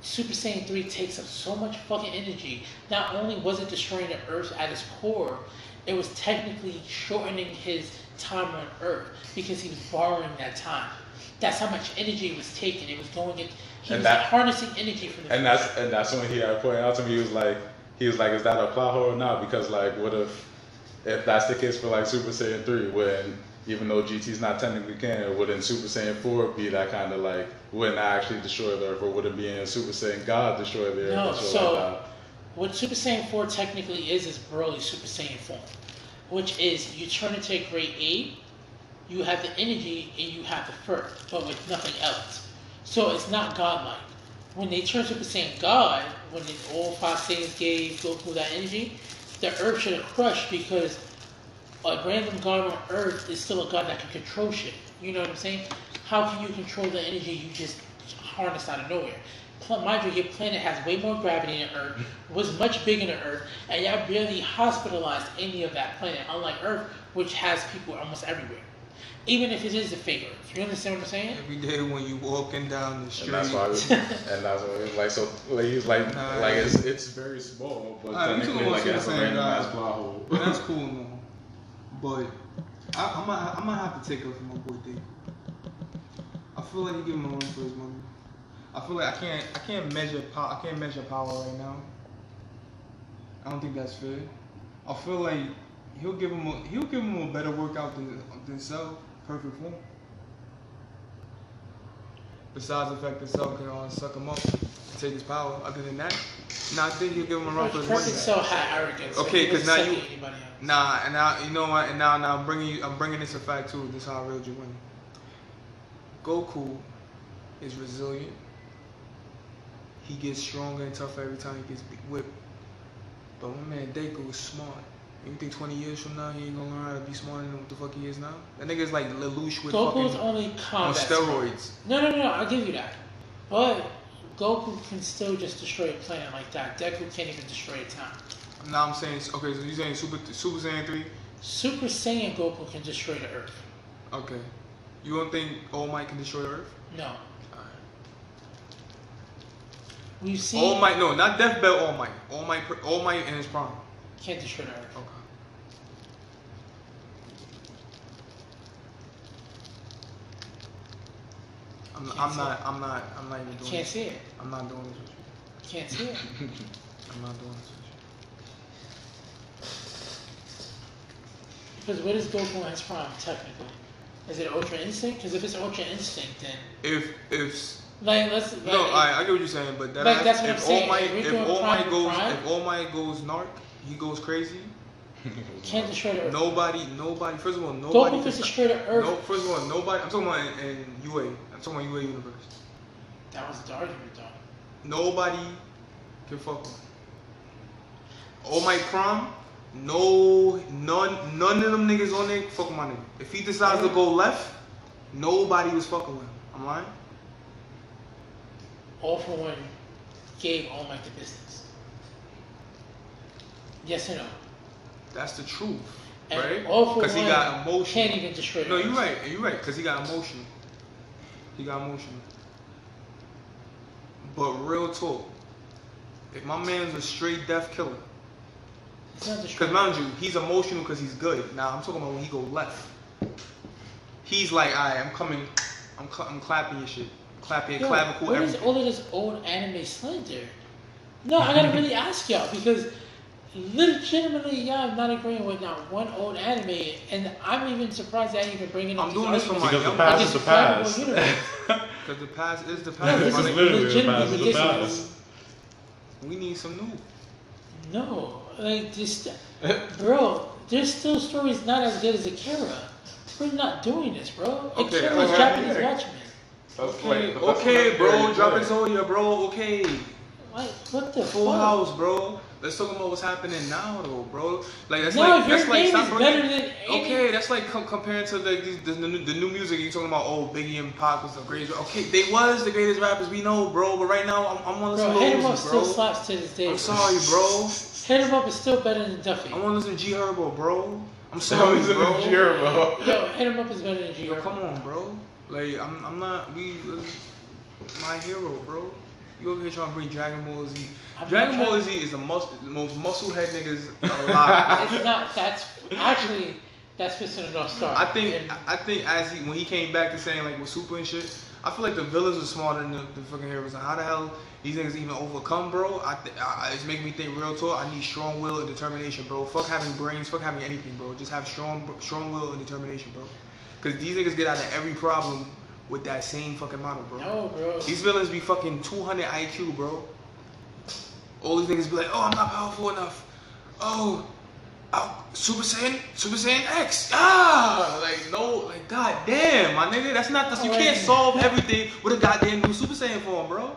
Super Saiyan 3 takes up so much fucking energy. Not only was it destroying the Earth at its core, it was technically shortening his time on Earth because he was borrowing that time. That's how much energy it was taking. It was going in. He And was that- harnessing energy from the And that's when he had pointed out to me, he was like, is that a plot hole or not? Because like, what if that's the case for like Super Saiyan 3, when even though GT's not technically canon, wouldn't Super Saiyan 4 be that kind of like, wouldn't actually destroy the Earth, or would it be in Super Saiyan God destroy the Earth? No, or shit so like that? what Super Saiyan 4 technically is Broly Super Saiyan form, which is you turn into a grade 8, you have the energy and you have the fur, but with nothing else. So it's not godlike. When they turn Super Saiyan God, when all 5 Saiyans gave Goku that energy, the Earth should have crushed because a random god on Earth is still a god that can control shit. You know what I'm saying? How can you control the energy you just harnessed out of nowhere? Mind you, your planet has way more gravity than Earth, was much bigger than Earth, and y'all barely hospitalized any of that planet, unlike Earth, which has people almost everywhere. Even if it is a fake Earth. You understand what I'm saying? Every day when you walking down the street. And that's why, it's like, so like, he's like, Nah, like it's very small, but Alright, we technically talking like about it has a Super Saiyan random God. ass plot hole. But that's cool, no. But I'm gonna have to take up for my boy Dick. I feel like you give him a run for his money. I feel like I can't measure power right now. I don't think that's fair. I feel like he'll give him a better workout than Cell. Perfect form. Besides the fact that Cell can suck him up and take his power. Other than that, I think he'll give him a run for his money. Perfect Cell had arrogance. Okay, He 'cause now wasn't you- sucking anybody else. Nah, and now you know what? And now I'm bringing this a fact too. This is how I reeled you in. Goku is resilient. He gets stronger and tougher every time he gets whipped. But my man Deku is smart. You think 20 years from now he ain't gonna learn how to be smarter than what the fuck he is now? That nigga's like Lelouch with Goku's fucking only on combat. smart. steroids. No, I'll give you that. But Goku can still just destroy a planet like that. Deku can't even destroy a town. Now I'm saying, okay, so you're saying Super Saiyan 3? Super Saiyan Goku can destroy the Earth. Okay. You don't think All Might can destroy the Earth? No. Alright. We've seen All Might, no, not Death Bell All Might. All Might in his prime. can't destroy the Earth. Okay. I'm not even doing Can't this. see it. I'm not doing this with you. Can't see it. I'm not doing this with Because what is Goku in his prime, technically? Is it Ultra Instinct? Because if it's Ultra Instinct, then you. If like let's like, no, I get what you're saying, but that Like, that's what I'm if saying. All Might, If we're if doing All Might prime goes, prime- if All Might goes narc, he goes crazy. can't destroy the Earth. Nobody. First of all, nobody. Goku can destroy the Earth. No, first of all, nobody. I'm talking about in UA. I'm talking about UA universe. That was the argument, though. Nobody can fuck with him. All Might Prime, none of them niggas on there fuck with my nigga. If he decides to go left, nobody was fucking with him. I'm lying. All for One gave All Might the business. Yes or no? That's the truth, And right? All for Because he One got emotion. can't even destroy the No, Earth. you're right. You're right. Because he got emotion. He got emotion. But real talk, if my man's a straight death killer, because mind you, he's emotional because he's good. Now I'm talking about when he go left. He's like, alright, I'm coming, I'm clapping your shit, clapping your clavicle. What is all of this old anime slander? No, I gotta really ask y'all because legitimately, y'all not agreeing with not one old anime, and I'm even surprised that I even bringing up. I'm doing this for my because young the past is the past. Because the past is the past. No, This is literally the past is the past. We need some new. No, like just, bro. There's still stories not as good as Akira. We're not doing this, bro. Okay, Akira is okay, Japanese okay. Watchmen. Okay, bro. Drop Zoya, bro. Okay. What the Full fuck? House, bro. Let's talk about what's happening now, though, bro. Like that's No, like your that's like name stop is bringing- better than any- Okay, that's like comparing to the new music. You talking about Biggie and Pac was the greatest. Okay, they was the greatest rappers we know, bro. But right now I'm on Bro, listen Hit 'em to Up Losers, still bro. slaps to this day. I'm sorry, bro. Hit 'em Up is still better than Duffy. I want to listen to G Herbo, bro. I'm So sorry, he's in bro. the year, bro. Yo, Hit 'em Up is better than G. Yo, come on, bro. Like I'm not my hero, bro. You over here trying to bring Dragon Ball Z. Dragon Ball Z is the most muscle head niggas alive. It's not. That's missing a North Star. I think as when he came back to saying like with Super and shit, I feel like the villains are smarter than the fucking heroes. Like, how the hell these niggas even overcome, bro? It's making me think real talk. I need strong will and determination, bro. Fuck having brains, fuck having anything, bro. Just have strong will and determination, bro. Cause these niggas get out of every problem with that same fucking model, bro. No, bro. These villains be fucking 200 IQ, bro. All these niggas be like, oh, I'm not powerful enough. Oh, Super Saiyan X. Like, goddamn, my nigga. That's not the. You can't solve everything with a goddamn new Super Saiyan form, bro.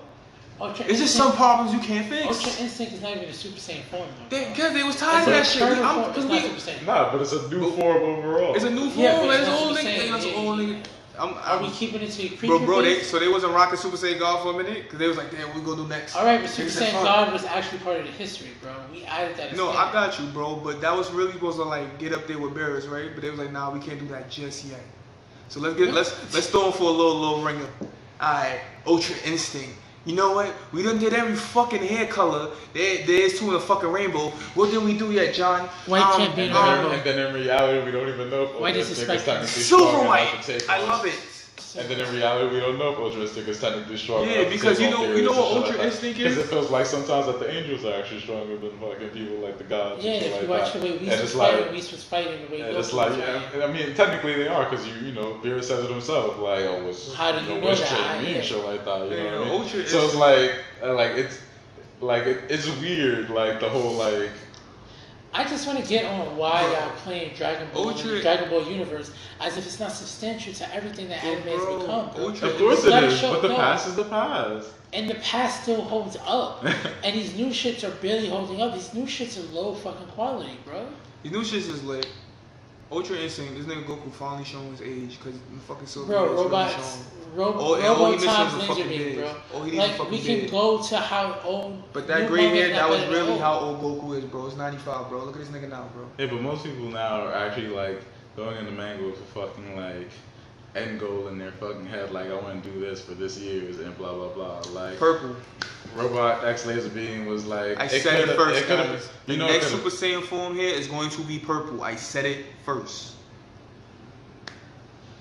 It's just some problems you can't fix. Ultra Instinct is not even a Super Saiyan form, though. Because they was tired of that shit. It's not Super Saiyan. Nah, but it's a new form overall. It's a new form. Yeah, but It's it's not old Super nigga. Saiyan. That's old nigga. Are we keeping it to creature Bro, based? so they wasn't rocking Super Saiyan God for a minute? Because they was like, damn, what we gonna do next? Alright, but Super Niggas said, Saiyan fuck. God was actually part of the history, bro. We added that as No, canon. I got you, bro, but that was really supposed to like get up there with Beerus, right? But they was like, nah, we can't do that just yet. So let's throw him for a little ringer. Alright, Ultra Instinct. You know what? We done did every fucking hair color. There's two in the fucking rainbow. What did we do yet, John? White can't be in the rainbow. And then in reality, we don't even know if White is Ultra the Instinct is technically Silver strong white. enough to take I on. love it. And then in reality, we don't know if Ultra Instinct is technically strong enough Yeah, to because take you on know theories what and shit Ultra like that. Instinct Because is? it feels like sometimes that the angels are actually stronger than fucking people like the gods. Yeah, and shit if like you watch that. the way Whis And was it's like, fighting, Whis was fighting the way and Goku it's like, was yeah, fighting. I mean, technically they are, because you know, Beerus says it himself, like, oh, it's, How do you know what's that? training me Yeah. and shit like that, you Yeah, know what I mean? Ultra So is- it's it's weird, like the whole like. I just want to get on why y'all playing Dragon Ball in the Dragon Ball universe as if it's not substantial to everything that anime has bro, become. Bro. Ultra Of course It's it not a is, show, but the no. past is the past. And the past still holds up. And these new shits are barely holding up. These new shits are low fucking quality, bro. These new shits is lit. Ultra Instinct, this nigga Goku finally showing his age because fucking Silver Bro, is really robots, showing. All he missing Robo-Time's is a Ninja fucking Beam, beard. bro. All he needs is a Like, fucking we can beard. go to how old... But that new gray manga's hair, not that was better than really old. how old Goku is, bro. It's 95, bro. Look at this nigga now, bro. Yeah, but most people now are actually like going into manga with a fucking like end goal in their fucking head, like I want to do this for this years and blah blah blah. Like Purple. Robot X Laser Beam was like I said it first, could've- guys. You The know, next it Super could've- Saiyan form here is going to be purple. I said it first.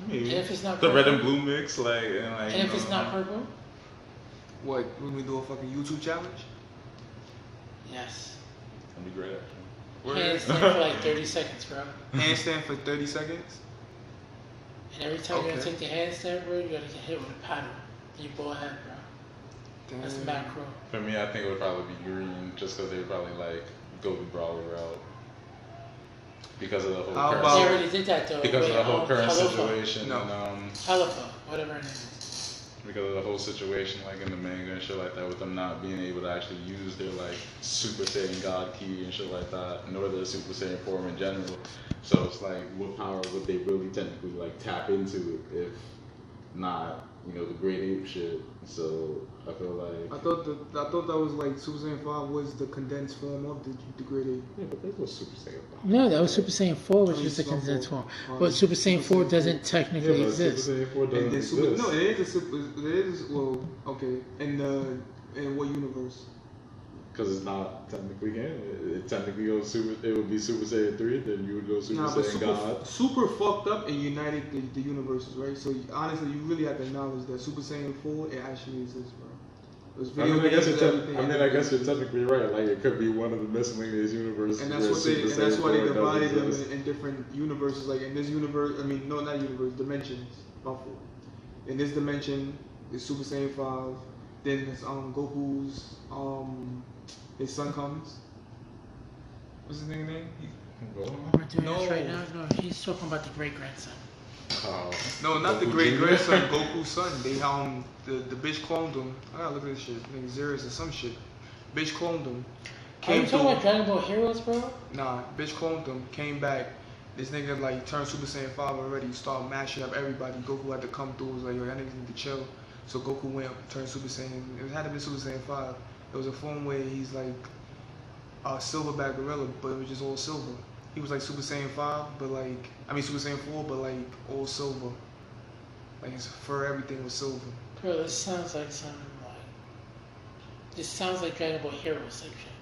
maybe. And if it's not the red purple? and blue mix, like And if it's not purple? What? When we do a fucking YouTube challenge? Yes. that'd be great actually. Handstand for like 30 seconds, bro. Handstand for 30 seconds? And every time you're Okay. gonna take the handstand, bro, you gotta get hit with a paddle. And you go ahead, bro. That's the macro. For me, I think it would probably be green, just because they would probably like go the brawler route because of the whole How current about- They already did that though. because of the whole current Halofa. situation No. and Halofa, whatever her name is. because of the whole situation like in the manga and shit like that with them not being able to actually use their like Super Saiyan God Ki and shit like that, nor their Super Saiyan form in general. So it's like, what power would they really technically like tap into if not, you know, the great ape shit? So I feel like I thought that was like Super Saiyan 5 was the condensed form of the Great Ape. yeah, but they was Super Saiyan. No, that was Super Saiyan 4, which Oh, is the Super condensed Saiyan form. 4. But Super Saiyan 4 doesn't Yeah, technically but exist. Super Saiyan 4 And doesn't then exist. no, it is a super. It is well, okay. In the In what universe? Because it's not technically canon. It technically goes Super. It would be Super Saiyan 3. Then you would go Super Nah, but Saiyan God. Super fucked up and united the universes, right? So honestly, you really have to acknowledge that Super Saiyan 4 it actually exists, bro. I mean, I guess you're technically right. Like it could be one of the miscellaneous universes. And that's why they divided them in different universes. Like in this universe, I mean, no, not universe, dimensions. My fault. In this dimension, it's Super Saiyan 5. Then it's Goku's his son comes. What's his name? We're doing this right now? No, he's talking about the great grandson. No, not the great grandson, Goku's son. They the bitch cloned him. I gotta look at this shit. Nigga Zerus or some shit. Bitch cloned him. Are you talking about Dragon Ball Heroes, bro? Nah, bitch cloned him. Came back. This nigga like turned Super Saiyan 5 already. Started mashing up everybody. Goku had to come through. Was like, yo, y'all niggas need to chill. So Goku went up, turned Super Saiyan. It had to be Super Saiyan 5. It was a form where he's like a silverback gorilla, but it was just all silver. He was like Super Saiyan 5, but like, I mean Super Saiyan 4, but like all silver. Like his fur, everything was silver. Bro, this sounds like some like. This sounds like Dragon Ball Heroes type shit.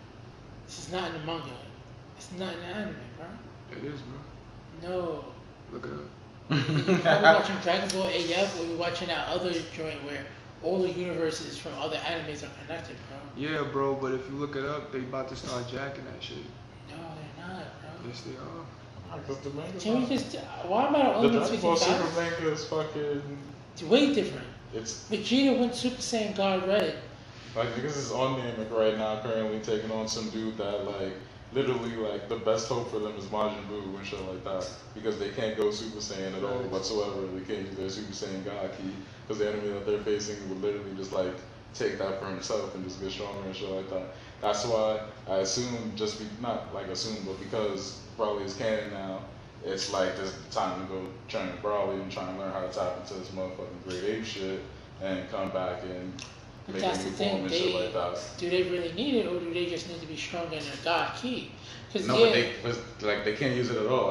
This is not in the manga. It's not in the anime, bro. It is, bro. No. Look it up. You're probably watching Dragon Ball AF, or you're watching that other joint where all the universes from other animes are connected, bro. Yeah, bro, but if you look it up, they about to start jacking that shit. No, they're not, bro. Yes, they are. Because the manga. Can we just? Why am I the only The one Dragon Ball speaking Super facts? manga is fucking. It's way different. It's Vegeta went Super Saiyan God Red. like niggas is on Namek right now, currently taking on some dude that like literally like the best hope for them is Majin Buu and shit like that because they can't go Super Saiyan at all whatsoever. They can't use their Super Saiyan God ki because the enemy that they're facing would literally just like take that for himself and just get stronger and shit like that. That's why I assume not like assume, but because Broly is canon now, it's like this time to go train with Broly and try and learn how to tap into this motherfucking great ape shit and come back and But make that's a new the form thing. and shit like that. Do they really need it, or do they just need to be stronger in their God ki? Because No, but they can't use it at all.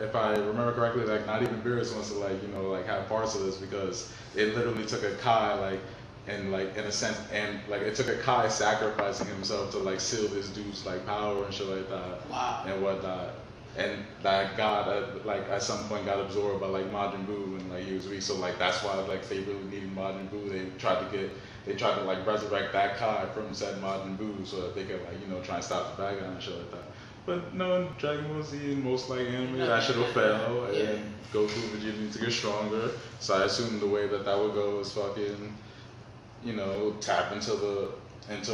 If I remember correctly, like not even Beerus wants to like have parts of this because it literally took a Kai and like in a sense and like it took a Kai sacrificing himself to like seal this dude's like power and shit like that. Wow. And whatnot. And that God like at some point got absorbed by like Majin Buu and like he was weak. So like that's why like they really needed Majin Buu. They tried to like resurrect that Kai from said Majin Buu so that they could like try and stop the bad guy and shit like that. But no, in Dragon Ball Z and most like anime that shit will fail and Goku and Vegeta need to get stronger. So I assume the way that would go is fucking tap into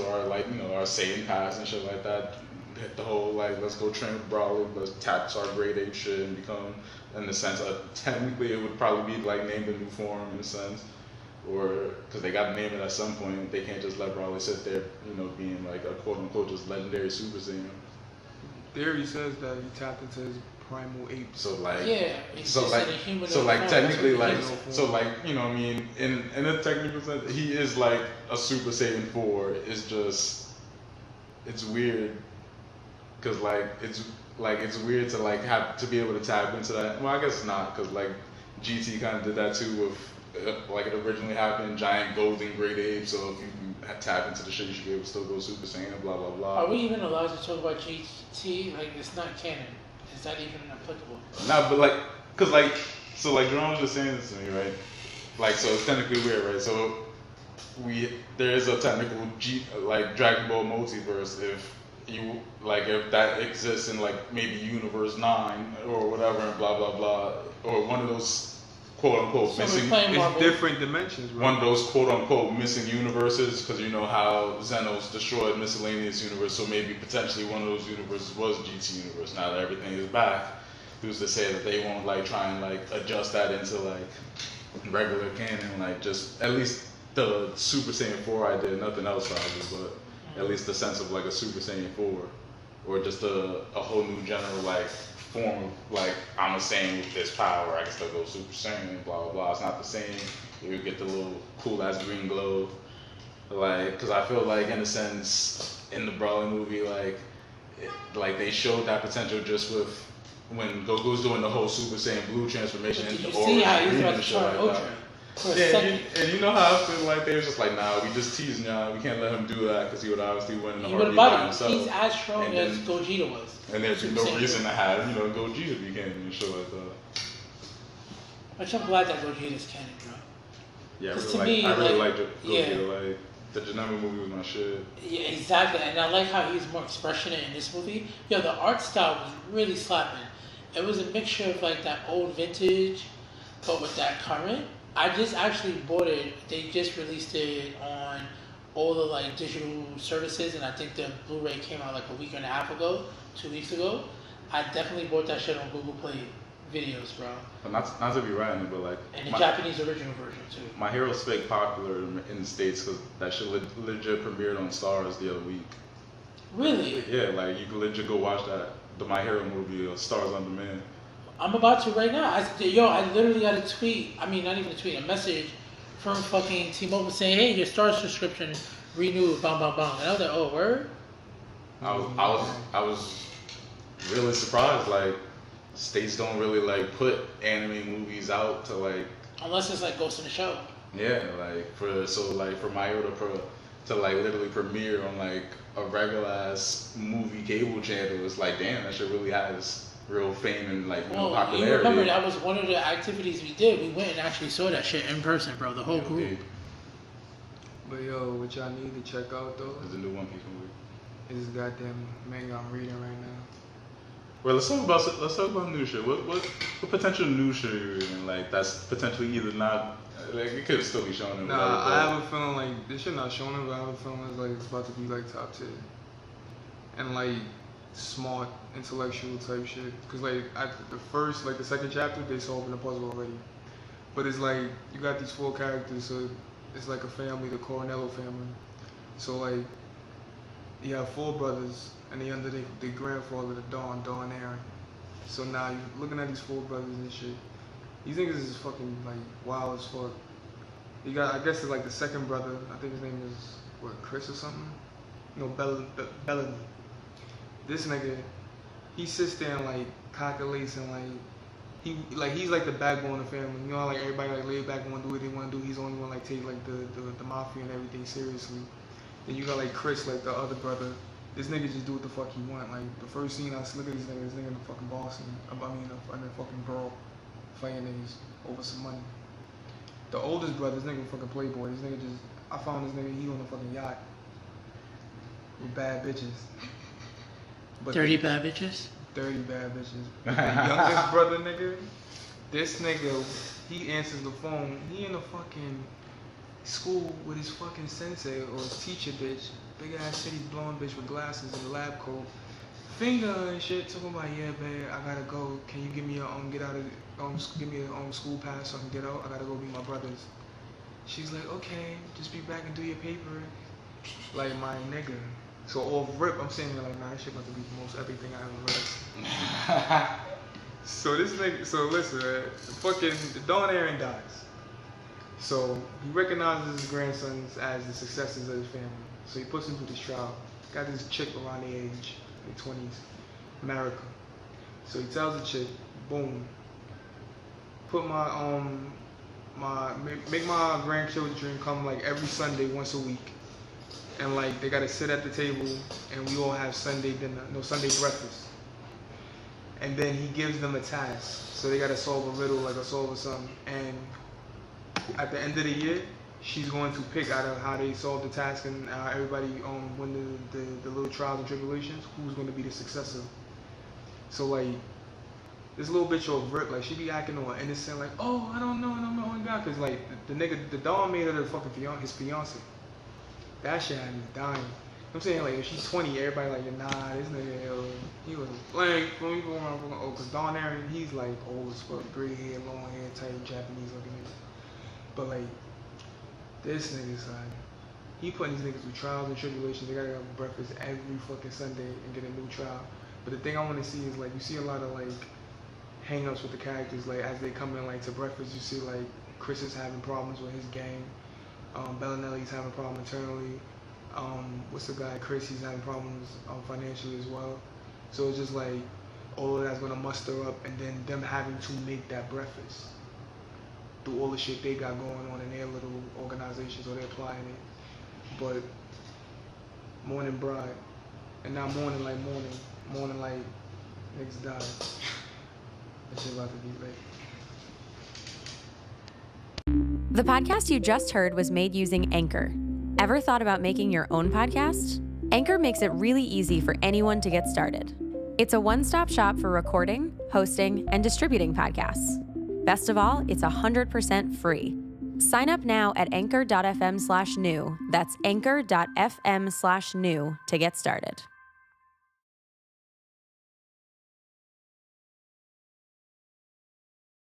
our like our Saiyan pass and shit like that. Hit the whole like let's go train with Broly, let's tap our grade ape shit and become in the sense technically it would probably be like named a new form in a sense. Or because they got to name it at some point, they can't just let Broly sit there, being like a quote unquote just legendary Super Saiyan. Theory says that he tapped into his primal ape. So like, technically in a technical sense, he is like a Super Saiyan 4. It's just, it's weird, cause it's weird to like have to be able to tap into that. Well, I guess not, cause like GT kind of did that too with. Like it originally happened, giant golden great ape. So if you can tap into the shit, you should be able to still go Super Saiyan. Blah blah blah. Are we even allowed to talk about GT? Like it's not canon. Is that even applicable? Nah, but like, cause like, so like Jerome was just saying this to me, right? Like, so it's technically weird, right? So there is a technical Dragon Ball multiverse if that exists in like maybe Universe 9 or whatever, and blah blah blah, or one of those. Quote unquote missing. It's different dimensions, bro. One of those quote unquote missing universes, because you know how Xenos destroyed miscellaneous universe, so maybe potentially one of those universes was GT universe. Now that everything is back, who's to say that they won't like try and like adjust that into like regular canon, like just at least the Super Saiyan 4 idea, nothing else probably, but at least the sense of like a Super Saiyan 4, or just a whole new general like form of like I'm a Saiyan with this power, I can still go Super Saiyan, blah blah blah. It's not the same. You get the little cool ass green glow, like because I feel like in a sense in the Broly movie like they showed that potential just with when Goku's doing the whole Super Saiyan Blue transformation into Aura. See how he's about to turn Ultra. For a Yeah, second. and you know how I feel like they was just like, nah, we just teasing y'all. We can't let him do that because he would obviously win in the He would heartbeat have by bodied. himself. He's as strong And as then- Gogeta was. And there's Super no Saiyan. reason to have, Gogeta be canon and shit like that. Which I'm glad that Gogeta's canon, bro. Yeah, I 'Cause really, to like, me, I really like, liked Gogeta. Like, the Janami movie was my shit. Yeah, exactly. And I like how he's more expressionate in this movie. Yo, the art style was really slapping. It was a mixture of like that old vintage, but with that current. I just actually bought it. They just released it on all the like digital services, and I think the Blu-ray came out like a week and a half ago, 2 weeks ago. I definitely bought that shit on Google Play Videos, bro. But not to be ratting, but like. And the Japanese original version too. My Hero's fake popular in the States because that shit legit premiered on Stars the other week. Really? Yeah, like you can legit go watch the My Hero movie on Stars on Demand. I'm about to right now. I literally got a tweet. I mean, not even a tweet, a message from fucking T-Mobile saying, "Hey, your Star subscription renewed." Bang, bang, bang. And I was like, "Oh, word." I was really surprised. Like, states don't really like put anime movies out to like. Unless it's like Ghost in the Shell. Yeah, like for My Hero to like literally premiere on like a regular ass movie cable channel. It's like, damn, that shit really has real fame and like popularity. You remember that was one of the activities we did. We went and actually saw that shit in person, bro. The whole group. Okay. But yo, what y'all need to check out though There's a new One Piece movie. is this goddamn manga I'm reading right now. Well, let's talk about new shit. What potential new shit are you reading? Like that's potentially either not like it could still be shown. Nah, I have a feeling like this shit not showing, but I have a feeling it's like it's about to be like top tier and like smart intellectual type shit. Cause like the second chapter they solving the puzzle already, but it's like you got these 4 characters, so it's like a family, the Coronello family. So like you have 4 brothers. And they under their grandfather, the Don Aaron. So now you're looking at these 4 brothers and shit. These niggas is fucking like wild as fuck. You got, I guess it's like the second brother. I think his name is Chris or something. No, Bellamy. This nigga, he sits there and like calculates and like he's like the backbone of the family. You know how like everybody like lay back and want to do what they want to do. He's the only one like take like the mafia and everything seriously. Then you got like Chris, like the other brother. This nigga just do what the fuck he want. Like the first scene I look at this nigga in the fucking Boston. In the fucking brawl, fighting niggas over some money. The oldest brother, this nigga fucking playboy. This nigga just, I found this nigga, he on a fucking yacht with bad bitches. But Dirty bad bitches. Dirty bad bitches. But the youngest brother nigga, this nigga, he answers the phone. He in the fucking school with his fucking sensei or his teacher bitch. Big ass shitty blonde bitch with glasses and a lab coat. Finger and shit, talking about, yeah, babe, I gotta go. Can you give me give me a school pass so I can get out? I gotta go meet my brothers. She's like, okay, just be back and do your paper. Like, my nigga. So off rip, I'm saying like, nah, this shit about to be the most epic thing I ever read. So this nigga, so listen, fucking Don Aaron dies. So he recognizes his grandsons as the successors of his family. So he puts him through this trial. Got this chick around the age, in 20s, America. So he tells the chick, boom, put make my grandchildren come like every Sunday once a week. And like they gotta sit at the table and we all have Sunday dinner, no Sunday breakfast. And then he gives them a task. So they gotta solve a riddle, like a solve or something. And at the end of the year, she's going to pick out of how they solve the task and everybody win the little trials and tribulations, who's going to be the successor. So like, this little bitch of rip, like she be acting all innocent, like, oh, I don't know, oh my god, cause like the nigga, the Don made her the fucking his fiance. That shit had me dying. I'm saying like if she's 20, everybody like, nah, this nigga, yo, he was a blank. When we go around, cause Don Aaron, he's like old as fuck, gray hair, long hair, tight Japanese looking nigga. But like, this nigga, son, he putting these niggas through trials and tribulations. They gotta have breakfast every fucking Sunday and get a new trial. But the thing I want to see is like, you see a lot of like hang-ups with the characters. Like as they come in like to breakfast, you see like Chris is having problems with his gang. Bellinelli's having problems internally. What's the guy, Chris? He's having problems financially as well. So it's just like all of that's gonna muster up, and then them having to make that breakfast. through all the shit they got going on in their little organizations or they're applying it. But mourning bride, and not mourning like niggas died. That shit about to be late. The podcast you just heard was made using Anchor. Ever thought about making your own podcast? Anchor makes it really easy for anyone to get started. It's a one-stop shop for recording, hosting, and distributing podcasts. Best of all, it's 100% free. Sign up now at anchor.fm/new. That's anchor.fm/new to get started.